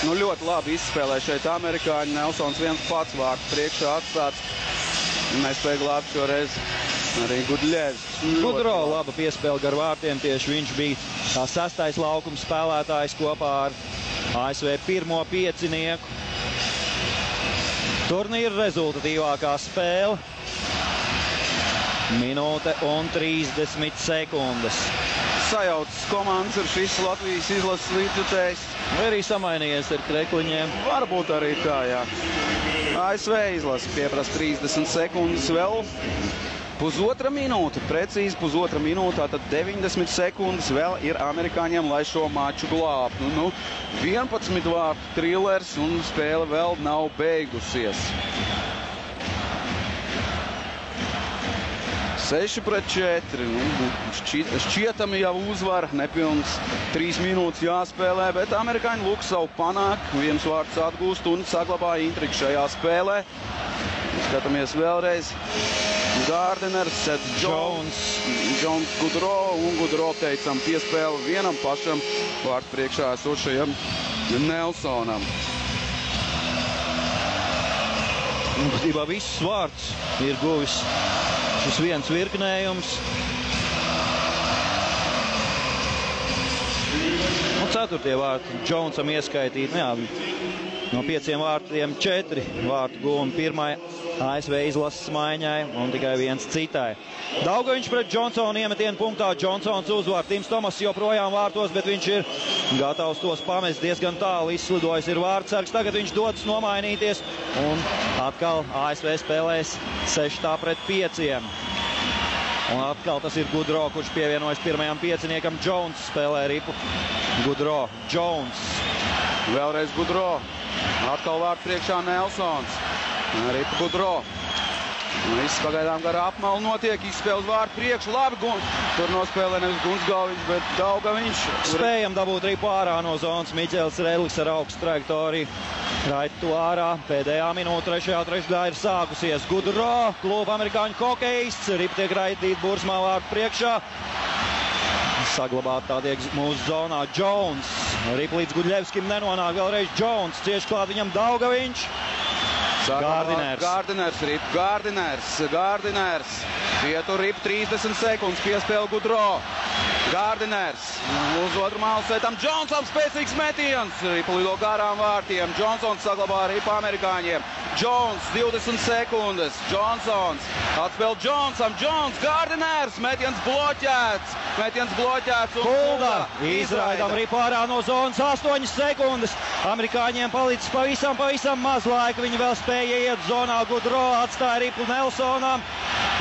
Ļoti labi izspēlē šeit amerikāņi. Nelsons viens pats vārtu priekšā atstāts. Nespēja glābt šoreiz arī Gudļevs. Gudro laba piespēle gar vārtiem. Tieši viņš bija tā 6. laukuma spēlētājs kopā ar ASV 1. piecinieku. Turnīra rezultatīvākā spēle. Minūte un 30 sekundes. Sajaucas komandas ir šis Latvijas izlases līdzjutējs. Vai arī samainījies ar krekliņiem? Varbūt arī tā, jā. ASV izlase pieprasa 30 sekundes vēl. 1,5 minūte, precīzi 1,5 minūtā, tad 90 sekundes vēl ir amerikāņiem, lai šo maču glābtu. 11 vārtu trillers un spēle vēl nav beigusies. 6-4. Šķietami jau uzvar, nepilns 3 minūtes jāspēlē, bet amerikāņi lūk savu panāk, 1 vārds atgūst un saglabāja intrigu šajā spēlē. Skatāmies vēlreiz. Gardiners, Sets Džons, Gudro un Gudro teicam piespēli vienam pašam vārds priekšā esošajam Nelsonam. Būtībā visus vārds ir guvis šis viens virknējums. 4. vārti Džonsam ieskaitīti. No 5 vārtiem 4 vārtu gūmi pirmai ASV izlases maiņai un tikai 1 citai. Daugaviņš pret Džonsonu iemetienu punktā. Džonsons uzvar. Tims Tomas joprojām vārtos, bet viņš ir gatavs tos pamest diezgan tālu. Izslidojis ir vārtsargs. Tagad viņš dodas nomainīties un atkal ASV spēlēs 6-5. Un atkal tas ir Gudro, kurš pievienojas pirmajam pieciniekam. Jones spēlē ripu. Gudro, Jones. Vēlreiz Gudro. Atkal vārdu priekšā Nelsons. Ripa Gudro. Viss pagaidām garā apmali notiek, izspēle vārtu priekšu, labi, tur nospēlē nevis Gunsgalviņš, bet Daugaviņš. Spējam dabūt ripu ārā no zonas, Miķels Redlis ar augstu trajektoriju. Raid to ārā, pēdējā minūte trešajā trešdaļā ir sākusies. Gudro, kluba amerikāņu hokejists, ripa tiek raidīt Bursmā vārtu priekšā. Saglabāt tādiek mūsu zonā Jones. Ripa līdz Gudļevskim nenonāk, vēlreiz Jones, cieši klāt viņam Daugaviņš. Gārdinērs. Vietu ripa 30 sekundes, piespēle Gudro. Gārdinērs uz otru malu svetam Džonsam, spēcīgs metiens. Ripa lido garām vārtiem. Džonsons saglabā ripu amerikāņiem. Jones 20 sekundes. Džonsons atspēl Džonsam. Gārdinērs, metiens bloķēts. Kulda izraidām ripu ārā no zonas 8 sekundes. Amerikāņiem palicis pavisam maz laika. Viņi vēl spēja iet zonā. Gudro atstāja ripu Nelsonam.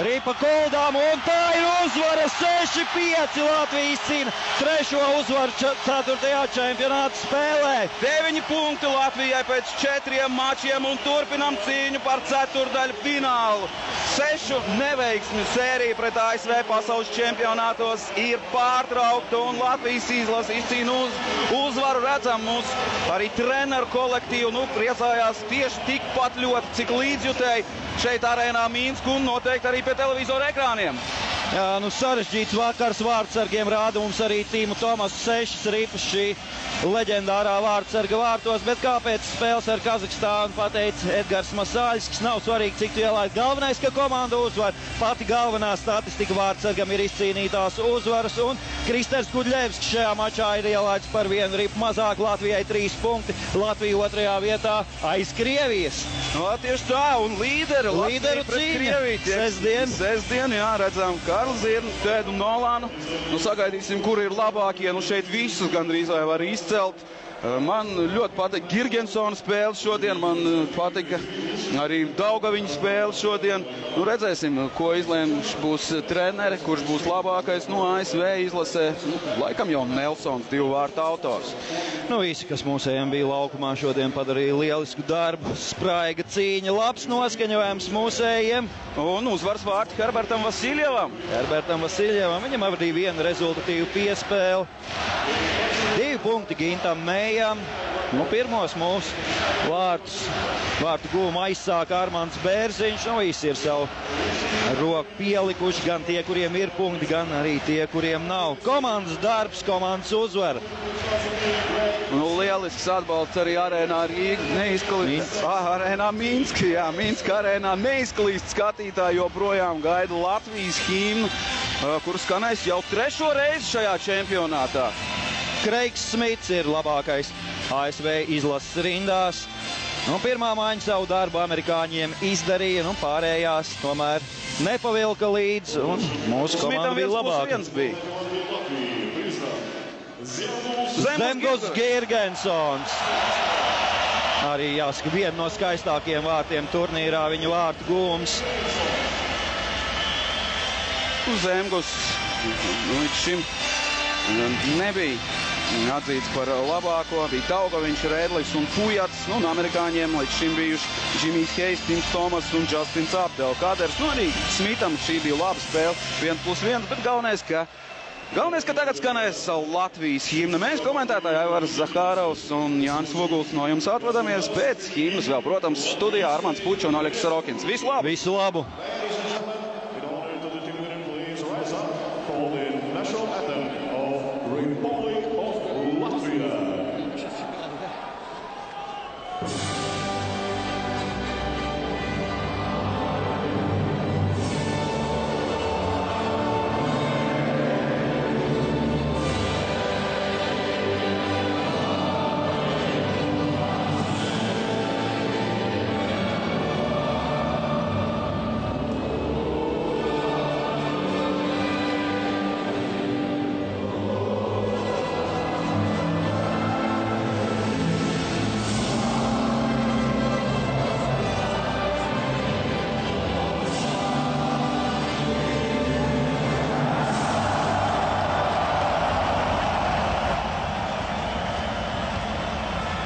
Ripa Kuldām un tā ir uzvara 6-5. Latvijas cīna trešo uzvaru 4. čempionāta spēlē. 9 punkti Latvijai pēc 4 mačiem un turpinam cīņu par ceturdaļu finālu. 6 neveiksmi sērija pret ASV pasaules čempionātos ir pārtraukta un Latvijas izlase izcīna uzvaru. Redzam, mūsu arī treneru kolektīvu priecājās tieši tikpat ļoti, cik līdzjutēji šeit arēnā Mīnsku un noteikti arī pie televizora ekrāniem. Jā, sarežģīts vakars vārtsargiem rāda mums arī Tīmu Tomasu 6 ripas šī leģendārā vārtsarga vārtos, bet kāpēc spēles ar Kazahstānu pateica Edgars Masāļskis, nav svarīgi, cik tu ielaid. Galvenais, ka komanda uzvar. Pati galvenā statistika vārtsargam ir izcīnītās uzvaras, un Kristers Gudļevskis šajā mačā ir ielaids par 1 ripu mazāk, Latvijai 3 punkti, Latvija 2. vietā aiz Krievijas. Tieši tā, un līderu cīņa. Sestdien, jā, redzam, Karls Zirnu, Tēdu Nolānu. Sagaidīsim, kuri ir labākie. Šeit visus gandrīz vai var izcelt. Man ļoti patika Girgensona spēle šodien, man patika arī Daugaviņa spēle šodien. Redzēsim, ko izlēms būs treneri, kurš būs labākais ASV izlasē. Laikam jau Nelsons 2 vārtu autors. Visi, kas mūsējiem bija laukumā šodien, padarīja lielisku darbu. Spraiga cīņa, labs noskaņojums mūsējiem. Un uzvaras vārti Herbertam Vasiljevam. Viņam arī 1 rezultatīvu piespēli. 2 punkti Gintam Mējam. Pirmos mūsu vārtu gūmu aizsāka Armands Bērziņš. Visi ir savu roku pielikuši, gan tie, kuriem ir punkti, gan arī tie, kuriem nav. Komandas darbs, komandas uzvara. Lielisks atbalsts arī arēnā Rīga. Arēnā Minska, jā, Minska arēnā neizklīst skatītāji, joprojām gaida Latvijas himnu, kur skanēs jau 3. reizi šajā čempionātā. Kreigs Smits ir labākais ASV izlases rindās. Pirmā maiņa savu darbu amerikāņiem izdarīja, pārējās tomēr nepavilka līdz, un mūsu komanda bija labāka. Zemgus Girgensons. Arī jāsaka, viena no skaistākajiem vārtiem turnīrā viņa vārtu gūms. Zemgus līdz šim nebija atzīts par labāko. Bija Daugaviņš, Redlis un Fujats. Amerikāņiem līdz šim bijuši Džimijs Heis, Tims Tomas un Justins Abdelkaders. Arī Smitam šī bija laba spēle, 1+1, bet galvenais, ka tagad skanēs Latvijas himna. Mēs komentētāji Aivars Zahārovs un Jānis Voguls no jums atvadamies. Pēc himnas vēl, protams, studijā Armands Pučs un Oļegs Sarokins. Visu labu!